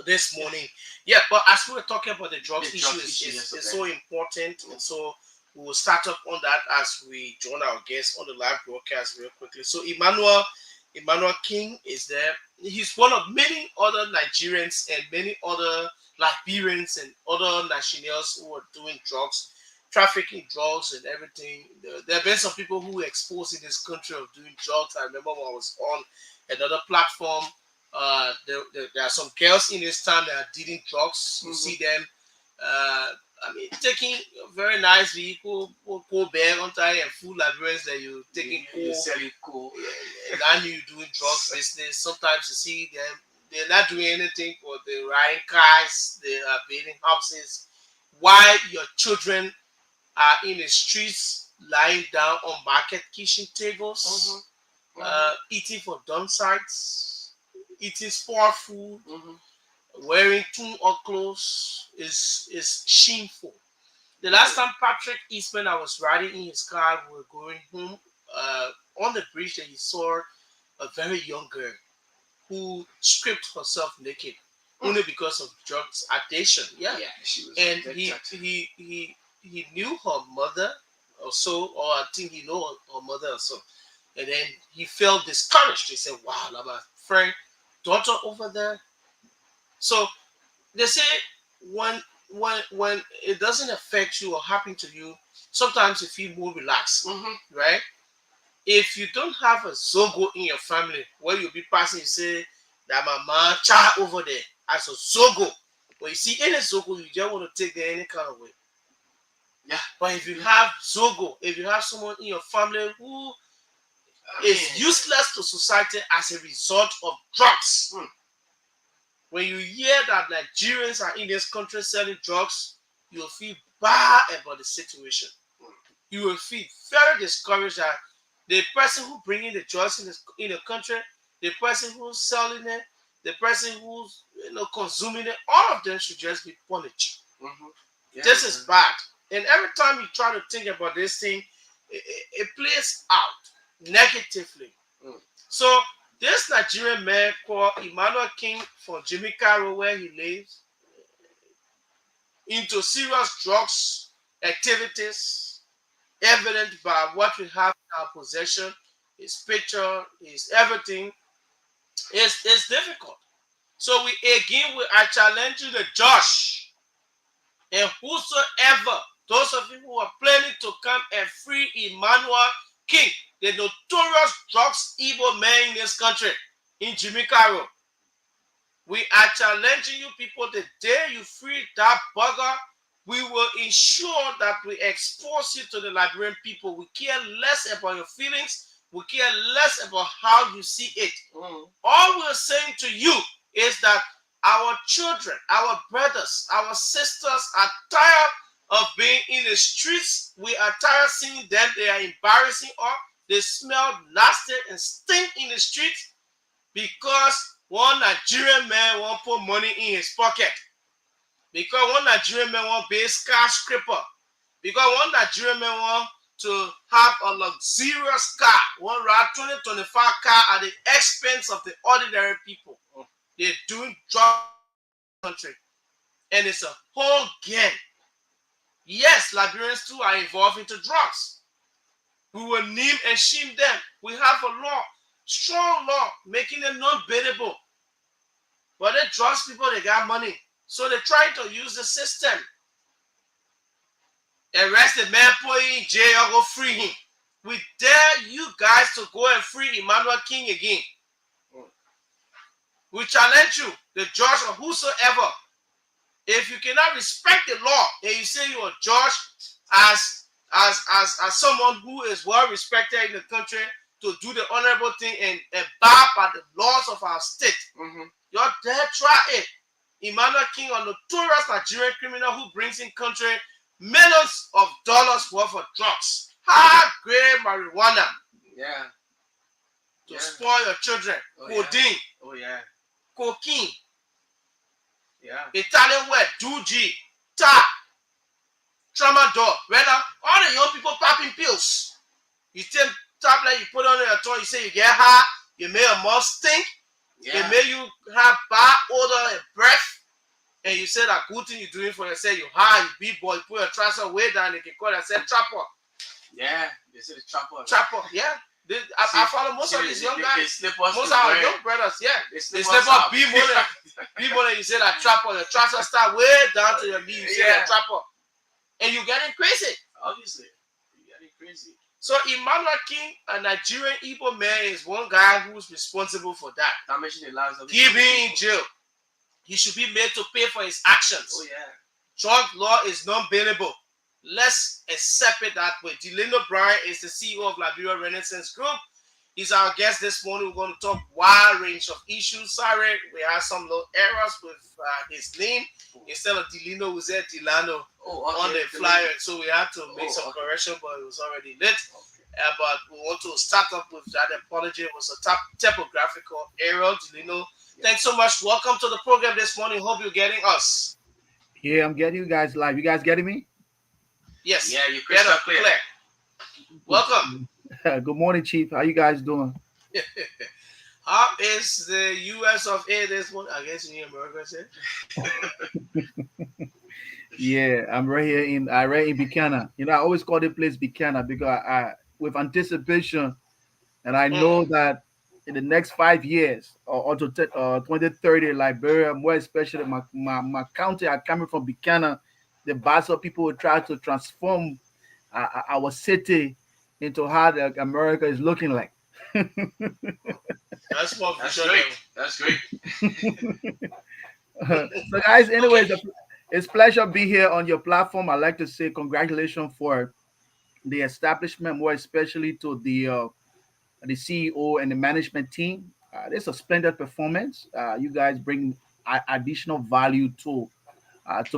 this morning. Yeah, but as we were talking about the drugs The issue, drugs issue, is yes, okay. so important, and so we will start up on that as we join our guests on the live broadcast real quickly. So Emmanuel King is there. He's one of many other Nigerians and many other Liberians and other nationals who are doing drugs, trafficking drugs and everything. There have been some people who were exposed in this country of doing drugs. I remember when I was on another platform. There are some girls in this town that are dealing drugs. You see them, I mean, taking a very nice vehicle, cool bag on time, and full Liberians that you taking cool, selling cool. and now you doing drugs business. Sometimes you see them, they're not doing anything, but they're riding cars, they are building houses. While your children are in the streets, lying down on market kitchen tables, eating for dump sites, eating sport food, wearing too or clothes is shameful. The last time Patrick Eastman, I was riding in his car, we were going home on the bridge, and he saw a very young girl who stripped herself naked only because of drugs addiction. Yeah, She was and addicted. he knew her mother or so, or I think he knew her mother or so. And then he felt discouraged. He said, wow, like my friend, daughter over there. So they say when it doesn't affect you or happen to you, sometimes you feel more relaxed, right? If you don't have a Zogo in your family, where you'll be passing, you say that my man child over there as a Zogo. But you see any Zogo, you just want to take there any kind of way. Yeah. But if you have Zogo, if you have someone in your family who is useless to society as a result of drugs. When you hear that Nigerians are in this country selling drugs, you'll feel bad about the situation. You will feel very discouraged that the person who bringing the drugs in the country, the person who's selling it, the person who's consuming it, all of them should just be punished. Yeah, This is bad. And every time you try to think about this thing, it plays out negatively. So this Nigerian man called Emmanuel King from Jimmy Carroll, where he lives, into serious drugs activities, evident by what we have in our possession, his picture, his everything, is difficult. So I challenge you to Josh and whosoever, those of you who are planning to come and free Emmanuel King, the notorious drugs evil man in this country, in Jimmy Carroll. We are challenging you people the day you free that bugger. We will ensure that we expose you to the Liberian people. We care less about your feelings. We care less about how you see it. All we're saying to you is that our children, our brothers, our sisters are tired of being in the streets. We are tired of seeing them. They are embarrassing us. They smell nasty and stink in the streets because one Nigerian man won't put money in his pocket. Because one Nigerian man won't be a skyscraper. Because one Nigerian man want to have a luxurious car, one ride 2025 car at the expense of the ordinary people. They're doing drugs in the country. And it's a whole gang. Yes, Liberians too are involved into drugs. We will name and shame them. We have a law, strong law, making it non-bailable. But the drugs people, they got money. So they're trying to use the system. Arrest the man, put him in jail, or go free him. We dare you guys to go and free Emmanuel King again. We challenge you, the judge or whosoever. If you cannot respect the law and you say you're a judge as someone who is well respected in the country, to do the honorable thing and abide by the laws of our state. You're there, try it. Emmanuel King, a notorious Nigerian criminal who brings in country millions of dollars worth of drugs, high grade marijuana. Yeah. To spoil your children. Codeine. Oh yeah. Cocaine. Yeah. Italian word, Duji, Ta, Tramadol. Right now, all the young people popping pills. You take tablet, you put on your tongue, you say you get high, you make a mouth stink, Yeah. it make you have bad odor and breath, and you say that good thing you're doing for yourself, you high, you big boy, you put your trouser way down, they can call yourself trapper. Yeah, they say the trapper. Trapper, yeah. I follow most of these young guys. Most of our young brothers, yeah. They slip up B-money, you say that trapper, the trouser start way down to your knee, you say that trapper. And you getting crazy. Obviously. You're getting crazy. So Emmanuel King, a Nigerian Igbo man, is one guy who's responsible for that. Damaging the lives of Keep him in jail. He should be made to pay for his actions. Oh yeah. Drug law is non-bailable. Let's accept it that way. Delano Bryan is the CEO of Liberia Renaissance Group. He's our guest this morning. We're going to talk wide range of issues. Sorry, we had some little errors with his name. Instead of Delano, we said Delano on the flyer. So we had to make some correction, but it was already lit. But we want to start up with that apology. It was a typographical error. Delano, thanks so much. Welcome to the program this morning. Hope you're getting us. Yeah, I'm getting you guys live. You guys getting me? Yes. Yeah, you're crystal clear. Welcome. Good morning, Chief. How you guys doing? How is the U.S. of A this morning? I guess in America, say. Yeah, I'm right here in Buchanan. You know, I always call the place Buchanan because I with anticipation, and I know that in the next 5 years or to 2030, Liberia, more especially my county, I coming from Buchanan, the Basel people will try to transform our city into how America is looking like. That's great. That's great. So, guys, anyways, it's a pleasure to be here on your platform. I'd like to say congratulations for the establishment, more especially to the CEO and the management team. It's a splendid performance. You guys bring additional value to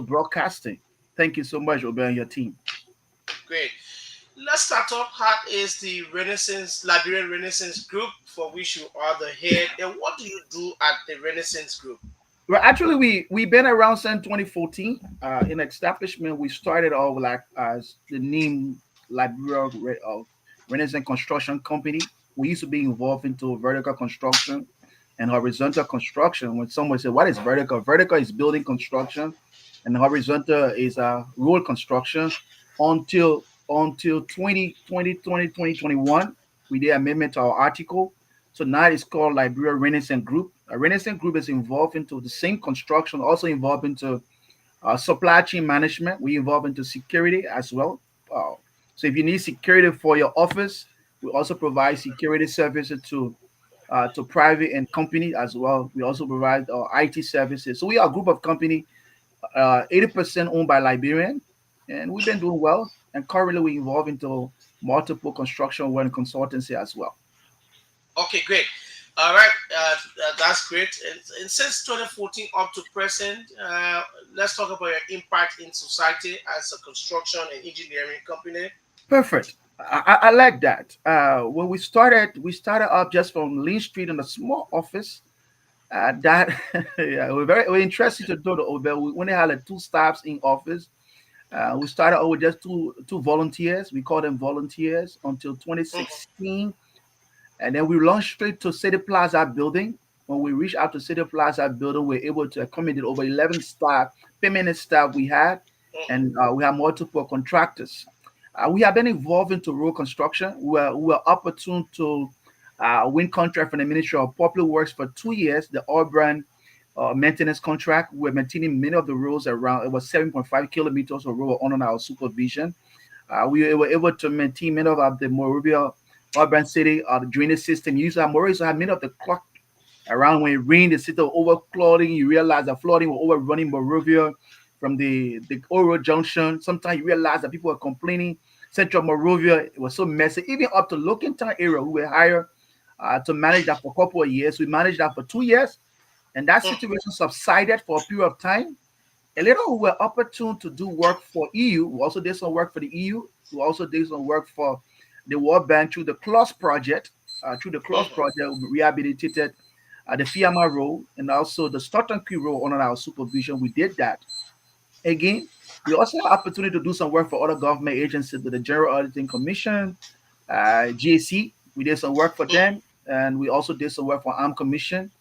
broadcasting. Thank you so much, Obed, and your team. Great. Let's start off. What is the Liberian Renaissance Group, for which you are the head, and what do you do at the Renaissance Group? Well, actually, we've been around since 2014. In establishment, we started off like as the name Liberia Renaissance Construction Company. We used to be involved into vertical construction and horizontal construction. When someone said, "What is vertical?" Vertical is building construction, and horizontal is road construction. Until 2021, we did amendment to our article. So now it's called Liberia Renaissance Group. A Renaissance Group is involved into the same construction, also involved into supply chain management. We involve into security as well. So if you need security for your office, we also provide security services to private and company as well. We also provide IT services. So we are a group of company, 80% owned by Liberian, and we've been doing well. And currently we involve into multiple construction work and consultancy as well. Okay, great. All right, that's great. And since 2014 up to present, let's talk about your impact in society as a construction and engineering company. Perfect. I like that. When we started up just from Lynn Street in a small office. That yeah, we're interested to do the Obed. We only had like two staffs in office. We started out with just two volunteers. We call them volunteers until 2016. And then we launched straight to City Plaza building. When we reached out to City Plaza building, we were able to accommodate over 11 staff, permanent staff we had, and we have multiple contractors. We have been involved into road construction. We were opportune to win contract from the Ministry of Public Works for 2 years, the urban maintenance contract. We're maintaining many of the roads around. It was 7.5 kilometers of road under our supervision. We were able to maintain many of the Morovia urban city, the drainage system. Morovia had many of the clock around when it rained, the city was overclouding. You realize that flooding was overrunning Morovia from the Oro Junction. Sometimes you realize that people are complaining Central Morovia. It was so messy. Even up to Lokentown area, we were hired to manage that for a couple of years. We managed that for 2 years, and that situation subsided for a period of time. And later we were opportune to do work for EU. We also did some work for the EU. We also did some work for the World Bank through the CLOS project. Through the CLOS project, we rehabilitated the Fiamma Road and also the Stockton Creek Road under our supervision. We did that. Again, we also had opportunity to do some work for other government agencies, the General Auditing Commission, GAC. We did some work for them, and we also did some work for Armed Commission.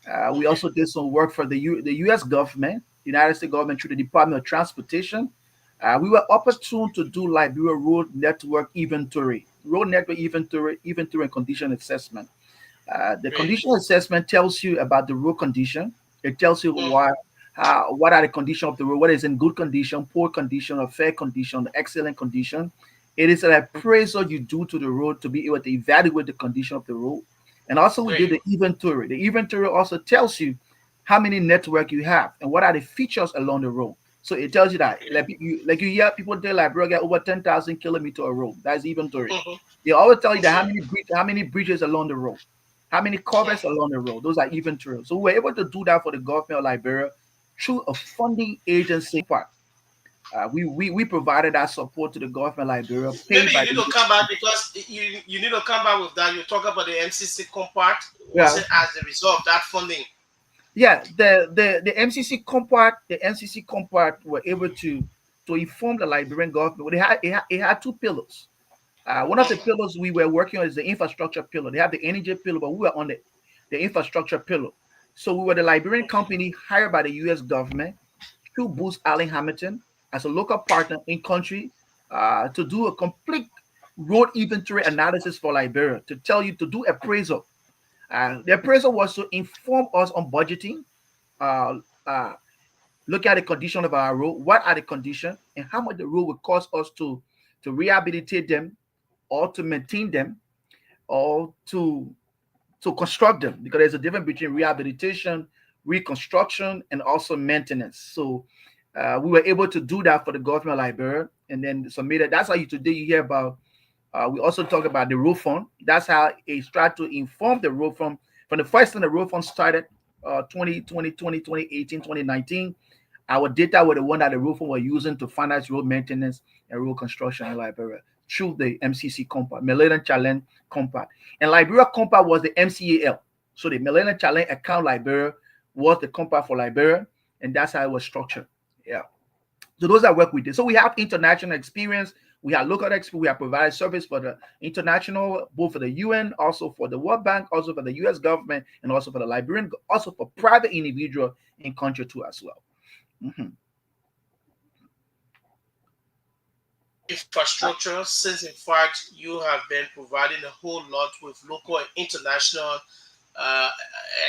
We Okay. also did some work for the U.S. government, United States government, through the Department of Transportation. We were opportune to do Liberia road network inventory and condition assessment. The Great. condition assessment tells you about the road condition. It tells you what are the condition of the road, what is in good condition, poor condition, or fair condition, excellent condition. It is an appraisal you do to the road to be able to evaluate the condition of the road. And also we Great. did the inventory. The inventory also tells you how many network you have and what are the features along the road. So it tells you that Okay. like you hear people tell like bro get over 10,000 kilometer of road. That's inventory. Mhm. They always tell you that Okay. how many bridges along the road, how many covers along the road. Those are inventory. So we were able to do that for the government of Liberia through a funding agency part. We provided that support to the government of Liberia, paid Maybe by you need the to come back because you need to come back with that. You talk about the MCC compact. Was yeah. it as a result of that funding? Yeah, the MCC compact were able to inform the Liberian government. It had two pillars. One of the Mhm. pillars we were working on is the infrastructure pillar. They have the energy pillar, but we were on the infrastructure pillar. So we were the Liberian company hired by the U.S. government through Booz Allen Hamilton as a local partner in country to do a complete road inventory analysis for Liberia to tell you to do appraisal. The appraisal was to inform us on budgeting, uh, uh, look at the condition of our road, what are the conditions, and how much the road will cost us to rehabilitate them or to maintain them or to construct them because there's a difference between rehabilitation, reconstruction, and also maintenance. So we were able to do that for the government of Liberia and then submitted. That's how you today you hear about. We also talk about the road fund. That's how it tried to inform the road fund. From the first time the road fund started, 2020, 2018, 2019, our data were the one that the road fund were using to finance road maintenance and road construction in Liberia through the MCC compact, Millennium Challenge compact. And Liberia compact was the MCAL. So the Millennium Challenge account Liberia was the compact for Liberia, and that's how it was structured. Yeah. So those are work we did. So we have international experience. We have local experience. We have provided service for the international, both for the UN, also for the World Bank, also for the U.S. government, and also for the Liberian, also for private individual in country too as well. Mhm. Infrastructure, since in fact you have been providing a whole lot with local and international uh,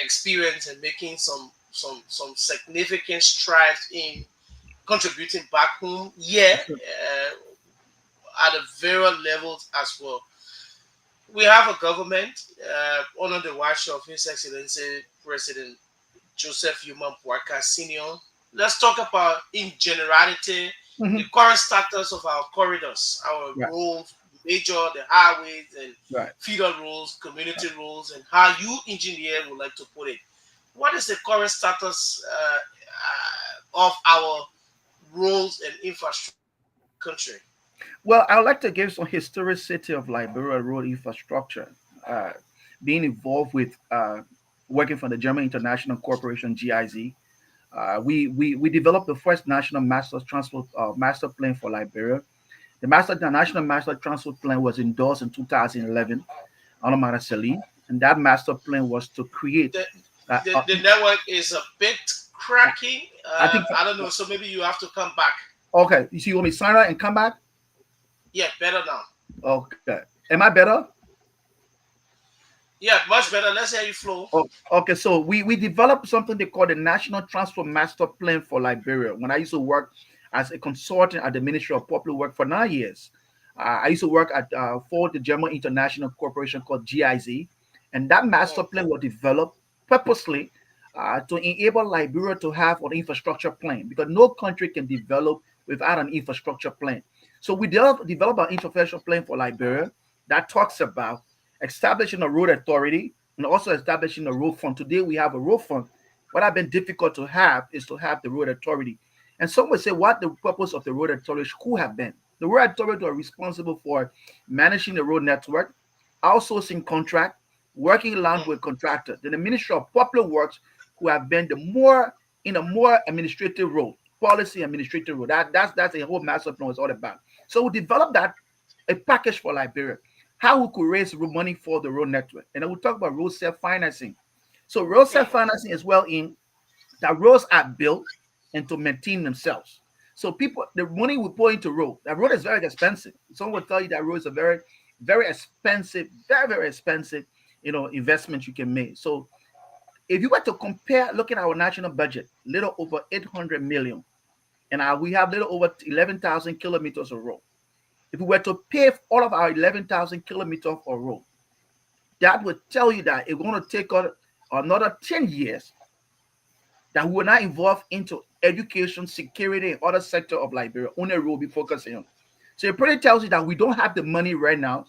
experience and making some significant strides in contributing back home. Yeah, at the various levels as well. We have a government under the watch of His Excellency President Joseph Human Boakai Sr. Let's talk about, in generality, the Mhm. current status of our corridors, our Right, roads, major, the highways, and right. feeder roads, community roads, and how you, engineer, would like to put it. What is the current status of our roads and infrastructure country? Well, I would like to give some historicity of Liberia road infrastructure. Uh, Being involved with working for the German International Corporation (GIZ), we developed the first national master transport master plan for Liberia. The national master transport plan was endorsed in 2011 on Marasali, and that master plan was to create. The, Uh, the, uh, the network is a bit cracking. I think I don't know, so maybe you have to come back. okay. You see, you want me to sign out and come back? Yeah, better now. Okay. Am I better? Yeah, much better. Let's hear you flow. Oh, okay, so we developed something they call the National Transport Master Plan for Liberia. When I used to work as a consultant at the Ministry of Public Work for 9 years, I used to work at for the German International Corporation called GIZ, and that master Mm, plan was developed purposely to enable Liberia to have an infrastructure plan because no country can develop without an infrastructure plan. So we develop an intervention plan for Liberia that talks about establishing a road authority and also establishing a road fund. Today we have a road fund. What has been difficult to have is to have the road authority. And some would say what the purpose of the road authority could have been. The road authority are responsible for managing the road network, outsourcing contract, working along with contractor. Then the Ministry of Public Works, who have been the more in a more administrative role, policy administrative role. That's a whole master plan is all about. So we developed that a package for Liberia, how we could raise money for the road network. And then we'll talk about road self-financing. So road self-financing is well in that roads are built and to maintain themselves. So people, the money we pour into road, that road is very expensive. Someone will tell you that road is a very, very expensive, very, very expensive, investment you can make. So if you were to compare, looking at our national budget, little over 800 million, and we have little over 11,000 kilometers of road. If we were to pave all of our 11,000 kilometers of road, that would tell you that it's going to take us another 10 years that we will not involve into education, security, and other sector of Liberia. Only road be focusing on. So it pretty tells you that we don't have the money right now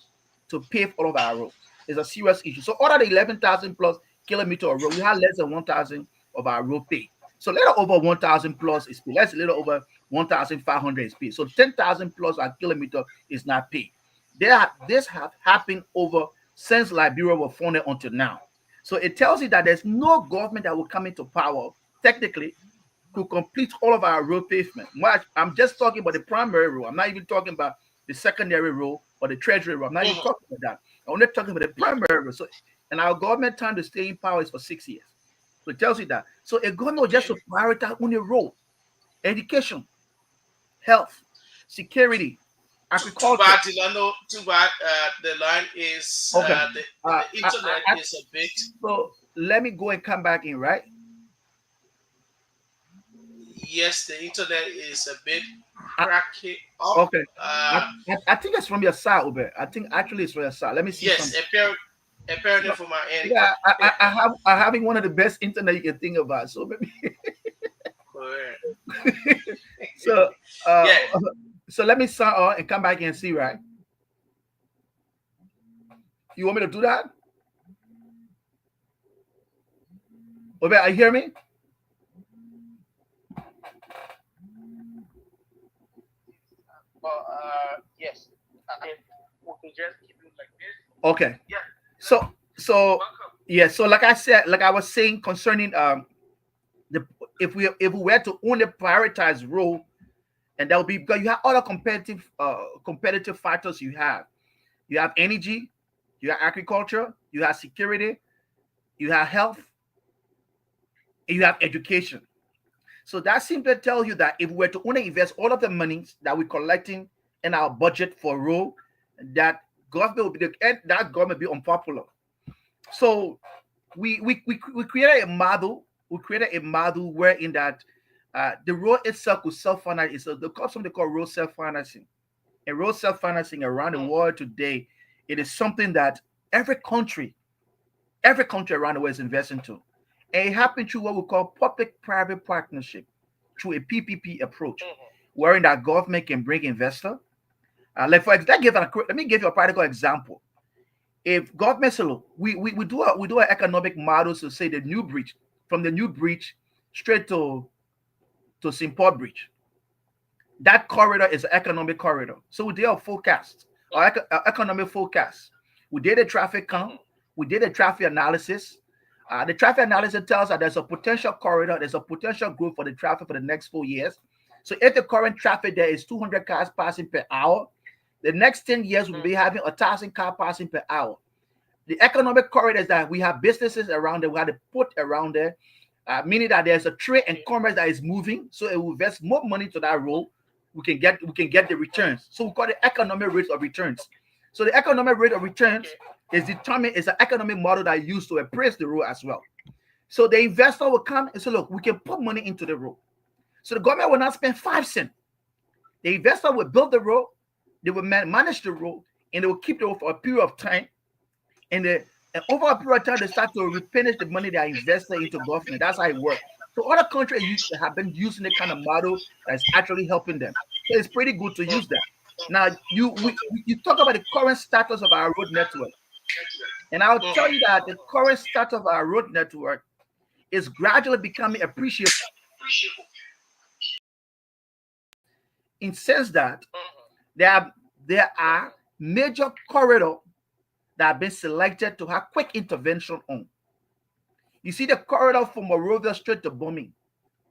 to pave all of our roads. It's a serious issue. So out of the 11,000 plus kilometer of road, we have less than 1,000 of our road paved. So a little over 1,000 plus is paid. That's a little over 1,500 is paid. So 10,000 plus a kilometer is not paid. This have happened over since Liberia was founded until now. So it tells you that there's no government that will come into power technically to complete all of our road pavement. I'm just talking about the primary road. I'm not even talking about the secondary road or the treasury road. I'm not even talking about that. I'm only talking about the primary road. So, and our government time to stay in power is for 6 years. So it tells you that. So a government just to prioritize on the road, education, health, security, agriculture. Too bad. The line is Okay. the internet is a bit. So let me go and come back in, right? Yes, the internet is a bit cracky up. Okay. I think it's from your side, Obed. I think actually it's from your side. Let me see. Yes, apparently from my end. Yeah, I having one of the best internet you can think about. So maybe. So yeah. So let me sign on and come back and see, right? You want me to do that? Obed, are you hear me? Yes. We can just keep it like this. Okay. Yeah. So Welcome. yeah. So like I said, like I was saying concerning if we were to only prioritize role, and that will be because you have other competitive factors. You have energy, you have agriculture, you have security, you have health, and you have education. So that simply tells you that if we were to only invest all of the monies that we're collecting in our budget for road, that government will be that government will be unpopular. So we created a model. We created a model where in that the road itself will self-finance. It's something they call road self-financing. And road self-financing around the world today, it is something that every country around the world is investing to. And it happened through what we call public-private partnership, through a PPP approach, wherein that government can bring investor. Let me give you a practical example. If government say, look, we do an economic model to say the new bridge, from the new bridge straight to St. Paul Bridge. That corridor is an economic corridor. So we did a forecast, or economic forecast. We did a traffic count. We did a traffic analysis. The traffic analysis tells us there's a potential corridor, there's a potential growth for the traffic for the next 4 years. So if the current traffic there is 200 cars passing per hour, the next 10 years we'll be having 1,000 cars passing per hour. The economic corridors that we have businesses around there, we have to put around there, meaning that there's a trade and commerce that is moving, so it will invest more money to that road. We can get the returns. So we call it economic rate of returns. So the economic rate of returns is determined, is an economic model that is used to appraise the road as well. So the investor will come and say, look, we can put money into the road. So the government will not spend 5 cents. The investor will build the road, they will manage the road, and they will keep the road for a period of time. And over a period of time, they start to replenish the money they are invested into government. That's how it works. So other countries have been using the kind of model that's actually helping them. So it's pretty good to use that. Now, you talk about the current status of our road network, and I'll tell you that the current status of our road network is gradually becoming appreciable in sense that there are there are major corridors that have been selected to have quick intervention on. You see the corridor from Monrovia straight to Bombing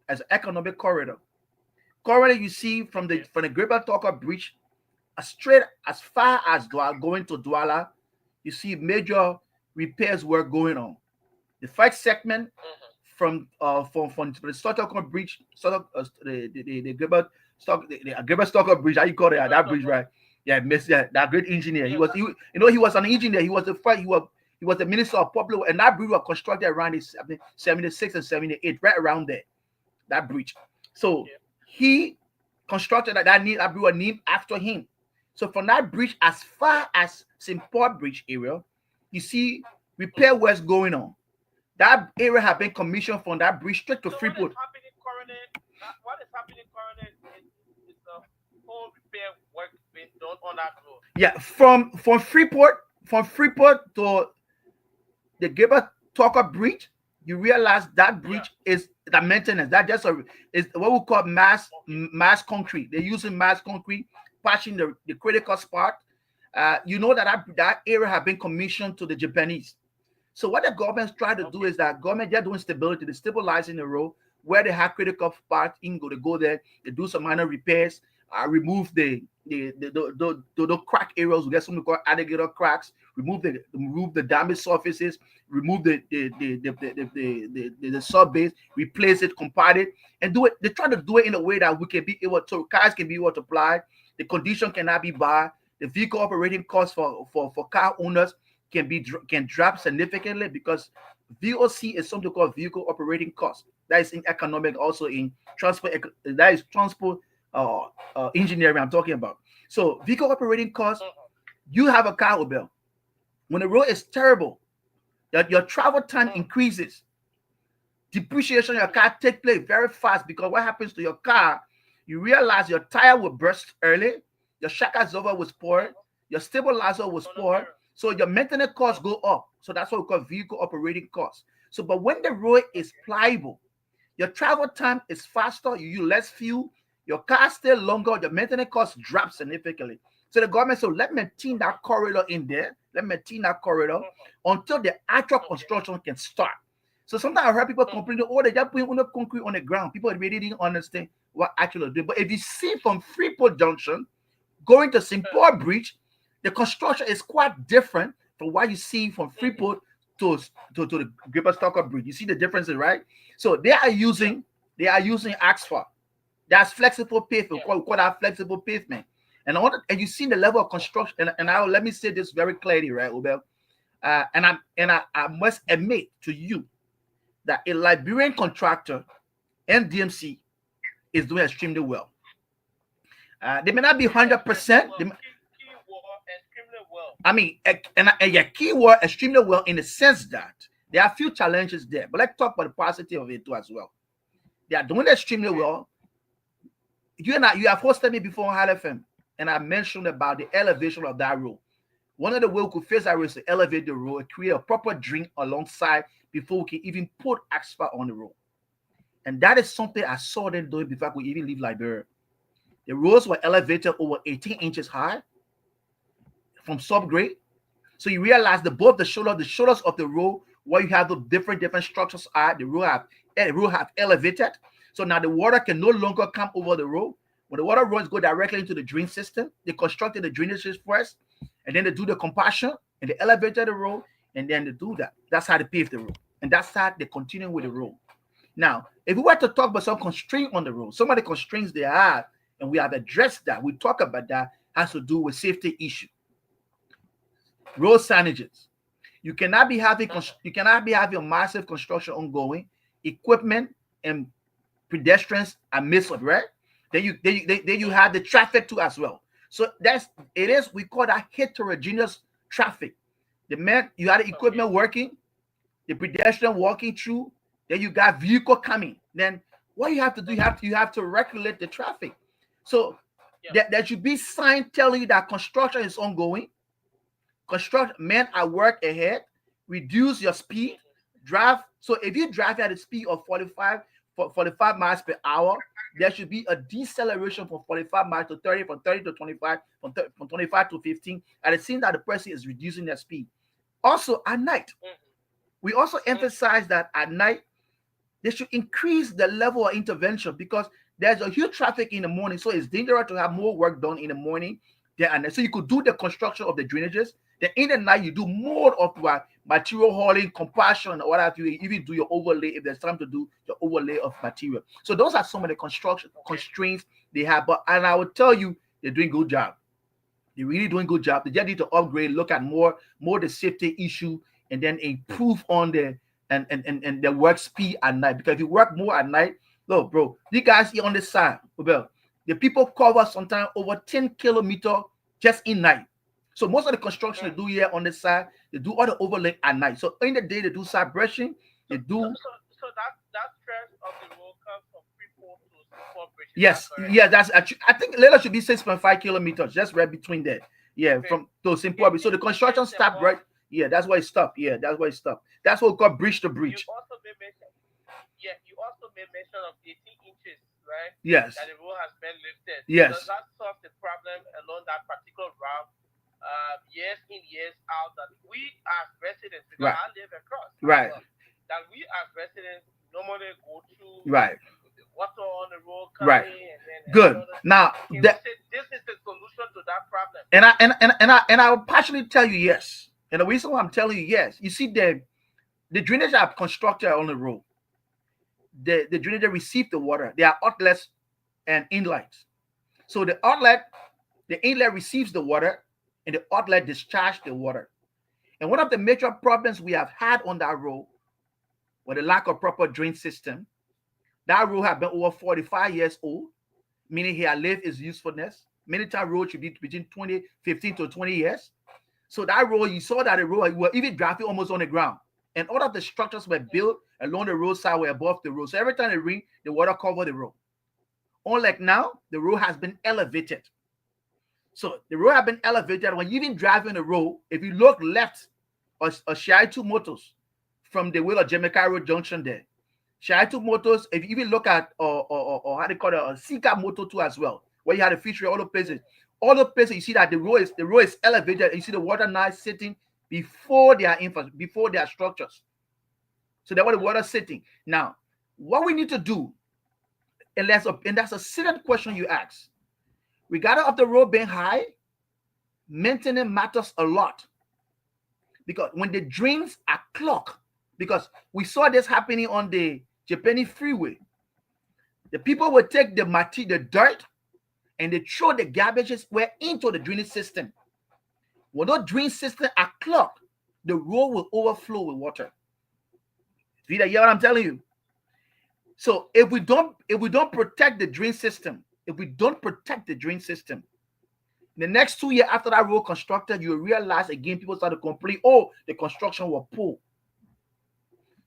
as an economic corridor. Corridor you see from the Greater Talker Bridge straight as far as Douala, going to Douala, you see major repairs work going on. The first segment from the Stockholm Bridge, the Gibag Stockholm Bridge, how you call it, that bridge, right? Yeah, miss, yeah, that great engineer. He was an engineer. He was the first. He was the minister of public, and that bridge was constructed around 76 and 78, right around there. That bridge. So he constructed that bridge was named after him. So from that bridge as far as St. Paul Bridge area, you see repair works going on. That area have been commissioned from that bridge straight to Freeport. What is happening currently is the whole repair work being done on that road. Yeah, from Freeport to the Gibag Talker Bridge, you realize that bridge is the maintenance. That is what we call mass concrete. They're using mass concrete, patching the critical spot. You know that area have been commissioned to the Japanese. So what the government's trying to do is that government, they're doing stability, they're stabilizing the road where they have critical parts in, they go there, they do some minor repairs, remove the crack areas, we get something called alligator cracks, remove the damaged surfaces, remove the sub base, replace it, compact it, and do it. They try to do it in a way that we can be able to, cars can be able to apply, the condition cannot be bad, the vehicle operating costs for car owners can drop significantly because VOC is something called vehicle operating cost. That is in economic, also in transport. That is transport engineering I'm talking about. So vehicle operating cost. You have a car, Obel. When the road is terrible, your travel time increases. Depreciation of your car takes place very fast because what happens to your car? You realize your tire will burst early, your shock absorber was spoiled, your stabilizer was spoiled. So your maintenance costs go up. So that's what we call vehicle operating costs. So, but when the road is pliable, your travel time is faster, you use less fuel, your car stay longer, your maintenance costs drop significantly. So the government said, let me maintain that corridor in there, let me maintain that corridor until the actual construction can start. So sometimes I heard people complaining, oh, they just putting concrete on the ground. People really didn't understand what actually doing. But if you see from Freeport Junction going to St. Paul Bridge, the construction is quite different from what you see from Freeport to the Gibag Bridge. You see the differences, right? So they are using asphalt. That's flexible pavement. We call that flexible pavement. And you see the level of construction. And let me say this very clearly, right, Obel? I must admit to you that a Liberian contractor, NDMC, is doing extremely well. They may not be 100%. I mean, and Kear work extremely well in the sense that there are a few challenges there. But let's talk about the positive of it too as well. They are doing extremely well. You have hosted me before on FM, and I mentioned about the elevation of that road. One of the ways we could face that road is to elevate the road and create a proper drain alongside before we can even put asphalt on the road. And that is something I saw them doing before I could even leave Liberia. The roads were elevated over 18 inches high from subgrade. So you realize the shoulders of the road where you have the different structures are, the road have elevated. So now the water can no longer come over the road. When the water runs go directly into the drain system, they constructed the drainages first, and then they do the compaction, and they elevated the road, and then they do that. That's how they pave the road. And that's how they continue with the road. Now, if we were to talk about some constraint on the road, some of the constraints they have, and we have addressed that, we talk about that, has to do with safety issue. Road signages. You cannot be having massive construction ongoing, equipment and pedestrians are missing, right? Then you have the traffic too as well. So we call that heterogeneous traffic. You have the equipment working, the pedestrian walking through, then you got vehicle coming. Then what you have to do, you have to regulate the traffic. So Yeah. There should be sign telling you that construction is ongoing. Construction men at work ahead. Reduce your speed. Drive. So if you drive at a speed of 45 miles per hour, there should be a deceleration from 45 miles to 30, from 30 to 25, from 25 to 15. And it seems that the person is reducing their speed. Also at night, we also emphasize that at night they should increase the level of intervention because there's a huge traffic in the morning, so it's dangerous to have more work done in the morning. There and so you could do the construction of the drainages. Then in the night you do more of what material hauling, compassion, or what have you. Even do your overlay if there's time to do your overlay of material. So those are some of the construction constraints they have. But and I will tell you, they're doing good job. They're really doing good job. They just need to upgrade, look at more the safety issue, and then improve on the and the work speed at night. Because if you work more at night, look, bro, you guys here on this side, well, the people cover sometimes over 10 kilometers just in night. So most of the construction they do here on this side, they do all the overlay at night. So in the day they do side brushing, they do So that stress of the road comes from Freeport to Seaport Bridge. Is that yes, correct? yeah, that's actually I think later should be 6.5 kilometers, just right between there. Yeah, Okay. from to Zimbabwe. So the construction Yes, stopped right. Yeah, that's why it stopped. Yeah, that's why it stopped. That's what we call bridge to You bridge. also made mention. Yeah, you also made mention of 18 inches, right? Yes, That the road has been lifted. Does yes, that solve the problem along that particular route? Years in, years out, that we as residents, because right, I live across as right, well, that we as residents normally go through right, the water on the road right. coming and then every Good. other thing. Now Can we that say this is the solution to that problem? and I will partially tell you yes. And the reason why I'm telling you yes, you see the drainage are constructed on the road. The drainage receive the water. There are outlets and inlets. So the inlet receives the water, and the outlet discharge the water. And one of the major problems we have had on that road was the lack of proper drain system. That road has been over 45 years old, meaning he had lived its usefulness. Many times road should be between 15 to 20 years. So that road, you saw that the road were even driving almost on the ground. And all of the structures were built along the roadside were above the road. So every time it rained, the water covered the road. Unlike now, the road has been elevated. So the road has been elevated. When you even drive in the road, if you look left or Shai 2 Motors from the Will of Jamaica Road Junction there, Shai 2 Motors, if you even look at or how they call it, a Sika Moto 2 as well, where you had a feature all the places you see that the road is elevated. You see the water now sitting before before their structures. So that's where the water sitting. Now, what we need to do, and that's a serious question you ask. Regardless of the road being high, maintenance matters a lot. Because when the drains are clogged, because we saw this happening on the Japanese freeway, the people would take the dirt, and they throw the garbages where into the drainage system. When those drain systems are clogged, the road will overflow with water. You hear what I'm telling you? So if we don't protect the drain system, in the next 2 years after that road constructed, you will realize again people start to complain, oh, the construction was poor.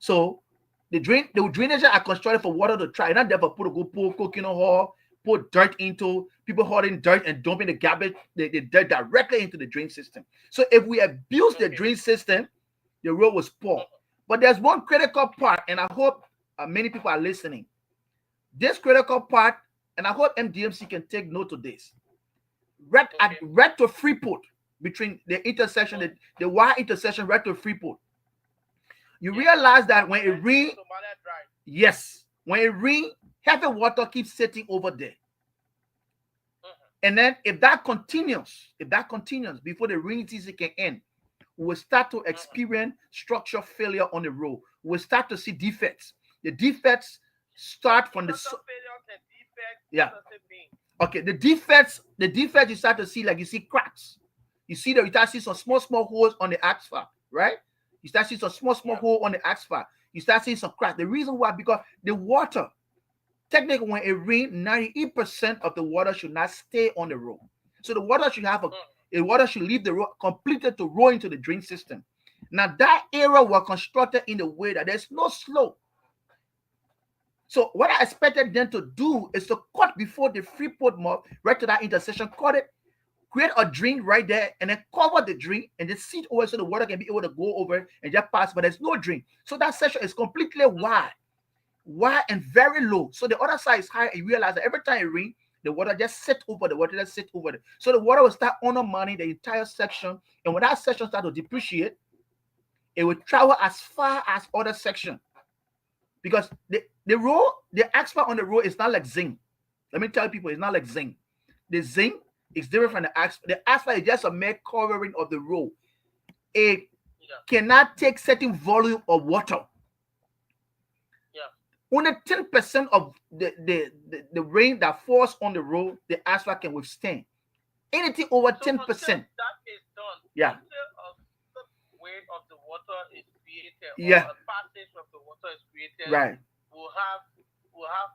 So the drainage are constructed for water to try, not there for people to go pour coconut hole, put dirt into, people hauling dirt and dumping the garbage, the dirt directly into the drain system. So if we abuse the drain system, the road was poor. But there's one critical part, and I hope many people are listening. This critical part, and I hope MDMC can take note of this. Right to Freeport, between the intersection, the Y intersection, right to Freeport. You realize that when it rains, yes, when it rains, heavy water keeps sitting over there. And then if that continues before the rainy season can end, we will start to experience structural failure on the road. We'll start to see defects. The defects start from yeah. Okay, the defects you start to see, like you see cracks. You start to see some small holes on the asphalt, right? You start seeing some small hole on the asphalt. You start seeing some cracks. The reason why, because the water, technically when it rains, 98% of the water should not stay on the road. So the water should leave the road completely to roll into the drain system. Now that area was constructed in a way that there's no slope. So what I expected them to do is to cut before the Freeport Mall, right to that intersection, cut it, create a drain right there, and then cover the drain and just sit over so the water can be able to go over and just pass. But there's no drain. So that section is completely wide and very low. So the other side is high. And you realize that every time it rains, the water just sit over the water, just sit over it. So the water will start undermining the entire section. And when that section starts to depreciate, it will travel as far as other section. Because the road, the asphalt on the road is not like zinc. Let me tell people, it's not like zinc. The zinc is different from the asphalt. The asphalt is just a mere covering of the road. It cannot take certain volume of water. Only 10% of the rain that falls on the road, the asphalt can withstand. Anything over 10%. That is done. Yeah. The way of the water is created, Yeah. or a passage of the water is created, Right. we'll have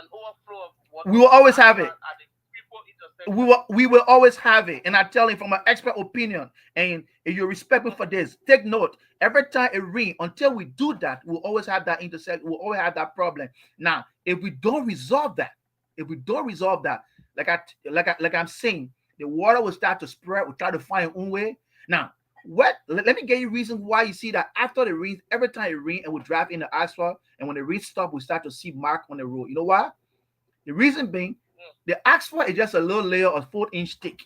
an overflow of water. We will always have it. At the people intersection. We will always have it. And I tell you from an expert opinion, and if you respect me for this, take note. Every time it rains, until we do that, we'll always have that intersection. We'll always have that problem. Now, if we don't resolve that, like I'm saying, the water will start to spread. We'll try to find its own way. Now, let me give you reason why you see that after the rain, every time it rains and we drive in the asphalt, and when the rain stops, we start to see mark on the road. You know why? The reason being, the asphalt is just a little layer of 4-inch thick.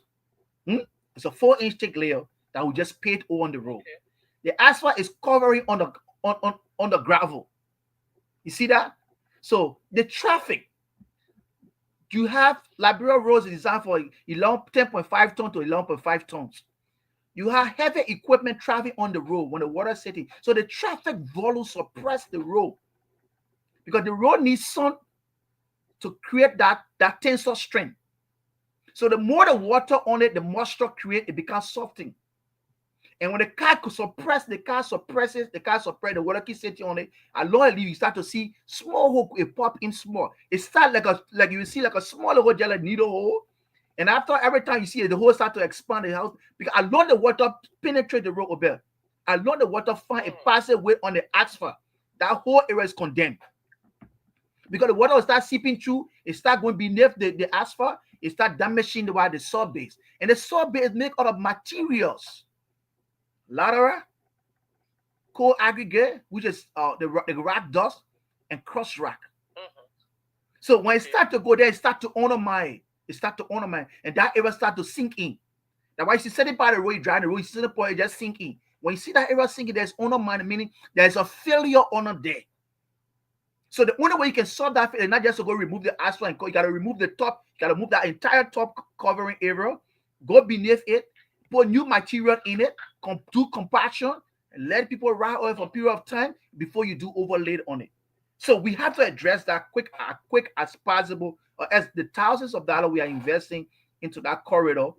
It's a 4-inch thick layer that we just paint on the road. Okay. The asphalt is covering on the gravel. You see that? So the traffic, you have Liberia roads designed for 10.5 tons to 11.5 tons. You have heavy equipment traveling on the road when the water is setting. So the traffic volume suppress the road because the road needs sun to create that tensile strength. So the more the water on it, the moisture create, it becomes softening. And when the car suppresses, the water keeps sitting on it. Along you start to see small hole, it pop in small. It starts like you see like a small hole, just like needle hole. And after every time you see it, the hole start to expand the house because along the water penetrate the road Obed. Along the water find it passes way on the asphalt. That whole area is condemned. Because the water will start seeping through, it start going beneath the asphalt, it start damaging the soil base. And the soil base is made out of materials. Lateral, coal aggregate, which is the rock dust, and crushed rock. So when it start to go there, it start to undermine. And that area start to sink in. That's why you see certain part of the road, you drive the road, you see the point, it just sink in. When you see that area sinking, there's undermine, meaning there's a failure under there. So the only way you can solve that is not just to go remove the asphalt and you got to remove the top, you got to move that entire top covering area, go beneath it, put new material in it, do compaction, and let people ride over for a period of time before you do overlay on it. So we have to address that quick as possible, as the thousands of dollars we are investing into that corridor,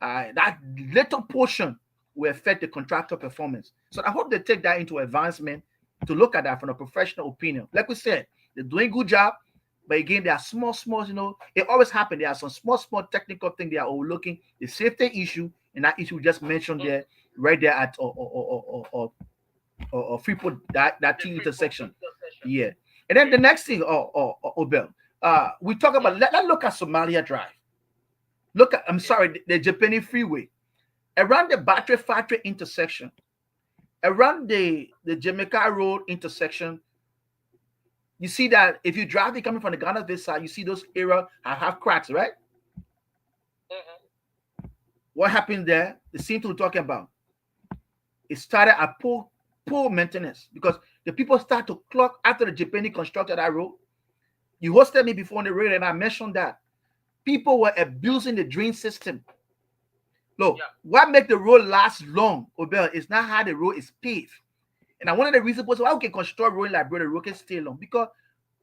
that little portion will affect the contractor performance. So I hope they take that into advancement to look at that from a professional opinion. Like we said, they're doing a good job, but again, there are small, it always happens. There are some small technical things they are overlooking. The safety issue, and that issue we just mentioned there, right there at Freeport, that T intersection. Yeah. And then the next thing, Obel, we talk about, let's look at Somalia Drive. The Japanese Freeway. Around the Battery Factory intersection, around the Jamaica Road intersection, you see that if you drive it coming from the Ghana this side, you see those areas have cracks, right? What happened there? The same thing we're talking about. It started at poor maintenance because the people start to clock after the Japanese constructed that road. You hosted me before on the radio and I mentioned that people were abusing the drain system. Look, what makes the road last long, Obel, is not how the road is paved. And one of the reasons why we can construct road like the road can stay long, because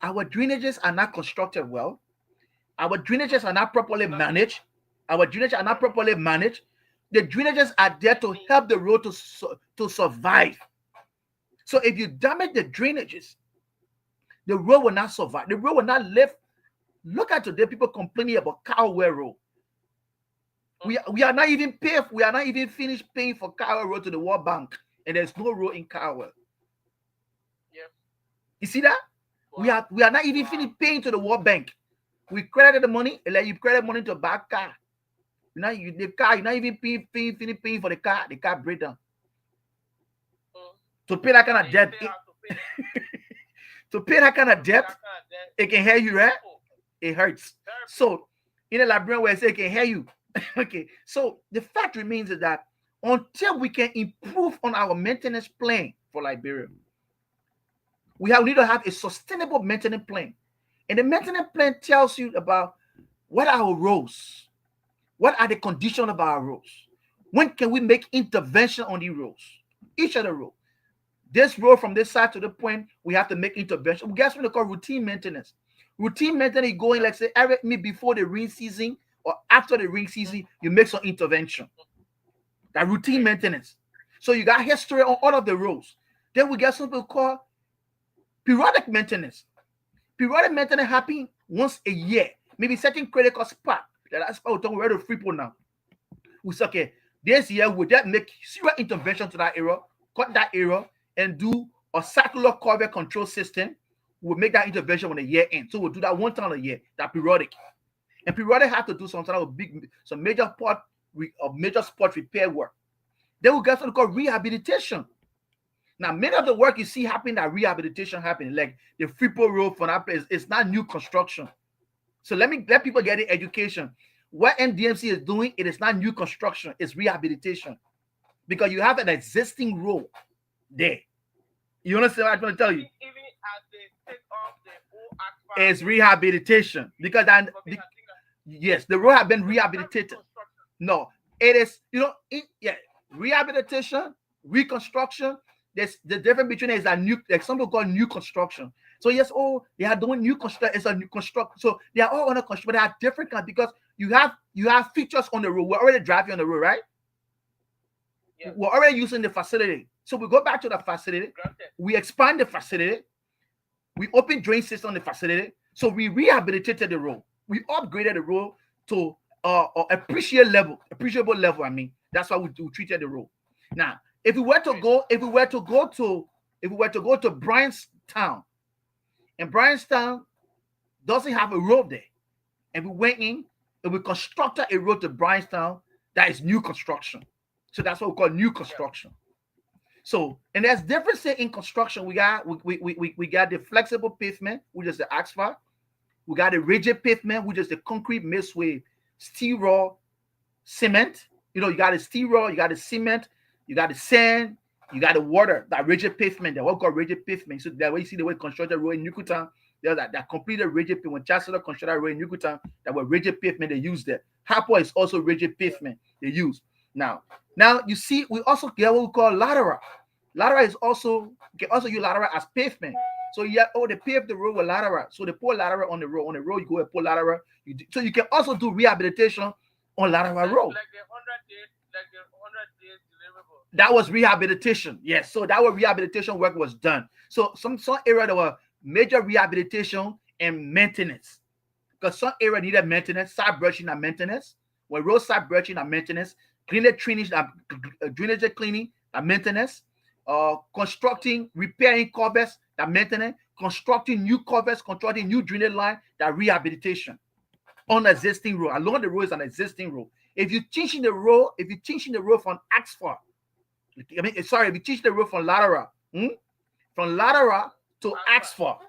our drainages are not constructed well. Our drainages are not properly managed. The drainages are there to help the road to survive. So if you damage the drainages, the road will not survive. The road will not live. Look at today, people complaining about Cowwell Road. We are not even paved. We are not even finished paying for Cowwell Road to the World Bank, and there's no road in Cowwell. Yeah. You see that? Wow. We are not even Wow. finished paying to the World Bank. We credited the money, and like you credit money to a bad car. The car, you're not even paying for the car breakdown. Mm. To pay that kind And of then you debt, still have to pay to pay that kind to of pay debt, that kind of debt. it can hurt you, right? Oh, It hurts. very So, painful. in a Liberian way, I say it can hear you. Okay. So the fact remains is that until we can improve on our maintenance plan for Liberia, we need to have a sustainable maintenance plan. And the maintenance plan tells you about what are our roles, what are the conditions of our roles, when can we make intervention on the roles, each of the roles. This road from this side to the point, we have to make intervention. Guess what they call routine maintenance? Routine maintenance is going, Yeah. like say, every me before the rain season or after the rain season, you make some intervention. That routine Great. maintenance. So you got history on all of the roads. Then we get something called periodic maintenance. Periodic maintenance happen once a year. Maybe certain critical spot. That's spot we're talking about the free people now. We say, okay, this year we just make serious intervention to that area, cut that area, and do a circular cover control system. We'll make that intervention when the year ends. So we'll do that one time a year, that periodic. And periodic have to do some sort of some major major spot repair work. Then we get something called rehabilitation. Now, many of the work you see happening, that rehabilitation happening, like the Freeport Road for that place, it's not new construction. So let people get the education. What NDMC is doing, it is not new construction, it's rehabilitation. Because you have an existing road there. You understand what I'm trying to tell you? Even as they take off the old asphalt It's rehabilitation. Because because I think yes, the road have been because it's not rehabilitated. reconstruction. No, it is, yeah, rehabilitation, reconstruction. There's the difference between it is a new, like some people call new construction. So yes, oh, they are doing new construction. It's a new construct. So they are all under construction, but they are different kinds because you have features on the road. We're already driving on the road, right? Yes. We're already using the facility. So we go back to the facility. Granted. We expand the facility. We open drain system on the facility. So we rehabilitated the road. We upgraded the road to appreciable level. I mean, that's why we treated the road. Now, if we were to go to Bryanstown, and Bryanstown doesn't have a road there, and we went in and we constructed a road to Bryanstown, that is new construction. So that's what we call new construction. So, and there's difference in construction. We got the flexible pavement, which is the asphalt. We got the rigid pavement, which is the concrete mixed with steel raw cement. You got the steel raw, you got the cement, you got the sand, you got the water, that rigid pavement, that what called rigid pavement. So that way you see the way constructed road in Yucatan, there's that completed rigid pavement. When Chancellor constructed road in Yucatan, that was rigid pavement they used there. Hapua is also rigid pavement they use. Now you see, we also get what we call lateral. Lateral is also, you can also use lateral as pavement. So they pave the road with lateral. So they pour lateral on the road. On the road, you go and pour lateral. So you can also do rehabilitation on lateral road. Like the 100 days deliverable. That was rehabilitation. Yes. So that was rehabilitation work was done. So some area there were major rehabilitation and maintenance. Because some area needed maintenance, side brushing and maintenance. When roadside brushing and maintenance, drainage cleaning and maintenance. Constructing, repairing covers, that maintenance, constructing new covers, constructing new drainage line, that rehabilitation on existing road. Along the road is an existing road. If you're changing the road from asphalt, if you're changing the road from lateral, from lateral to asphalt,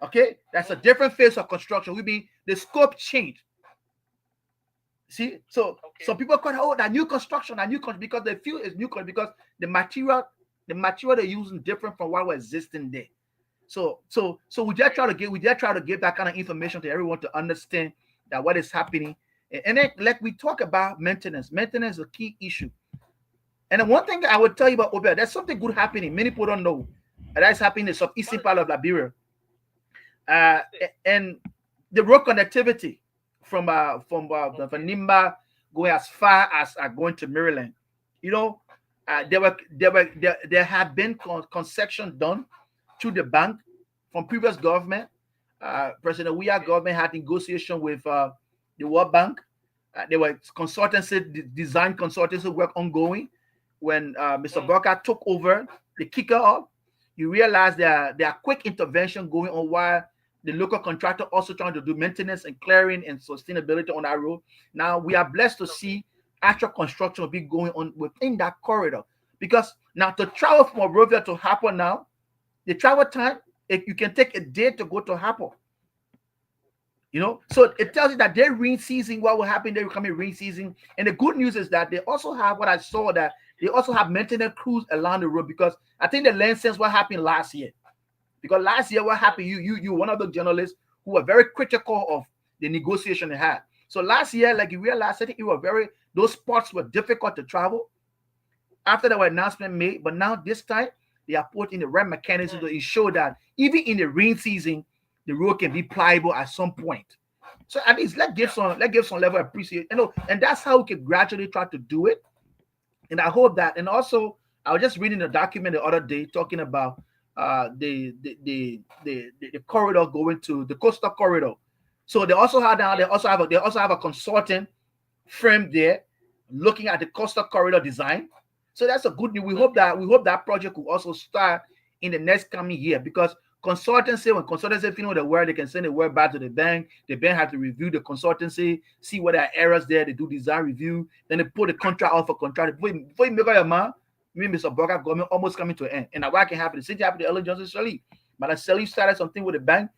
okay, that's a different phase of construction. We mean the scope change. See, so Okay. some people call that new construction, because they feel it's new because the material they're using different from what was existing there. So we just try to give that kind of information to everyone to understand that what is happening. And then like we talk about maintenance. Maintenance is a key issue. And then one thing I would tell you about Obed, there's something good happening. Many people don't know. And that's happening in the southeastern part of Liberia. And the road connectivity from Nimba going as far as going to Maryland. There have been concessions done through the bank from previous government. President Weah government had negotiation with the World Bank. There were design consultancy work ongoing when Mr. Burka took over the kicker off. You realize there are quick intervention going on while the local contractor also trying to do maintenance and clearing and sustainability on that road. Now we are blessed to Okay. see actual construction will be going on within that corridor. Because now to travel from Monrovia to Harper now, the travel time, if you can take a day to go to Harper. So it Okay. tells you that they're rain season. What will happen? They're coming rain season, and the good news is that they also have what I saw that they also have maintenance crews along the road because I think the land sense what happened last year. Because last year what Mm. happened? You one of the journalists who were very critical of the negotiation they had. So last year, like you realized, I think it was very those spots were difficult to travel after the announcement made. But now this time they are putting the right mechanism Mm. to ensure that even in the rain season, the road can be pliable at some point. So at least Yeah. let's give some level of appreciation. And that's how we can gradually try to do it. And I hope that. And also, I was just reading a document the other day talking about the corridor going to the coastal corridor. So they also have now Yeah. they also have a consultant firm there looking at the coastal corridor design. So that's a good news. Okay. We hope that project will also start in the next coming year because when consultancy finish the work, they can send the work back to the bank. The bank have to review the consultancy, see what there are errors there. They do design review, then they put the contract out for contract. Before you make up your mind, me and Mr. Burger government almost coming to an end. And now what can happen? The same thing happened to Ellen Johnson Shirley. But as Shirley started something with the bank,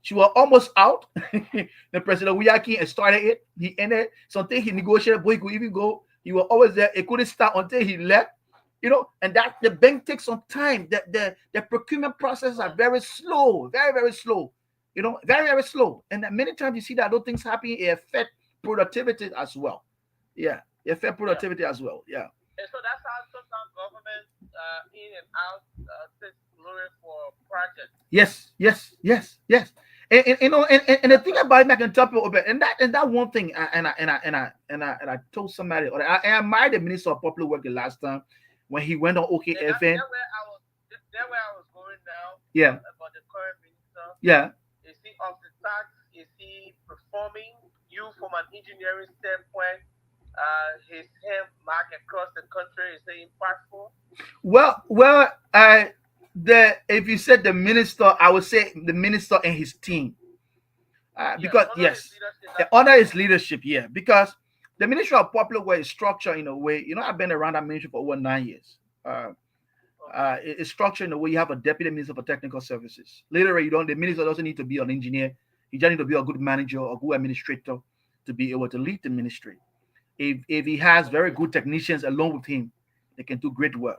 she was almost out. The president Weah and started it. He ended something he negotiated, but he could even go. He was always there. It couldn't start until he left. And that the bank takes some time. The procurement processes are Mm. very slow, very, very slow. Very, very slow. And many times you see that those things happen, it affect productivity as well. Yeah. It affect Yeah. productivity as well. Yeah. And so that's how sometimes government in and out takes glory for projects. Yes, yes, yes, yes. And the That's thing what. about it, I can tell people about, and that one thing, and I told somebody, or I admired the minister of public work the last time when he went on And that's OKFN. that where I was. That where I was going now Yeah, about the current minister. yeah. Is he off the tax? Is he performing you from an engineering standpoint? His hand mark across the country is he impactful? Well, the if you said the minister, I would say the minister and his team, Yeah, because under his yes, leadership, the that's honor correct. is leadership. Yeah, because the Ministry of Popular Work is structured in a way. I've been around that ministry for over 9 years. Uh, Okay. it's structured in a way you have a deputy minister for technical services. Literally, the minister doesn't need to be an engineer. He just need to be a good manager or good administrator to be able to lead the ministry. If he has very Okay. good technicians along with him, they can do great work.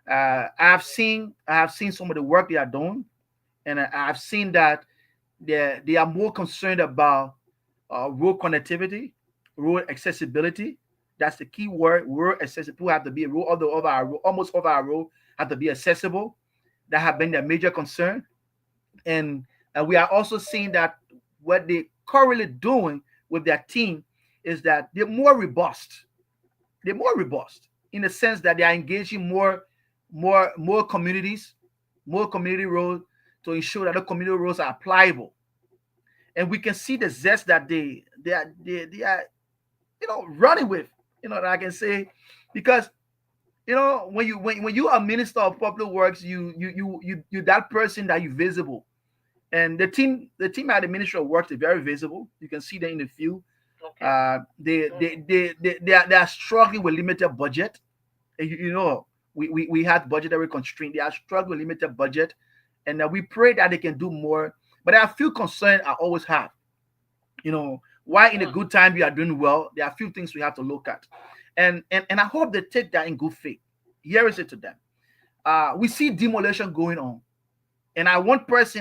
Mm. I have seen some of the work they are doing, and I've seen that they are more concerned about road connectivity, road accessibility. That's the key word. Road accessibility. People have to be a road, although of our road, almost of our road have to be accessible. That have been their major concern, and we are also seeing that what they currently doing with their team is that they're more robust. They're more robust in the sense that they are engaging more communities, more community roads to ensure that the community roads are pliable, and we can see the zest that they are running with. That I can say, because when you are minister of public works, you that person that you visible, and the team at the Ministry of Works is very visible. You can see them in the field. Okay. Mm. They are struggling with limited budget. We had budgetary constraint. They are struggling with limited budget, and we pray that they can do more. But there are a few concerns I always have. Why in a Mm. good time we are doing well, there are a few things we have to look at, and I hope they take that in good faith. Here is it to them. We see demolition going on, and I embrace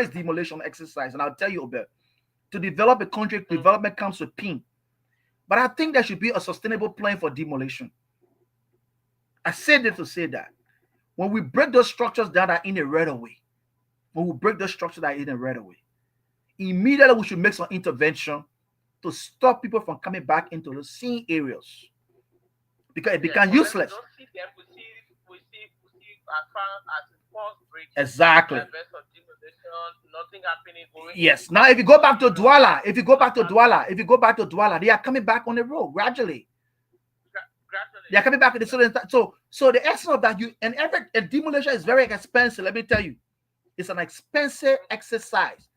demolition exercise, and I'll tell you about to develop a country. Mm. Development comes with pain, but I think there should be a sustainable plan for demolition. I said it to say that when we break those structures that are in a right of way, when we break those structures that are in a right of way, immediately we should make some intervention to stop people from coming back into the same areas because it Yeah. becomes Unless we useless. don't see them, we see as far as a false breaking. Exactly. Based on demolition, nothing happening going in Yes. the Now, if you go back community. to Douala, if you go back to Understand? Douala, if you go back to Douala, they are coming back on the road gradually. Gradually. They are coming back in the soil. So the essence of that, and demolition is very expensive. Let me tell you, it's an expensive exercise.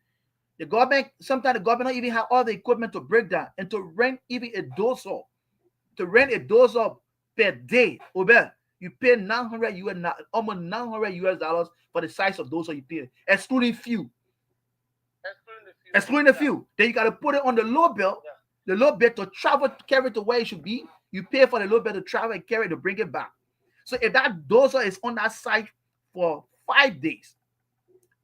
The government, sometimes the government don't even have all the equipment to break down and to rent even a dozer. To rent a dozer per day, Obed, you pay 900 US, almost 900 US dollars for the size of dozer you pay, excluding fuel. Excluding the fuel. Then you got to put it on the low bed to travel, to carry it to where it should be. You pay for the low bed to travel and carry it to bring it back. So if that dozer is on that site for 5 days,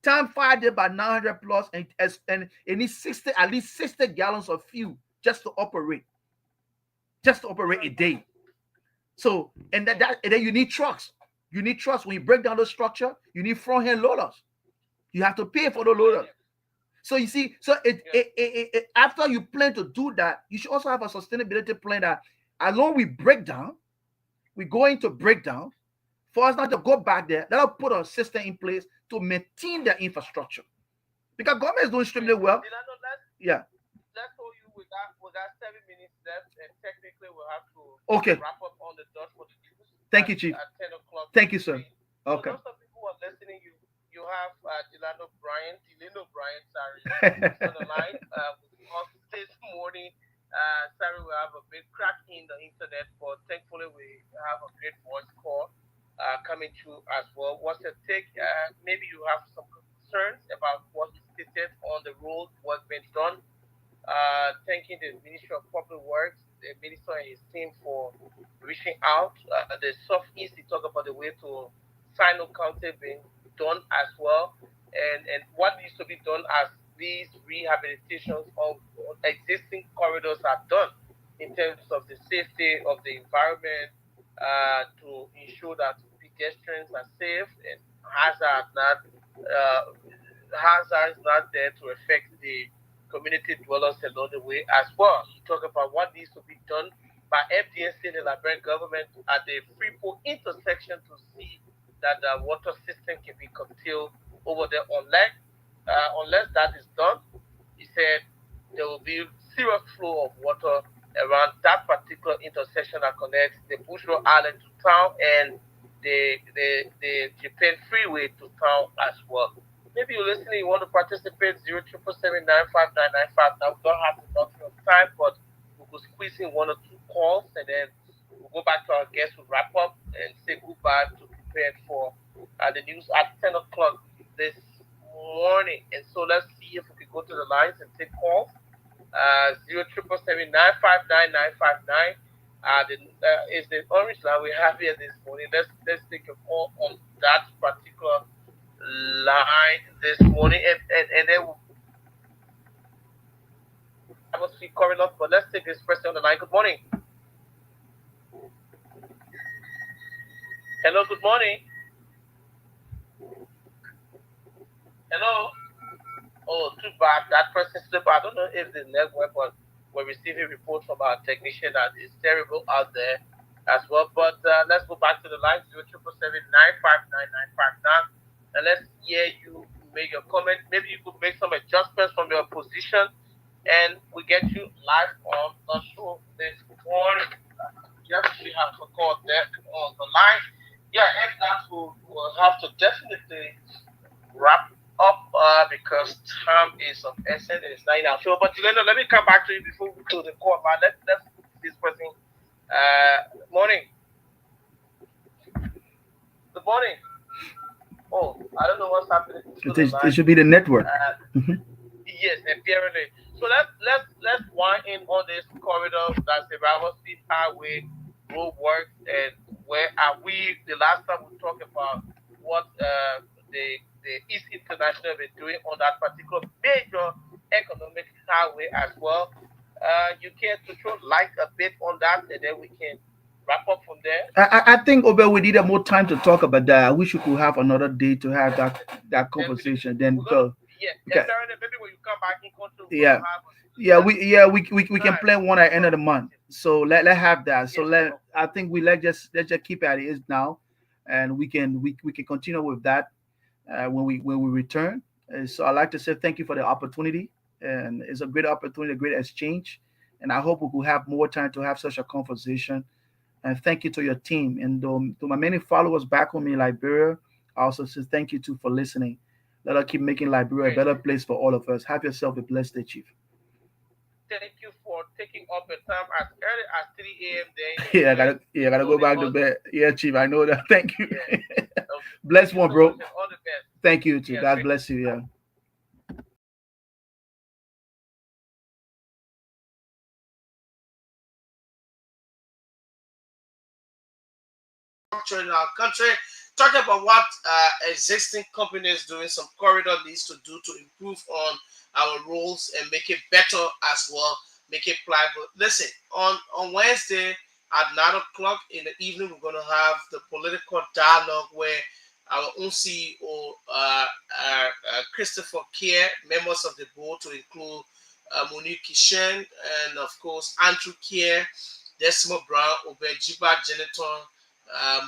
time 5 days by 900 plus, and it needs 60, at least 60 gallons of fuel just to operate a day. So and then you need trucks. You need trucks. When you break down the structure, you need front end loaders. You have to pay for the loaders. So you see, so after you plan to do that, you should also have a sustainability plan that along with breakdown, we're going to breakdown for us not to go back there. That'll put a system in place to maintain the infrastructure. Because government is doing extremely well. Yeah. Let's hold you with that. We got 7 minutes left, and technically we'll have to Okay. wrap up on the dot for the news. Thank you, Chief. At 10 o'clock. Thank you, sir. So Okay. those of you who are listening, you have Delano Bryant, sorry, on the line with us this morning. Sorry, we have a bit crack in the internet, but thankfully we have a great voice call coming through as well. What's your take? Maybe you have some concerns about what is stated on the road, what's been done. Thanking the Ministry of Public Works, the minister and his team for reaching out. The Southeast, he talked about the way to Sino County being done as well, and what needs to be done as these rehabilitations of existing corridors are done in terms of the safety of the environment, to ensure that pedestrians are safe and hazards not there to affect the community dwellers along the way as well. You talk about what needs to be done by FDNC and the Liberian government at the Freeport intersection to see that the water system can be curtailed over there. Unless that is done, he said there will be serious flow of water around that particular intersection that connects the Bushro Island to town and the Japan Freeway to town as well. Maybe you're listening, you want to participate, 0777-959-959. We don't have enough time, but we could squeeze in one or two calls, and then we'll go back to our guests, we'll wrap up and say goodbye to prepare for the news at 10 o'clock this morning. And so let's see if we can go to the lines and take calls. 0777-959-959 is the orange line we have here this morning. Let's take a call on that particular line this morning, and then we'll have a speak coming up. But let's take this person on the line. Good morning. Hello, good morning. Hello. Oh, too bad. That person slipped. I don't know if the network, but we're receiving reports from our technician that it's terrible out there as well. But let's go back to the line, 0777-959-959. And let's hear you make your comment. Maybe you could make some adjustments from your position, and we get you live on the show this morning. Yes, we have a call there on the line. Yeah, if not, we'll have to definitely wrap up because time is of essence. It's 9 hours. So, but Delano, let me come back to you before we go to the call. Man, let's this person. Morning. Good morning. Oh, I don't know what's happening. It should be the network. Yes, apparently. So let's wind in on this corridor that's the Rival Speed Highway road work, and where are we? The last time we talked about what the East International been doing on that particular major economic highway as well. You care to throw light a bit on that, and then we can wrap up from there. I think, Obed, we needed more time to talk about that. I wish we could have another day to have that conversation. Then go. Yeah, maybe when you come back in control, we can plan one at the end of the month. So let have that. So I think let's just keep at it now, and we can continue with that when we return. So I'd like to say thank you for the opportunity, and it's a great opportunity, a great exchange, and I hope we will have more time to have such a conversation. And thank you to your team. And to my many followers back home in Liberia, I also say thank you too for listening. Let us keep making Liberia a Great. better place for all of us. Have yourself a blessed day, Chief. Thank you for taking up your time as early as 3 a.m. there in the Yeah, US. I gotta go Loading back to all. bed. Yeah, Chief, I know that. Thank you. Yeah. Okay. Thank Bless you one, so much bro. and all the best. Thank you too. Yeah. God Great. bless you. Yeah. In our country, talking about what existing companies doing, some corridor needs to do to improve on our rules and make it better as well, make it pliable. Listen, on Wednesday at 9 o'clock in the evening, we're going to have the political dialogue where our own CEO, Christopher Kear, members of the board to include Monique Kishen, and of course Andrew Kear, Decimal Brown, Obed, Gibag, Geneton,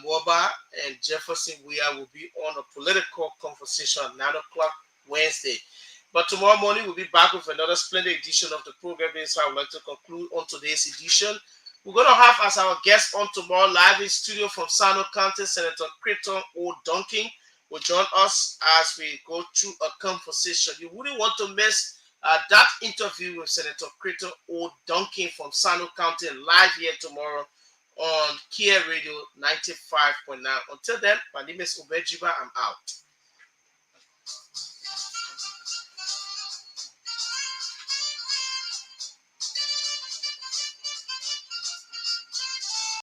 Moba and Jefferson Weah will be on a political conversation at 9 o'clock Wednesday. But tomorrow morning, we'll be back with another splendid edition of the program. So I would like to conclude on today's edition. We're going to have as our guest on tomorrow, live in studio from Sano County, Senator Creighton O. Duncan will join us as we go through a conversation. You wouldn't want to miss that interview with Senator Creighton O. Duncan from Sano County live here tomorrow on Kear Radio 95.9. Until then, my name is Obed. I'm out.